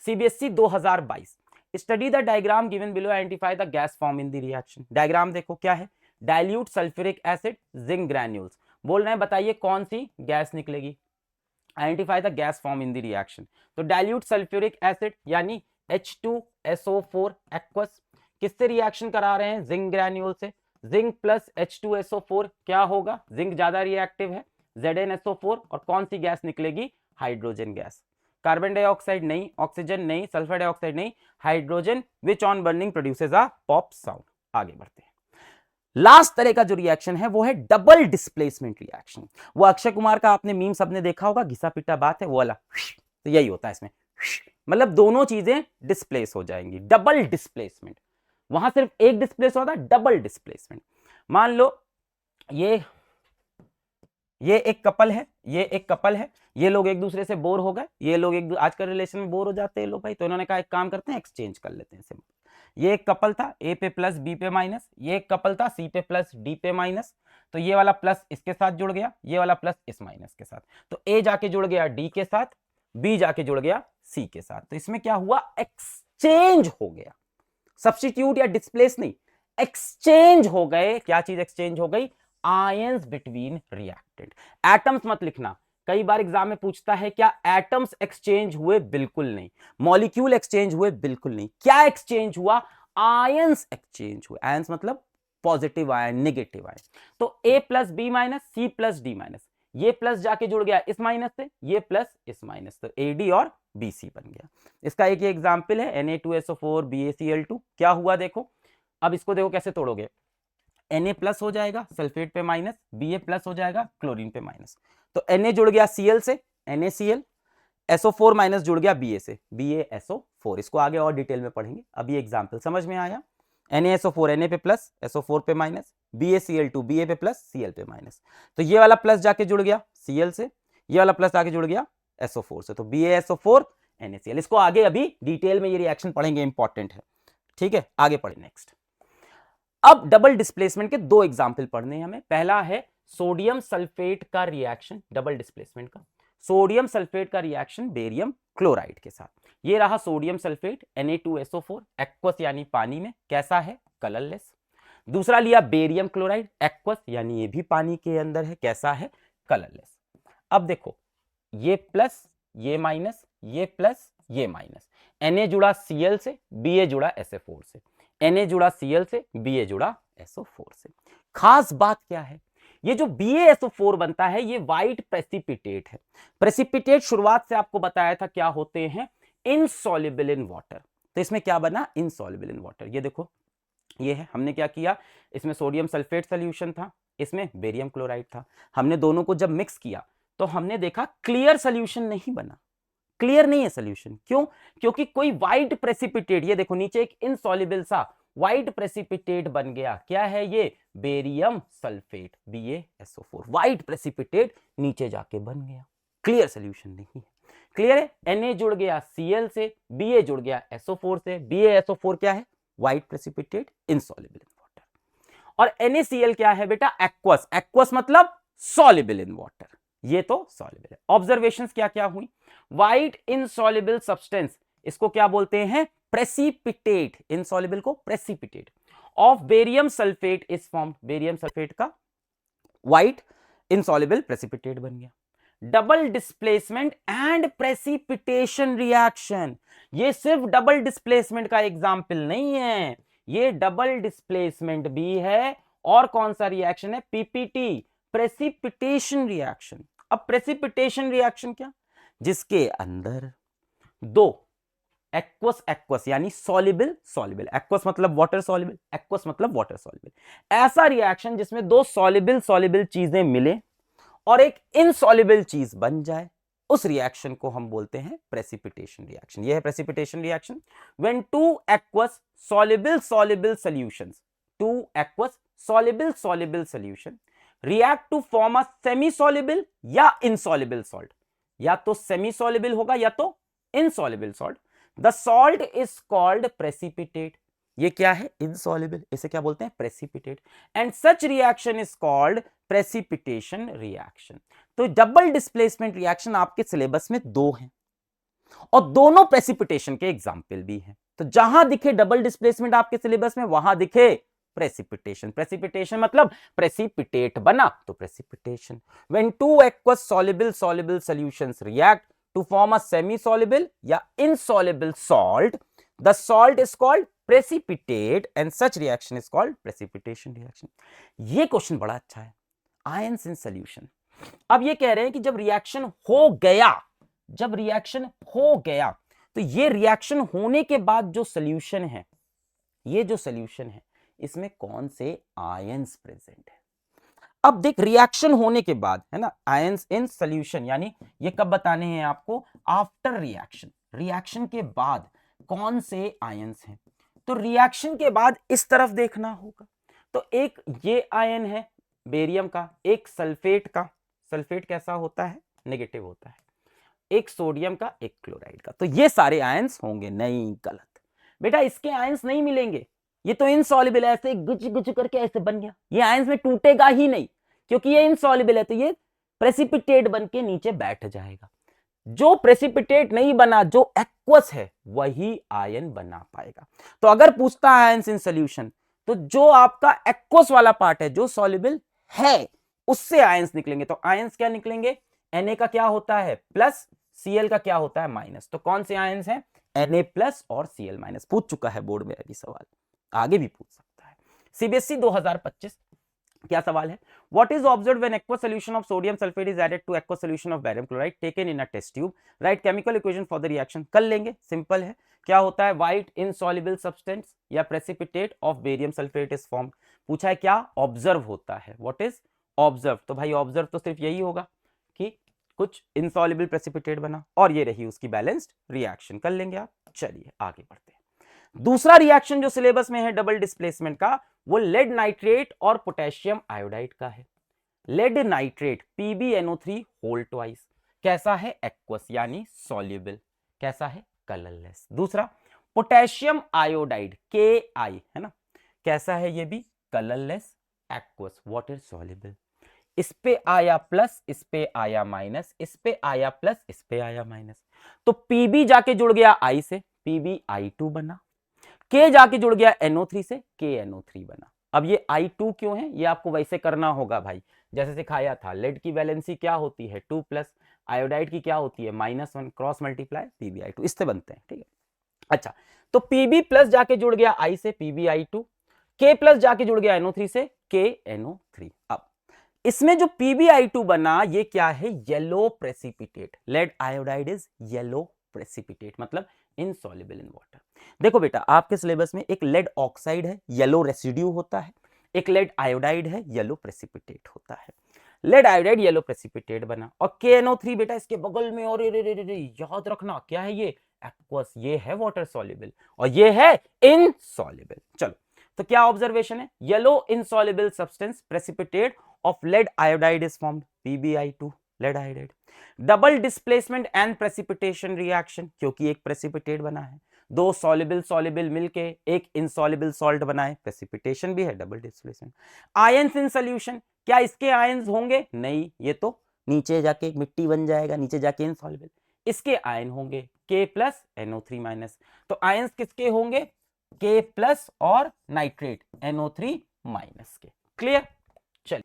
CBSE 2022, study the diagram given below, identify the gas form in the reaction. Diagram देखो क्या है, dilute sulphuric acid zinc granules, बोल रहे हैं बताइए कौन सी गैस निकलेगी, identify the gas form in the reaction. तो डाइल्यूट सल्फ्यूरिक एसिड यानी H2SO4 एक्वस, किससे रिएक्शन करा रहे हैं, जिंक ग्रैन्यूल से, जिंक प्लस H2SO4 क्या होगा, जिंक ज्यादा रिएक्टिव है, ZnSO4, और कौन सी गैस निकलेगी, हाइड्रोजन गैस, कार्बन डाइऑक्साइड नहीं, ऑक्सीजन नहीं, सल्फर डाइऑक्साइड नहीं, hydrogen, which on burning produces a pop sound. आगे बढ़ते हैं। लास्ट तरह का जो रिएक्शन है वो है डबल डिस्प्लेसमेंट रिएक्शन। वो अक्षय कुमार का आपने मीम सबने देखा होगा, घिसा पिटा बात है वो वाला, तो यही होता है इसमें, मतलब दोनों चीजें डिस्प्लेस हो जाएंगी, डबल डिस्प्लेसमेंट। वहां सिर्फ एक डिस्प्लेस होता है, डबल डिस्प्लेसमेंट। मान लो ये एक कपल है, ये एक कपल है, ये लोग एक दूसरे से बोर हो गए, ये लोग एक आजकल रिलेशन में बोर हो जाते हैं लोग भाई, तो इन्होंने कहा एक काम करते हैं एक्सचेंज कर लेते हैं सिंपल। ये एक कपल था ए पे प्लस बी पे माइनस, ये एक कपल था सी पे प्लस डी पे माइनस, तो ये वाला प्लस इसके साथ जुड़ गया, ये वाला प्लस इस माइनस के साथ, तो ए जाके जुड़ गया डी के साथ, बी जाके जुड़ गया सी के साथ, तो इसमें क्या हुआ, एक्सचेंज हो गया, सब्स्टिट्यूट या डिस्प्लेस नहीं, एक्सचेंज हो गए। क्या चीज एक्सचेंज हो गई, आयंस बिटवीन रिएक्टेंट। एटम्स मत लिखना, कई बार एग्जाम में पूछता है क्या एटम्स एक्सचेंज हुए, बिल्कुल नहीं, मॉलिक्यूल एक्सचेंज हुए, बिल्कुल नहीं, क्या एक्सचेंज हुआ, आयंस एक्सचेंज हुए, आयंस मतलब पॉजिटिव आयन, नेगेटिव आयन। तो a plus b minus, c plus d minus, ये प्लस जाके जुड़ गया इस माइनस से, ये प्लस इस माइनस, तो AD और BC बन गया। इसका एक एग्जाम्पल है Na2SO4 BaCl2, क्या हुआ देखो, अब इसको देखो कैसे तोड़ोगे, Na प्लस हो जाएगा सल्फेट पे माइनस, Ba प्लस हो जाएगा क्लोरीन पे माइनस, तो Na जुड़ गया Cl से, NaCl, SO4 माइनस जुड़ गया Ba से, BaSO4। इसको आगे और डिटेल में पढ़ेंगे, अभी एग्जाम्पल समझ में आया। NaSO4 Na पे प्लस, SO4 पे माइनस, BaCl2 Ba पे प्लस, Cl पे माइनस, तो ये वाला प्लस जाके जुड़ गया Cl से, ये वाला प्लस जाके जुड़ गया SO4 से, तो BaSO4 NaCl। इसको आगे अभी डिटेल में ये रिएक्शन पढ़ेंगे, इंपॉर्टेंट है, ठीक है, आगे पढ़े नेक्स्ट। अब डबल डिस्प्लेसमेंट के दो एग्जाम्पल पढ़ने हैं हमें। पहला है सोडियम सल्फेट का रिएक्शन, डबल डिस्प्लेसमेंट का, सोडियम सल्फेट का रिएक्शन बेरियम क्लोराइड के साथ। ये रहा सोडियम सल्फेट Na2SO4 एक्वस यानी पानी में, कैसा है, कलरलेस। दूसरा लिया बेरियम क्लोराइड एक्वस यानी ये भी पानी के अंदर है, कैसा है, कलरलेस। अब देखो ये प्लस, ये माइनस, ये प्लस, ये माइनस, Na जुड़ा Cl से, Ba जुड़ा SO4 से, Na जुड़ा Cl से, Ba जुड़ा SO4 से। खास बात क्या है, ये जो BaSO4 बनता है ये व्हाइट प्रेसिपिटेट है। प्रेसिपिटेट शुरुआत से आपको बताया था क्या होते हैं, इनसॉल्युबल इन वाटर, तो इसमें क्या बना, इनसॉल्युबल इन वाटर। ये देखो ये है, हमने क्या किया, इसमें सोडियम सल्फेट सोल्यूशन था, इसमें बेरियम क्लोराइड था, हमने दोनों को जब मिक्स किया तो हमने देखा क्लियर सोल्यूशन नहीं बना, क्लियर नहीं है सोल्यूशन, क्यों, क्योंकि कोई व्हाइट प्रेसिपिटेट, ये देखो नीचे एक इनसॉल्युबल सा व्हाइट प्रेसिपिटेट बन गया, क्या है ये, barium sulphate BaSO4, white precipitate नीचे जाके बन गया, क्लियर सोल्यूशन नहीं है। क्लियर है, Na जुड़ गया Cl से, Ba जुड़ गया SO4 से, BaSO4 क्या है, white precipitate insoluble in water, और NaCl क्या है बेटा, एक्वस, एक्वस मतलब सॉल्युबल इन वाटर, ये तो सॉल्युबल है। ऑब्जर्वेशंस क्या क्या हुई, व्हाइट इनसॉल्युबल सब्सटेंस, इसको क्या बोलते हैं, प्रेसिपिटेट, इनसॉल्युबल को precipitate of barium sulphate is formed, barium sulphate का व्हाइट इनसॉल्युबल प्रेसिपिटेट बन गया। Double displacement and precipitation reaction, ये सिर्फ डबल डिस्प्लेसमेंट का एग्जाम्पल नहीं है, ये डबल डिस्प्लेसमेंट भी है, और कौन सा रिएक्शन है, PPT, प्रेसिपिटेशन रिएक्शन। अब प्रेसिपिटेशन रिएक्शन क्या, जिसके अंदर दो एक्वस एक्वस यानी सॉल्युबल सॉल्युबल, एक्वस मतलब वाटर सॉल्युबल, एक्वस मतलब वाटर सॉल्युबल, ऐसा रिएक्शन जिसमें दो सॉल्युबल सॉल्युबल चीजें मिले और एक इनसॉल्युबल चीज बन जाए, उस रिएक्शन को हम बोलते हैं प्रेसिपिटेशन रिएक्शन। यह है precipitation reaction, when two aqueous soluble soluble solutions, two aqueous soluble soluble solution react to form a semi soluble या इनसॉल्युबल सॉल्ट, या तो सेमी सॉल्युबल होगा या तो insoluble salt, the salt is called precipitate, ये क्या है, इनसॉल्युबल, इसे क्या बोलते हैं, precipitate, and such reaction is called precipitation reaction. तो डबल डिस्प्लेसमेंट रिएक्शन आपके सिलेबस में दो हैं, और दोनों प्रेसिपिटेशन के एग्जाम्पल भी हैं। तो जहां दिखे डबल डिस्प्लेसमेंट आपके सिलेबस में, वहां दिखे प्रेसिपिटेशन। प्रेसिपिटेशन मतलब प्रेसिपिटेट बना तो precipitation. When two aqueous soluble solutions react to form a semi soluble या insoluble salt, the salt is called precipitate and such reaction is called precipitation reaction। ये क्वेश्चन बड़ा अच्छा है, आयंस इन सॉल्यूशन। अब ये कह रहे हैं कि जब रिएक्शन हो गया, जब रिएक्शन हो गया, तो ये रिएक्शन होने के बाद जो सॉल्यूशन है, ये जो सॉल्यूशन है, इसमें कौन से आयंस प्रेजेंट है। अब देख, रिएक्शन होने के बाद है ना, आयंस इन सॉल्यूशन, यानी ये कब बताने हैं आपको, आफ्टर रिएक्शन, रिएक्शन के बाद कौन से आयंस हैं। तो रिएक्शन के बाद इस तरफ देखना होगा, तो एक ये आयन है बेरियम का, एक सल्फेट का, सल्फेट कैसा होता है, नेगेटिव होता है, एक सोडियम का, एक क्लोराइड का। तो ये सारे आयंस होंगे, नहीं गलत बेटा, इसके आयंस नहीं मिलेंगे, ये तो इनसॉल्युबल है, ऐसे गुच गुच करके ऐसे बन गया, ये आयंस में टूटेगा ही नहीं, क्योंकि ये इनसॉल्युबल है, तो ये प्रेसिपिटेट बन के नीचे बैठ जाएगा। जो प्रेसिपिटेट नहीं बना, जो एक्वस है, वही आयन बना पाएगा। तो अगर पूछता है आयंस इन सॉल्यूशन, तो जो आपका एक्वस वाला पार्ट है, जो सॉल्युबल है, उससे आयंस निकलेंगे। तो आयंस क्या निकलेंगे, Na का क्या होता है प्लस, Cl का क्या होता है माइनस। तो कौन से आयंस हैं, Na प्लस और Cl माइनस। पूछ चुका है बोर्ड में अभी सवाल, आगे भी पूछ सकता है। सीबीएसई 2025 क्या सवाल है, what is observed when aqueous solution of sodium sulphate is added to aqueous solution of barium chloride taken in a test tube, write chemical equation for the reaction. कर लेंगे, सिंपल है। क्या होता है, व्हाइट इनसॉल्युबल सब्सटेंस या precipitate of barium sulphate is formed. पूछा है क्या ऑब्जर्व होता है, व्हाट इज ऑब्जर्व। तो भाई ऑब्जर्व तो सिर्फ यही होगा कि कुछ इनसॉल्युबल प्रेसिपिटेट बना, और ये रही उसकी बैलेंस्ड रिएक्शन। कर लेंगे आप, चलिए आगे बढ़ते हैं। दूसरा रिएक्शन जो सिलेबस में है डबल डिस्प्लेसमेंट का, वो लेड नाइट्रेट और पोटेशियम आयोडाइड का है। Lead nitrate PbNO3 whole twice, कैसा है, एक्वस यानी सॉल्युबल, कैसा है, कलरलेस। दूसरा पोटेशियम आयोडाइड KI है ना, कैसा है, ये भी कलरलेस, एक्वस, वाटर सॉल्युबल। इस पे आया प्लस, इस पे आया माइनस, इस पे आया प्लस, इस पे आया माइनस, तो Pb जाके जुड़ गया I से, PbI2 बना। K जाके जुड़ गया NO3 से, KNO3 बना। अब ये I2 क्यों है, ये आपको वैसे करना होगा भाई, जैसे सिखाया था। लेड की वैलेंसी क्या होती है 2 प्लस, आयोडाइड की क्या होती है -1, क्रॉस मल्टीप्लाई PbI2, इससे बनते हैं, ठीक है। अच्छा, तो Pb प्लस जाके जुड़ गया I से, PbI2, K प्लस जाके जुड़ गया NO3 से, KNO3। अब इसमें जो PbI2 बना, ये क्या है, yellow precipitate. Lead iodide is yellow precipitate, मतलब इनसॉल्युबल इन वाटर। देखो बेटा, आपके सिलेबस में एक लेड ऑक्साइड है, येलो रेसिड्यू होता है, एक लेड आयोडाइड है, येलो प्रेसिपिटेट होता है। लेड आयोडाइड येलो प्रेसिपिटेट बना, और KNO3 बेटा इसके बगल में, और याद रखना क्या है, ये एक्वस, ये है वाटर सॉल्युबल, और ये है इनसॉल्युबल। चलो, तो क्या ऑब्जर्वेशन है, yellow insoluble substance precipitate of lead iodide is formed, PbI2, lead iodide. Double displacement and precipitation reaction, क्योंकि एक प्रेसिपिटेट बना है, दो सॉल्युबल सॉल्युबल मिलके एक इनसॉल्युबल सॉल्ट बनाए, प्रेसिपिटेशन भी है, double displacement. Ions in solution, क्या इसके आयंस होंगे, नहीं, ये तो नीचे जाके मिट्टी बन जाएगा, नीचे जाके इनसॉल्युबल। इसके आयन होंगे K प्लस NO3 माइनस। तो आयंस किसके होंगे, K प्लस और नाइट्रेट NO3 माइनस के। क्लियर, चलिए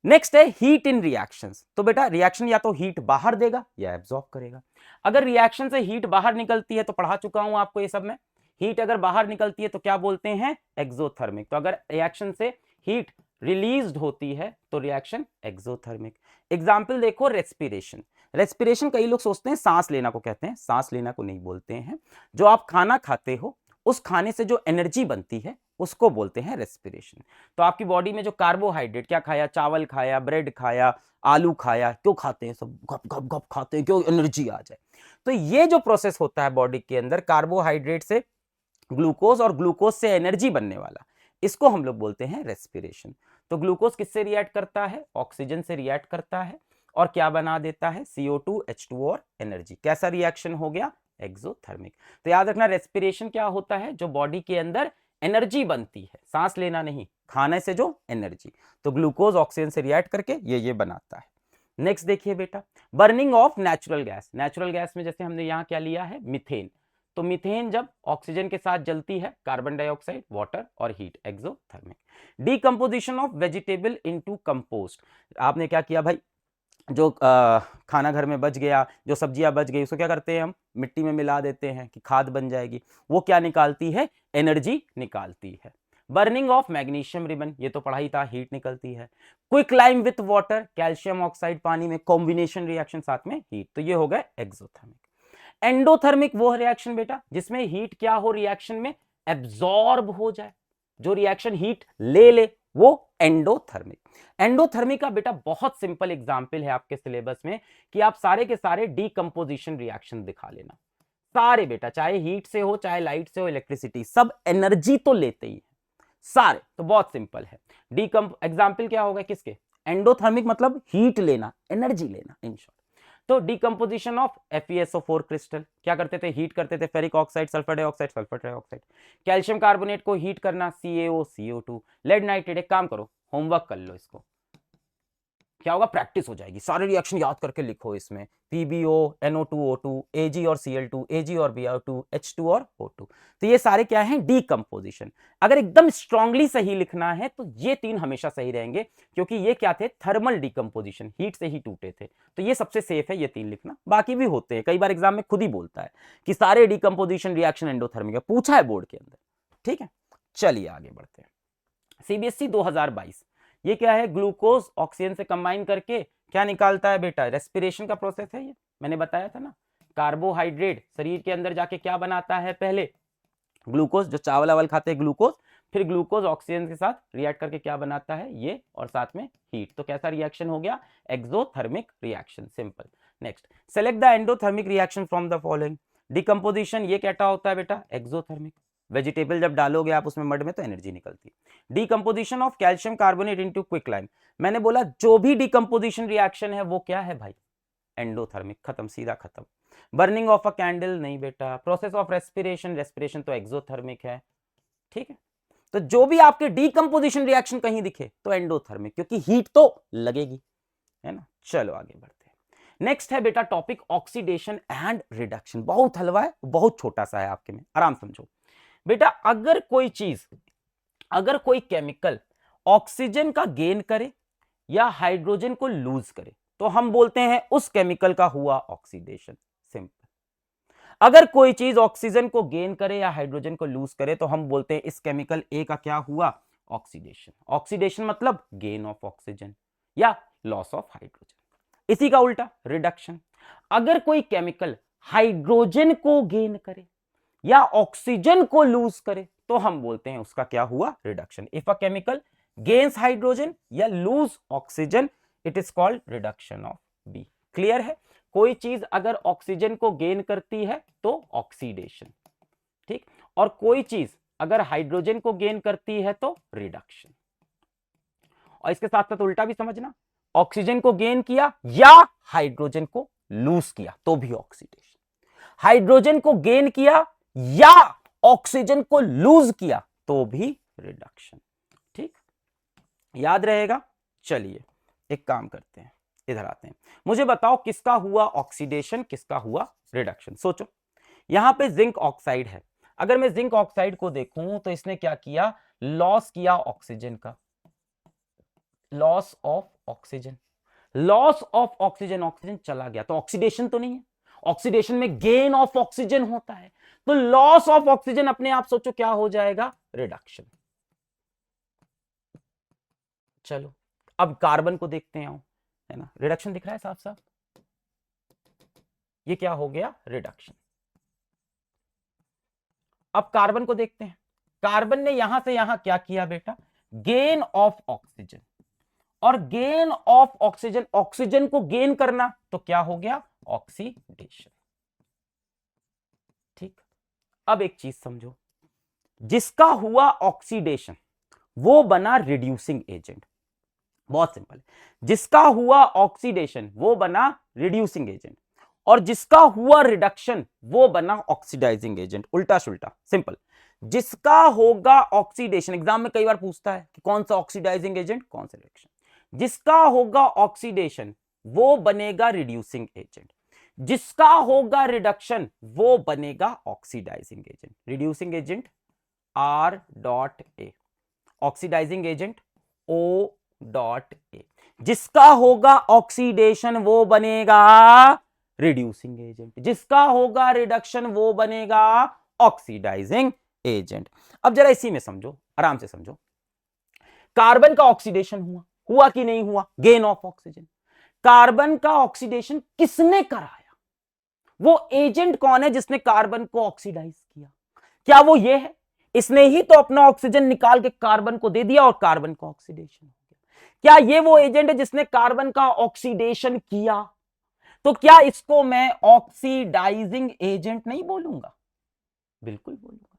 नेक्स्ट है हीट इन रिएक्शंस। तो बेटा रिएक्शन या तो हीट बाहर देगा या एब्जॉर्ब करेगा। अगर रिएक्शन से हीट बाहर निकलती है, तो पढ़ा चुका हूं आपको ये सब में, हीट अगर बाहर निकलती है तो क्या बोलते हैं, एक्सोथर्मिक। तो अगर रिएक्शन से हीट रिलीज्ड होती है तो रिएक्शन एक्सोथर्मिक। एग्जाम्पल देखो, रेस्पिरेशन। रेस्पिरेशन कई लोग सोचते हैं सांस लेना को कहते हैं, सांस लेना को नहीं बोलते हैं। जो आप खाना खाते हो, उस खाने से जो एनर्जी बनती है उसको बोलते हैं रेस्पिरेशन। तो आपकी बॉडी में जो कार्बोहाइड्रेट, क्या खाया, चावल खाया, ब्रेड खाया, आलू खाया, क्यों खाते हैं, सब गप गप गप खाते हैं, क्यों, एनर्जी आ जाए। तो ये जो प्रोसेस होता है बॉडी के अंदर, कार्बोहाइड्रेट से ग्लूकोज और ग्लूकोज से एनर्जी बनने वाला, इसको हम लोग बोलते हैं रेस्पिरेशन। तो ग्लूकोज किससे रिएक्ट करता है, ऑक्सीजन से रिएक्ट करता है, और क्या बना देता है, CO2 H2 और एनर्जी। कैसा रिएक्शन हो गया, एक्सोथर्मिक। तो याद रखना, रेस्पिरेशन क्या होता है, जो बॉडी के अंदर एनर्जी बनती है, सांस लेना नहीं, खाने से जो एनर्जी। तो ग्लूकोज ऑक्सीजन से रिएक्ट करके ये बनाता है। नेक्स्ट देखिए बेटा, burning of natural gas. Natural gas में जैसे हमने यहां क्या लिया है, मीथेन। तो मीथेन जब ऑक्सीजन के साथ जलती है, कार्बन डाइऑक्साइड, वाटर और heat, exothermic. Decomposition of vegetable into compost. आपने क्या किया भाई, जो खाना घर में बच गया, जो सब्जियां बच गई, उसको क्या करते हैं हम, मिट्टी में मिला देते हैं कि खाद बन जाएगी। वो क्या निकालती है, एनर्जी निकालती है। बर्निंग ऑफ मैग्नीशियम रिबन, ये तो पढ़ाई था, हीट निकलती है। Quick lime with water, calcium oxide पानी में, कॉम्बिनेशन रिएक्शन साथ में हीट, तो ये हो गए एक्सोथर्मिक। एंडोथर्मिक वो रिएक्शन बेटा जिसमें हीट क्या हो, रिएक्शन में एब्जॉर्ब हो जाए, जो रिएक्शन हीट ले ले, वो एंडोथर्मिक। एंडोथर्मिक का बेटा बहुत सिंपल एग्जांपल है आपके सिलेबस में कि आप सारे के सारे डीकंपोजिशन रिएक्शन दिखा लेना, सारे बेटा, चाहे हीट से हो, चाहे लाइट से हो, इलेक्ट्रिसिटी, सब एनर्जी तो लेते ही है सारे, तो बहुत सिंपल है। एग्जाम्पल क्या होगा किसके, एंडोथर्मिक मतलब हीट लेना, एनर्जी लेना इन शॉर्ट। तो डीकंपोजिशन ऑफ FeSO4 क्रिस्टल, क्या करते थे, हीट करते थे, ferric oxide, sulphur dioxide, sulphur trioxide. Calcium carbonate को हीट करना, CaO CO2। लेड नाइट्रेट, एक काम करो, होमवर्क कर लो इसको, क्या होगा, प्रैक्टिस हो जाएगी, सारे रिएक्शन याद करके लिखो इसमें, PbO, NO2O2, Ag और Cl2, Ag और Br2, H2 और O2। तो ये सारे क्या हैं, डीकंपोजिशन। अगर एकदम स्ट्रांगली सही लिखना है तो ये तीन हमेशा सही रहेंगे, क्योंकि ये क्या थे, थर्मल डीकंपोजिशन, हीट से ही टूटे थे, तो ये सबसे सेफ है, ये तीन लिखना। बाकी भी होते हैं, कई बार एग्जाम में खुद ही बोलता है कि सारे डीकंपोजिशन रिएक्शन एंडोथर्मिक है, पूछा है बोर्ड के अंदर। ठीक है, चलिए आगे बढ़ते हैं। CBSE 2022, ये क्या है, ग्लूकोज ऑक्सीजन से कंबाइन करके क्या निकालता है बेटा, रेस्पिरेशन का प्रोसेस है ये, मैंने बताया था ना। कार्बोहाइड्रेट शरीर के अंदर जाके क्या बनाता है, पहले ग्लूकोज, जो चावल वावल खाते हैं ग्लूकोज, फिर ग्लूकोज ऑक्सीजन के साथ रिएक्ट करके क्या बनाता है ये, और साथ में हीट, तो कैसा रिएक्शन हो गया, exothermic reaction, simple. Next, select the endothermic reaction from the following. Decomposition ये क्या होता है बेटा, एक्सोथर्मिक। वेजिटेबल जब डालोगे आप उसमें मड में तो एनर्जी निकलती है। Decomposition of calcium carbonate into quicklime, मैंने बोला जो भी डीकंपोजिशन रिएक्शन है वो क्या है भाई, एंडोथर्मिक, खत्म, सीधा खत्म। बर्निंग ऑफ अ कैंडल, नहीं बेटा। प्रोसेस ऑफ रेस्पिरेशन, रेस्पिरेशन तो एक्सोथर्मिक है। ठीक है, तो जो भी आपके डीकंपोजिशन रिएक्शन कहीं दिखे तो एंडोथर्मिक, क्योंकि हीट तो लगेगी, है ना। चलो आगे बढ़ते हैं। नेक्स्ट है बेटा टॉपिक ऑक्सीडेशन एंड रिडक्शन, बहुत हलवा है, बहुत छोटा सा है आपके में, आराम समझो बेटा। अगर कोई चीज, अगर कोई केमिकल ऑक्सीजन का गेन करे या हाइड्रोजन को लूज करे तो हम बोलते हैं उस केमिकल का हुआ ऑक्सीडेशन, सिंपल। अगर कोई चीज ऑक्सीजन को गेन करे या हाइड्रोजन को लूज करे तो हम बोलते हैं इस केमिकल ए का क्या हुआ, ऑक्सीडेशन। ऑक्सीडेशन मतलब गेन ऑफ ऑक्सीजन या लॉस ऑफ हाइड्रोजन। इसी का उल्टा रिडक्शन, अगर कोई केमिकल हाइड्रोजन को गेन करे या ऑक्सीजन को लूज करे तो हम बोलते हैं उसका क्या हुआ, reduction. If a chemical gains hydrogen या lose oxygen, it is called reduction of b. Clear है, कोई चीज अगर ऑक्सीजन को गेन करती है तो ऑक्सीडेशन, ठीक, और कोई चीज अगर हाइड्रोजन को गेन करती है तो रिडक्शन। और इसके साथ साथ उल्टा भी समझना, ऑक्सीजन को गेन किया या हाइड्रोजन को लूज किया तो भी ऑक्सीडेशन, हाइड्रोजन को गेन किया या ऑक्सीजन को लूज किया तो भी रिडक्शन। ठीक, याद रहेगा। चलिए एक काम करते हैं, इधर आते हैं, मुझे बताओ किसका हुआ ऑक्सीडेशन, किसका हुआ रिडक्शन। सोचो, यहां पे जिंक ऑक्साइड है, अगर मैं जिंक ऑक्साइड को देखूं तो इसने क्या किया, लॉस किया ऑक्सीजन का, loss of oxygen, loss of oxygen, oxygen चला गया तो ऑक्सीडेशन तो नहीं है, ऑक्सीडेशन में गेन ऑफ ऑक्सीजन होता है, तो लॉस ऑफ ऑक्सीजन अपने आप सोचो क्या हो जाएगा, रिडक्शन। चलो अब कार्बन को देखते हैं, है ना, रिडक्शन दिख रहा है साफ साफ, ये क्या हो गया, रिडक्शन। अब कार्बन को देखते हैं, कार्बन ने यहां से यहां क्या किया बेटा, गेन ऑफ ऑक्सीजन, और गेन ऑफ ऑक्सीजन, ऑक्सीजन को गेन करना तो क्या हो गया, ऑक्सीडेशन। ठीक, अब एक चीज समझो, जिसका हुआ ऑक्सीडेशन वो बना रिड्यूसिंग एजेंट, बहुत सिंपल है, जिसका हुआ ऑक्सीडेशन वो बना रिड्यूसिंग एजेंट, और जिसका हुआ रिडक्शन वो बना ऑक्सीडाइजिंग एजेंट, उल्टा सुल्टा, सिंपल। जिसका होगा ऑक्सीडेशन, एग्जाम में कई बार पूछता है कि कौन सा ऑक्सीडाइजिंग एजेंट, कौन सा रिडक्शन, जिसका होगा ऑक्सीडेशन वो बनेगा रिड्यूसिंग एजेंट, जिसका होगा रिडक्शन वो बनेगा oxidising agent. Reducing agent R.A, oxidising agent O.A, जिसका होगा ऑक्सीडेशन वो बनेगा रिड्यूसिंग एजेंट, जिसका होगा रिडक्शन वो बनेगा ऑक्सीडाइजिंग एजेंट। अब जरा इसी में समझो, आराम से समझो। कार्बन का ऑक्सीडेशन हुआ कि नहीं हुआ, गेन ऑफ ऑक्सीजन। कार्बन का ऑक्सीडेशन किसने कराया, वो एजेंट कौन है जिसने कार्बन को ऑक्सीडाइज किया? क्या वो ये है? इसने ही तो अपना ऑक्सीजन निकाल के कार्बन को दे दिया और कार्बन का ऑक्सीडेशन हो गया। क्या ये वो एजेंट है जिसने कार्बन का ऑक्सीडेशन किया? तो क्या इसको मैं ऑक्सीडाइजिंग एजेंट नहीं बोलूंगा? बिल्कुल बोलूंगा।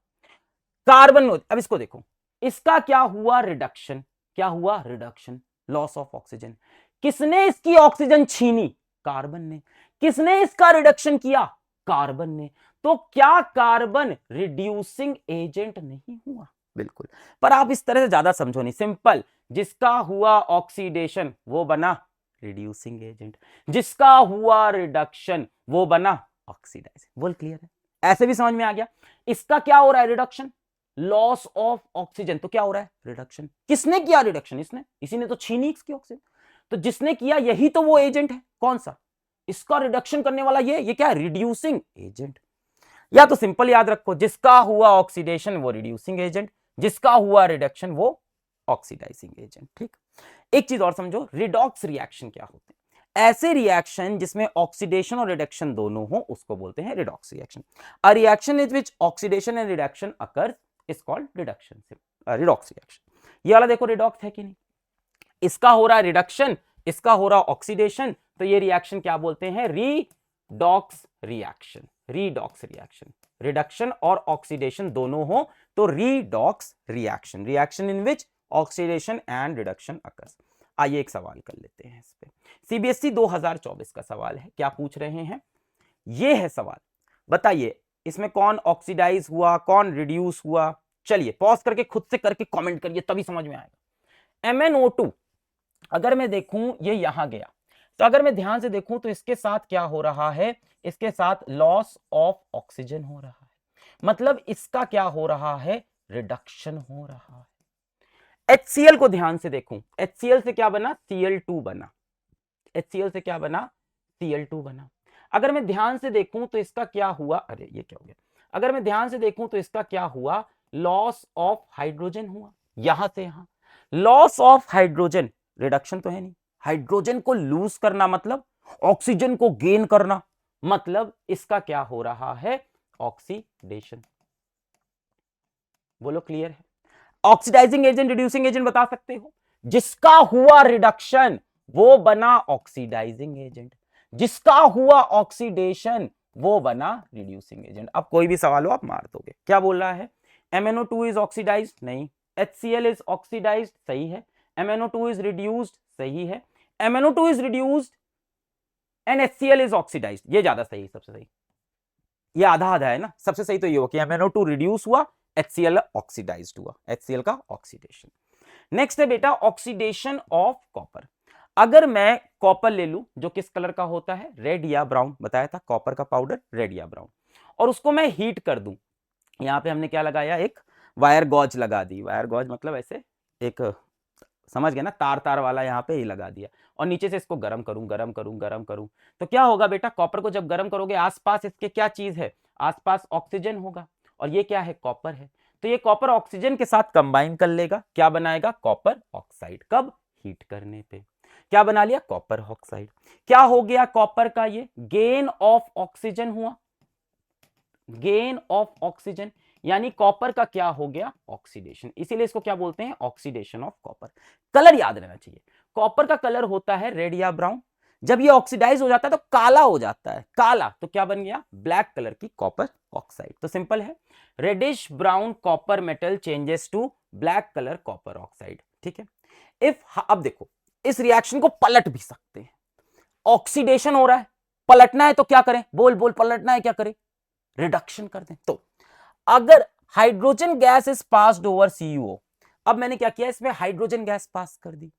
कार्बन, अब इसको देखो, इसका क्या हुआ रिडक्शन, क्या हुआ रिडक्शन, लॉस ऑफ ऑक्सीजन। किसने इसकी ऑक्सीजन छीनी? कार्बन ने। किसने इसका रिडक्शन किया? कार्बन ने। तो क्या कार्बन रिड्यूसिंग एजेंट नहीं हुआ? बिल्कुल। पर आप इस तरह से ज्यादा समझो नहीं, सिंपल, जिसका हुआ ऑक्सीडेशन वो बना रिड्यूसिंग एजेंट, जिसका हुआ रिडक्शन वो बना ऑक्सीडाइजिंग। बोल क्लियर है? ऐसे भी समझ में आ गया। इसका क्या हो रहा है रिडक्शन, लॉस ऑफ ऑक्सीजन, तो क्या हो रहा है रिडक्शन। किसने किया रिडक्शन? इसने, इसी ने तो छीनी इसकी ऑक्सीजन। तो जिसने किया यही तो वो एजेंट है। कौन सा? इसका रिडक्शन करने वाला ये क्या है? Reducing agent. या तो सिंपल याद रखो, जिसका हुआ ऑक्सीडेशन वो रिड्यूसिंग एजेंट, जिसका हुआ रिडक्शन वो ऑक्सीडाइजिंग एजेंट। ठीक। एक चीज और समझो, रिडॉक्स रिएक्शन क्या होते हैं? ऐसे रिएक्शन जिसमें ऑक्सीडेशन और रिडक्शन दोनों हो उसको बोलते हैं redox reaction. A reaction in which oxidation and reduction occurs is called reduction, redox reaction. ये वाला देखो रिडॉक्स है कि नहीं, इसका हो रहा है रिडक्शन, इसका हो रहा ऑक्सीडेशन, तो ये रिएक्शन क्या बोलते हैं? Redox reaction. Redox reaction, reduction और ऑक्सीडेशन दोनों हो तो redox reaction, reaction in which oxidation and reduction occurs. आइए एक सवाल कर लेते हैं इस पे। सीबीएसई 2024 का सवाल है, क्या पूछ रहे हैं? ये है सवाल, बताइए इसमें कौन ऑक्सीडाइज हुआ, कौन रिड्यूस हुआ? चलिए पॉज करके खुद से करके कमेंट करिए, तभी समझ में आएगा। MnO2 अगर मैं देखूं ये यहां गया, तो अगर मैं ध्यान से देखूं तो इसके साथ क्या हो रहा है? इसके साथ लॉस ऑफ ऑक्सीजन हो रहा है, मतलब इसका क्या हो रहा है? रिडक्शन हो रहा है। HCl को ध्यान से देखूं, HCl से क्या बना? Cl2 बना। HCl से क्या बना? Cl2 बना। अगर मैं ध्यान से देखूं तो इसका क्या हुआ? अरे ये क्या हो गया? अगर मैं ध्यान से देखूं तो इसका क्या हुआ? लॉस ऑफ हाइड्रोजन हुआ, यहां से यहां। लॉस ऑफ हाइड्रोजन, रिडक्शन तो है नहीं, हाइड्रोजन को लूज करना मतलब ऑक्सीजन को गेन करना, मतलब इसका क्या हो रहा है? ऑक्सीडेशन। बोलो क्लियर है? ऑक्सीडाइजिंग एजेंट, रिड्यूसिंग एजेंट बता सकते हो? जिसका हुआ रिडक्शन वो बना ऑक्सीडाइजिंग एजेंट, जिसका हुआ ऑक्सीडेशन वो बना रिड्यूसिंग एजेंट। अब कोई भी सवाल हो आप मार दोगे। क्या बोल रहा है? MnO2 इज ऑक्सीडाइज्ड, नहीं। HCl इज ऑक्सीडाइज्ड, सही है। MnO2 इज रिड्यूस्ड, सही है। MnO2 is reduced and HCl is oxidised, ये ज्यादा सही, सबसे सही। ये आधा आधा है ना, सबसे सही तो ये हो कि MnO2 रिड्यूस हुआ, HCl ऑक्सीडाइज्ड हुआ, HCl का ऑक्सीडेशन। नेक्स्ट है बेटा ऑक्सीडेशन ऑफ कॉपर। अगर मैं कॉपर ले लूं जो किस कलर का होता है? रेड या ब्राउन, बताया था कॉपर का पाउडर रेड या ब्राउन, और उसको मैं हीट कर दूं। यहां पे हमने क्या लगाया? एक वायर गॉज लगा दी। वायर गॉज मतलब ऐसे एक, समझ गए ना, तार तार वाला यहाँ पे ही लगा दिया, और नीचे से इसको गर्म करूं गर्म करूं गर्म करूं, तो क्या होगा बेटा? कॉपर को जब गर्म करोगे आसपास इसके क्या चीज है? आसपास ऑक्सीजन होगा, और ये क्या है? कॉपर है। तो ये कॉपर ऑक्सीजन के साथ कंबाइन कर लेगा, क्या बनाएगा? Copper oxide. कब? हीट करने पे। क्या बना लिया? Copper oxide. क्या हो गया कॉपर का? ये गेन ऑफ ऑक्सीजन हुआ, गेन ऑफ ऑक्सीजन, यानी कॉपर का क्या हो गया? ऑक्सीडेशन। इसीलिए इसको क्या बोलते हैं? Oxidation of copper. कलर याद रहना चाहिए, कॉपर का कलर होता है रेड या ब्राउन, जब ये ऑक्सीडाइज हो जाता है तो काला हो जाता है, काला तो क्या बन गया? ब्लैक कलर की कॉपर ऑक्साइड। तो सिंपल है, reddish brown copper metal changes to black colour copper oxide. ठीक है। इफ, अब देखो इस रिएक्शन को पलट भी सकते हैं, ऑक्सीडेशन हो रहा है, पलटना है तो क्या करें? बोल बोल, पलटना है क्या करें? रिडक्शन कर दें। तो अगर hydrogen gas is passed over CuO, अब मैंने क्या किया? इसमें हाइड्रोजन गैस पास कर दी।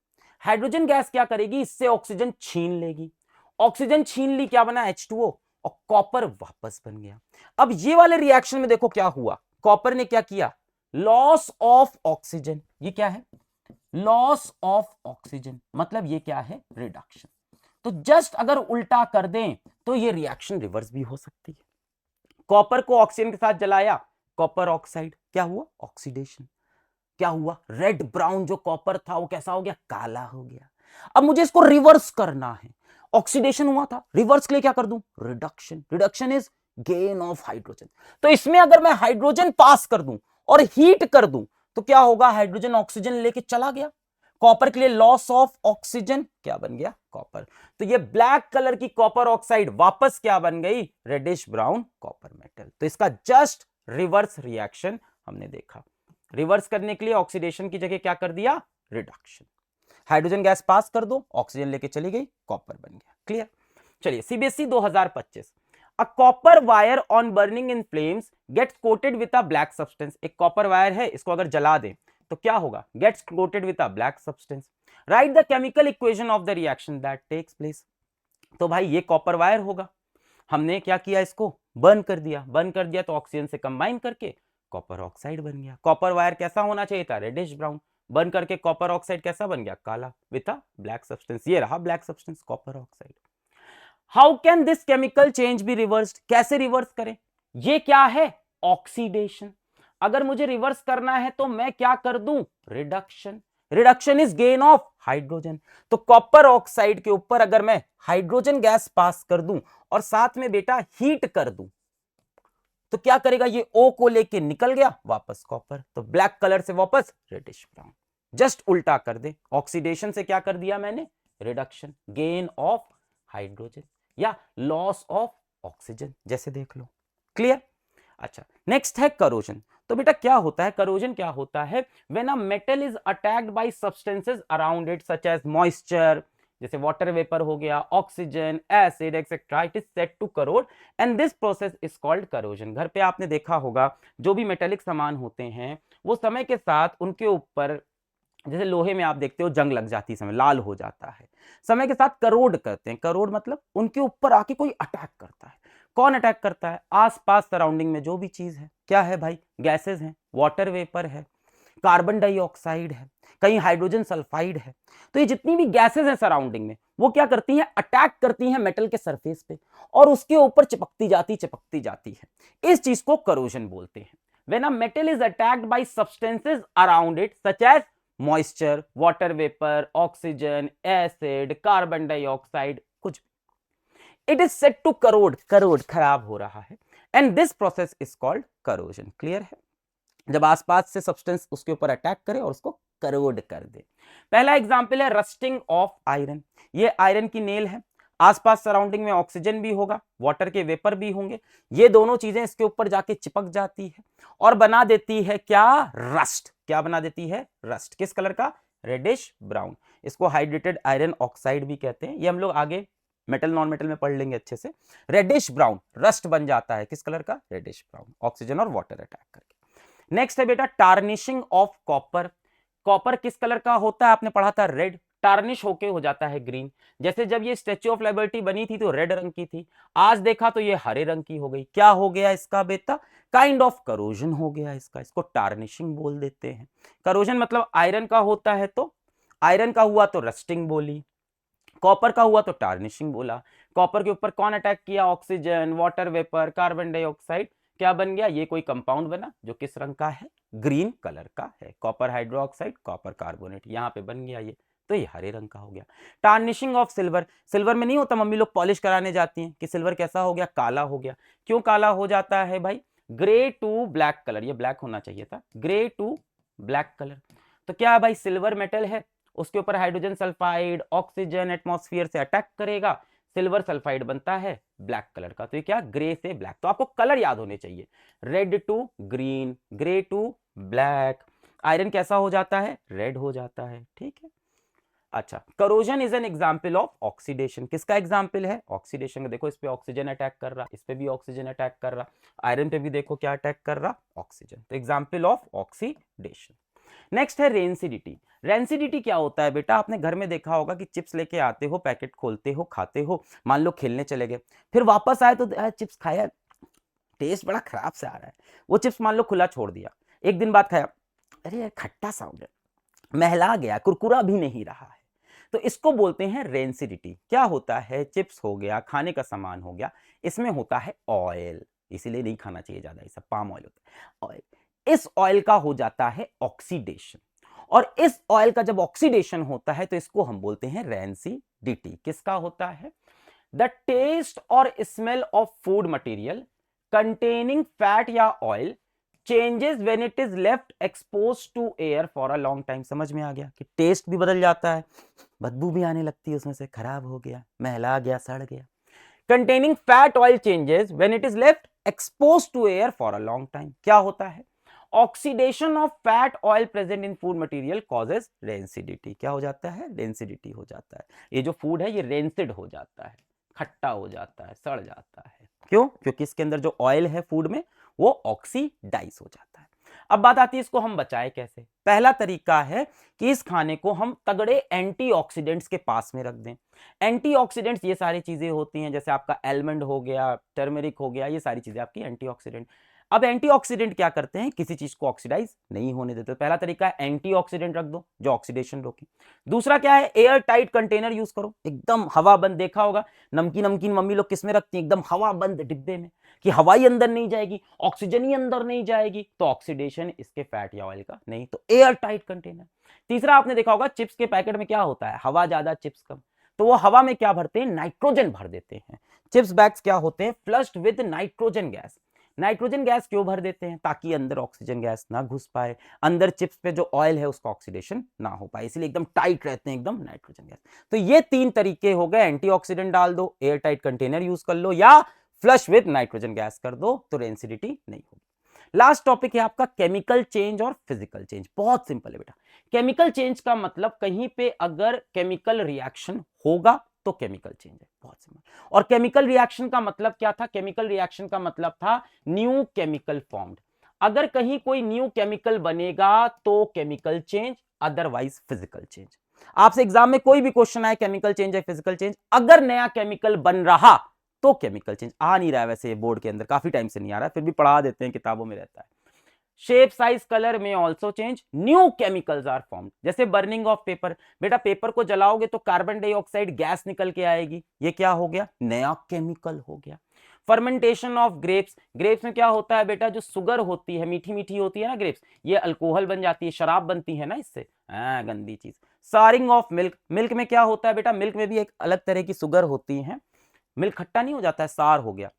हाइड्रोजन गैस क्या करेगी, इससे ऑक्सीजन छीन लेगी, ऑक्सीजन छीन ली, क्या बना H2O, और कॉपर वापस बन गया। अब ये वाले रिएक्शन में देखो क्या हुआ, कॉपर ने क्या किया, लॉस ऑफ ऑक्सीजन, ये क्या है, लॉस ऑफ ऑक्सीजन, मतलब ये क्या है, रिडक्शन। तो जस्ट अगर उल्टा कर दें तो ये रिएक्शन रिवर्स भी हो सकती है। कॉपर को ऑक्सीजन के साथ जलाया, कॉपर ऑक्साइड, क्या हुआ, ऑक्सीडेशन, क्या हुआ, रेड ब्राउन जो कॉपर था वो कैसा हो गया, काला हो गया। अब मुझे इसको रिवर्स करना है, ऑक्सीडेशन हुआ था, रिवर्स के लिए क्या कर दूं, reduction, reduction is gain of hydrogen. तो इसमें अगर मैं हाइड्रोजन पास कर दूं और हीट कर दूं तो क्या होगा, हाइड्रोजन ऑक्सीजन लेके चला गया, कॉपर के लिए लॉस ऑफ ऑक्सीजन, क्या बन गया, कॉपर। तो ये ब्लैक कलर की कॉपर ऑक्साइड वापस क्या बन गई, रेडिश ब्राउन कॉपर मेटल। तो इसका जस्ट रिवर्स रिएक्शन हमने देखा। रिवर्स करने के लिए ऑक्सीडेशन की जगह क्या कर दिया, रिडक्शन, हाइड्रोजन गैस पास कर दो, ऑक्सीजन लेके चली गई, कॉपर बन गया। क्लियर। चलिए CBSE 2025, a copper wire on burning in flames gets coated with a black substance. एक कॉपर वायर है, इसको अगर जला दें तो क्या होगा, gets coated with a black substance. Write the chemical equation of the reaction that takes place. तो भाई ये कॉपर वायर होगा, हमने क्या किया, इसको बर्न कर दिया, बर्न कर दिया तो ऑक्सीजन से कंबाइन करके कॉपर ऑक्साइड बन गया। कॉपर वायर कैसा होना चाहिए था, रेडिश ब्राउन, बर्न करके कॉपर ऑक्साइड कैसा बन गया, काला विथ अ ब्लैक सब्सटेंस। ये रहा black substance, copper oxide. How can this chemical change be reversed, कैसे रिवर्स करें, ये क्या है, ऑक्सीडेशन। अगर मुझे रिवर्स करना है तो मैं क्या कर दूं, reduction, reduction is gain of hydrogen. तो कॉपर ऑक्साइड के ऊपर अगर मैं हाइड्रोजन गैस पास कर दूं और साथ में बेटा हीट कर दूं तो क्या करेगा, ये O को लेके निकल गया वापस कॉपर, तो ब्लैक कलर से वापस रेडिश ब्राउन। जस्ट उल्टा कर दे, ऑक्सीडेशन से क्या कर दिया मैंने, रिडक्शन, गेन ऑफ हाइड्रोजन या लॉस ऑफ ऑक्सीजन, जैसे देख लो। क्लियर। अच्छा, नेक्स्ट है करोजन। तो बेटा क्या होता है, करोजन क्या होता है, when a metal is attacked by substances around it such as moisture, जैसे वाटर वेपर हो गया, oxygen, acid etcetera, it is set to corrode and this process is called corrosion. घर पे आपने देखा होगा जो भी मेटेलिक सामान होते हैं वो समय के साथ उनके ऊपर, जैसे लोहे में आप देखते हो जंग लग जाती है, समय लाल हो जाता है, समय के साथ करोड करते हैं, करोड मतलब उनके ऊपर आके कोई अटैक करता है। कौन अटैक करता है, आसपास सराउंडिंग में जो भी चीज है, क्या है भाई, गैसेस हैं, वाटर वेपर है, कार्बन डाइऑक्साइड है, कहीं हाइड्रोजन सल्फाइड है। तो ये जितनी भी गैसेस हैं सराउंडिंग में वो क्या करती हैं, अटैक करती हैं मेटल के सरफेस पे और उसके ऊपर चिपकती जाती है। इस चीज को करोजन बोलते हैं। When a metal is attacked by substances around it such as moisture, water vapour, oxygen, acid, carbon dioxide, कुछ, it is set to corrode, corrode खराब हो रहा है, and this process is called corrosion. Clear है, जब आसपास से सब्सटेंस उसके ऊपर अटैक करे और उसको करोड कर दे। पहला एग्जांपल है रस्टिंग ऑफ आयरन। ये आयरन की नेल है, आसपास सराउंडिंग में ऑक्सीजन भी होगा, वाटर के वेपर भी होंगे, ये दोनों चीजें इसके ऊपर जाके चिपक जाती है और बना देती है क्या, रस्ट। क्या बना देती है, रस्ट। किस कलर का, रेडिश ब्राउन। इसको हाइड्रेटेड आयरन ऑक्साइड भी कहते हैं, ये हम लोग आगे मेटल नॉन मेटल में पढ़ लेंगे अच्छे से। रेडिश ब्राउन रस्ट बन जाता है, किस कलर का, रेडिश ब्राउन, ऑक्सीजन और वाटर अटैक करके। नेक्स्ट है बेटा टार्निशिंग ऑफ कॉपर। कॉपर किस कलर का होता है, आपने पढ़ा था रेड, टार्निश होके हो जाता है ग्रीन। जैसे जब ये स्टैच्यू ऑफ लिबर्टी बनी थी तो रेड रंग की थी, आज देखा तो ये हरे रंग की हो गई। क्या हो गया इसका बेटा, काइंड ऑफ करोजन हो गया इसका, इसको टार्निशिंग बोल देते हैं। करोजन मतलब आयरन का होता है तो आयरन का हुआ तो रस्टिंग बोली, कॉपर का हुआ तो टार्निशिंग बोला। कॉपर के ऊपर कौन अटैक किया, oxygen, water vapour, carbon dioxide, क्या बन गया, ये कोई कंपाउंड बना जो किस रंग का है, ग्रीन कलर का है, कॉपर हाइड्रोक्साइड, कॉपर कार्बोनेट, यहां पे बन गया ये, तो ये हरे रंग का हो गया। टार्निशिंग ऑफ सिल्वर, सिल्वर में नहीं होता, मम्मी लोग पॉलिश कराने जाती हैं कि सिल्वर कैसा हो गया, काला हो गया। क्यों काला हो जाता है भाई, ग्रे टू ब्लैक कलर, ये ब्लैक होना चाहिए था, ग्रे टू ब्लैक कलर। तो क्या है भाई, सिल्वर मेटल है, उसके ऊपर हाइड्रोजन सल्फाइड, ऑक्सीजन एटमॉस्फेयर से अटैक करेगा, सिल्वर सल्फाइड बनता है ब्लैक कलर का। तो ये क्या, ग्रे से ब्लैक। तो आपको कलर याद होने चाहिए, red to green, grey to black. Iron कैसा हो जाता है, रेड हो जाता है, ठीक है। अच्छा, corrosion is an example of oxidation. किसका एग्जाम्पल है, ऑक्सीडेशन का। देखो इस पे ऑक्सीजन अटैक कर रहा, इस पे भी ऑक्सीजन अटैक कर रहा, आयरन पे भी देखो क्या अटैक कर रहा, ऑक्सीजन। तो एग्जाम्पल ऑफ ऑक्सीडेशन। नेक्स्ट है रेंसिडिटी। रेंसिडिटी क्या होता है बेटा, आपने घर में देखा होगा कि चिप्स लेके आते हो, पैकेट खोलते हो, खाते हो, मान लो खेलने चले गए, फिर वापस आए तो चिप्स खाया, टेस्ट बड़ा खराब से आ रहा है, वो चिप्स मान लो खुला छोड़ दिया, एक दिन बाद खाया, अरे यार खट्टा सा हो गया, महला गया, कुरकुरा भी नहीं रहा है, तो इसको बोलते हैं रेंसिडिटी। क्या होता है, चिप्स हो गया, खाने का सामान हो गया, इसमें होता है ऑयल, इसीलिए नहीं खाना चाहिए ज्यादा, ये सब पाम ऑयल होता है, ऑयल। इस ऑयल का हो जाता है ऑक्सीडेशन, और इस ऑयल का जब ऑक्सीडेशन होता है तो इसको हम बोलते हैं रेंसिडिटी। किसका होता है, द टेस्ट और smell of food material containing fat या oil changes when it is left expose to air for a long time. समझ में आ गया कि टेस्ट भी बदल जाता है, बदबू भी आने लगती है उसमें से, खराब हो गया, महला गया, सड़ गया। Containing fat oil changes when it is left expose to air for a long time. क्या होता है, oxidation of fat oil present in food material causes rancidity. क्या हो जाता है, रेंसिडिटी हो जाता है। ये जो फूड है ये रेंसिड हो जाता है, खट्टा हो जाता है, सड़ जाता है। क्यों, क्योंकि इसके अंदर जो ऑयल है फूड में वो ऑक्सीडाइज हो जाता है। अब बात आती है इसको हम बचाएं कैसे। पहला तरीका है कि इस खाने को हम तगड़े एंटीऑक्सीडेंट्स के पास में रख दें। एंटीऑक्सीडेंट्स ये सारी चीजें होती हैं, जैसे आपका एलमंड हो गया, टर्मरिक हो गया, ये सारी चीजें आपकी एंटीऑक्सीडेंट। अब एंटीऑक्सीडेंट क्या करते हैं, किसी चीज को ऑक्सीडाइज नहीं होने देते। पहला तरीका है एंटीऑक्सीडेंट रख दो जो ऑक्सीडेशन रोके। दूसरा क्या है, एयर टाइट कंटेनर यूज करो, एकदम हवा बंद। देखा होगा नमकीन नमकीन मम्मी लोग किसमें रखती हैं, एकदम हवा बंद डिब्बे में, कि हवा ही अंदर नहीं जाएगी, ऑक्सीजन ही अंदर नहीं जाएगी, तो ऑक्सीडेशन इसके फैट या ऑयल का नहीं, तो एयर टाइट कंटेनर। तीसरा आपने देखा होगा चिप्स के पैकेट में क्या होता है, हवा ज्यादा चिप्स कम, तो वो हवा में क्या भरते हैं, नाइट्रोजन भर देते हैं। चिप्स बैग्स क्या होते हैं, flushed with nitrogen gas. Nitrogen gas क्यों भर देते हैं, ताकि अंदर ऑक्सीजन गैस ना घुस पाए, अंदर चिप्स पे जो ऑयल है उसका ऑक्सीडेशन ना हो पाए, इसलिए एकदम टाइट रहते हैं, एकदम नाइट्रोजन गैस। तो ये तीन तरीके हो गए, एंटीऑक्सीडेंट डाल दो, एयर टाइट कंटेनर यूज कर लो, या फ्लश विद नाइट्रोजन गैस कर दो, तो रेंसिडिटी नहीं होगी। लास्ट टॉपिक है आपका केमिकल चेंज और फिजिकल चेंज। बहुत सिंपल है बेटा। केमिकल चेंज का मतलब कहीं पे अगर केमिकल रिएक्शन होगा तो केमिकल चेंज है, बहुत सिंपल। और केमिकल रिएक्शन का मतलब क्या था, केमिकल रिएक्शन का मतलब था न्यू केमिकल फॉर्म्ड। अगर कहीं कोई न्यू केमिकल बनेगा तो chemical change, otherwise physical change. आपसे एग्जाम में कोई भी क्वेश्चन आए, केमिकल चेंज है फिजिकल चेंज, अगर नया केमिकल बन रहा तो केमिकल चेंज। आ नहीं रहा है वैसे बोर्ड के अंदर, काफी टाइम से नहीं आ रहा है, फिर भी पढ़ा देते हैं, किताबों में रहता है। शेप साइज कलर में also change, new chemicals are formed. जैसे बर्निंग ऑफ पेपर, बेटा पेपर को जलाओगे तो कार्बन डाइऑक्साइड गैस निकल के आएगी, ये क्या हो गया, नया केमिकल हो गया। फर्मेंटेशन ऑफ ग्रेप्स, ग्रेप्स में क्या होता है बेटा, जो सुगर होती है, मीठी मीठी होती है ना ग्रेप्स, ये अल्कोहल बन जाती है, शराब बनती है ना इससे, गंदी चीज। सारिंग ऑफ मिल्क, मिल्क में क्या होता है बेटा, मिल्क में भी एक अलग तरह की सुगर होती है, मिल्क खट्टा नहीं हो जाता है, सार हो गया,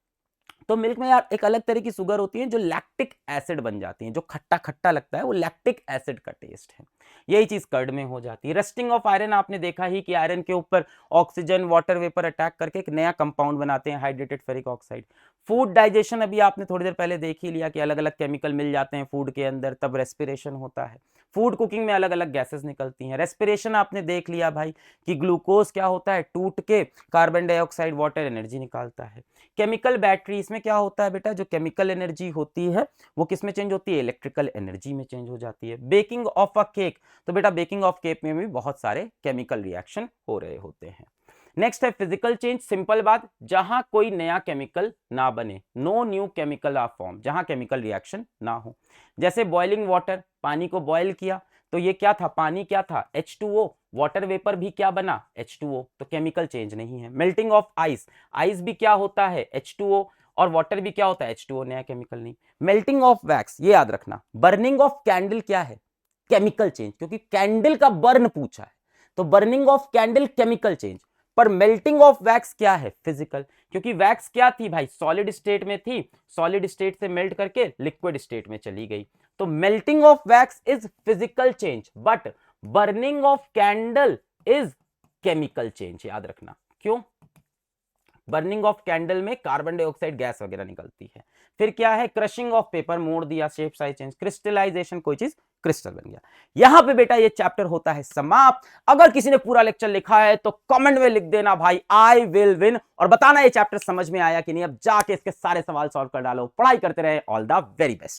तो मिल्क में यार एक अलग तरह की शुगर होती है जो लैक्टिक एसिड बन जाती है, जो खट्टा खट्टा लगता है वो लैक्टिक एसिड का टेस्ट है। यही चीज कर्ड में हो जाती है। रस्टिंग ऑफ आयरन, आपने देखा ही कि आयरन के ऊपर ऑक्सीजन वाटर वेपर अटैक करके एक नया कंपाउंड बनाते हैं, hydrated ferric oxide. Food digestion, अभी आपने थोड़ी देर पहले देख ही लिया कि अलग अलग केमिकल मिल जाते हैं फूड के अंदर, तब रेस्पिरेशन होता है। फूड कुकिंग में अलग अलग गैसेस निकलती हैं। रेस्पिरेशन आपने देख लिया भाई कि ग्लूकोज क्या होता है, टूट के कार्बन डाइऑक्साइड वाटर एनर्जी निकालता है। केमिकल बैटरी, इसमें क्या होता है बेटा, जो केमिकल एनर्जी होती है वो किस में चेंज होती है, इलेक्ट्रिकल एनर्जी में चेंज हो जाती है। बेकिंग ऑफ अ केक, तो बेटा बेकिंग ऑफ केक में भी बहुत सारे केमिकल रिएक्शन हो रहे होते हैं। नेक्स्ट है फिजिकल चेंज, सिंपल बात, जहां कोई नया केमिकल ना बने, no new chemical are form, जहां केमिकल रिएक्शन ना हो। जैसे बॉइलिंग वाटर, पानी को बॉयल किया तो ये क्या था, पानी क्या था, H2O, वाटर वेपर भी क्या बना, H2O, तो केमिकल चेंज नहीं है। मेल्टिंग ऑफ आइस, आइस भी क्या होता है, H2O, और वाटर भी क्या होता है, H2O, नया केमिकल नहीं। मेल्टिंग ऑफ वैक्स, ये याद रखना। बर्निंग ऑफ कैंडल क्या है, केमिकल चेंज, क्योंकि कैंडल का बर्न पूछा है, तो burning of candle chemical change. पर मेल्टिंग ऑफ वैक्स क्या है, फिजिकल, क्योंकि वैक्स क्या थी भाई, सॉलिड स्टेट में थी, सॉलिड स्टेट से मेल्ट करके लिक्विड स्टेट में चली गई, तो melting of wax is physical change, but burning of candle is chemical change. याद रखना, क्यों, बर्निंग ऑफ कैंडल में कार्बन डाइऑक्साइड गैस वगैरह निकलती है। फिर क्या है, क्रशिंग ऑफ पेपर, मोड़ दिया, शेप साइज चेंज। क्रिस्टलाइजेशन, कोई चीज क्रिस्टल बन गया। यहां पे बेटा ये चैप्टर होता है समाप्त। अगर किसी ने पूरा लेक्चर लिखा है तो कमेंट में लिख देना भाई आई विल विन, और बताना ये चैप्टर समझ में आया कि नहीं। अब जाके इसके सारे सवाल सॉल्व कर डालो, पढ़ाई करते रहे, ऑल द वेरी बेस्ट।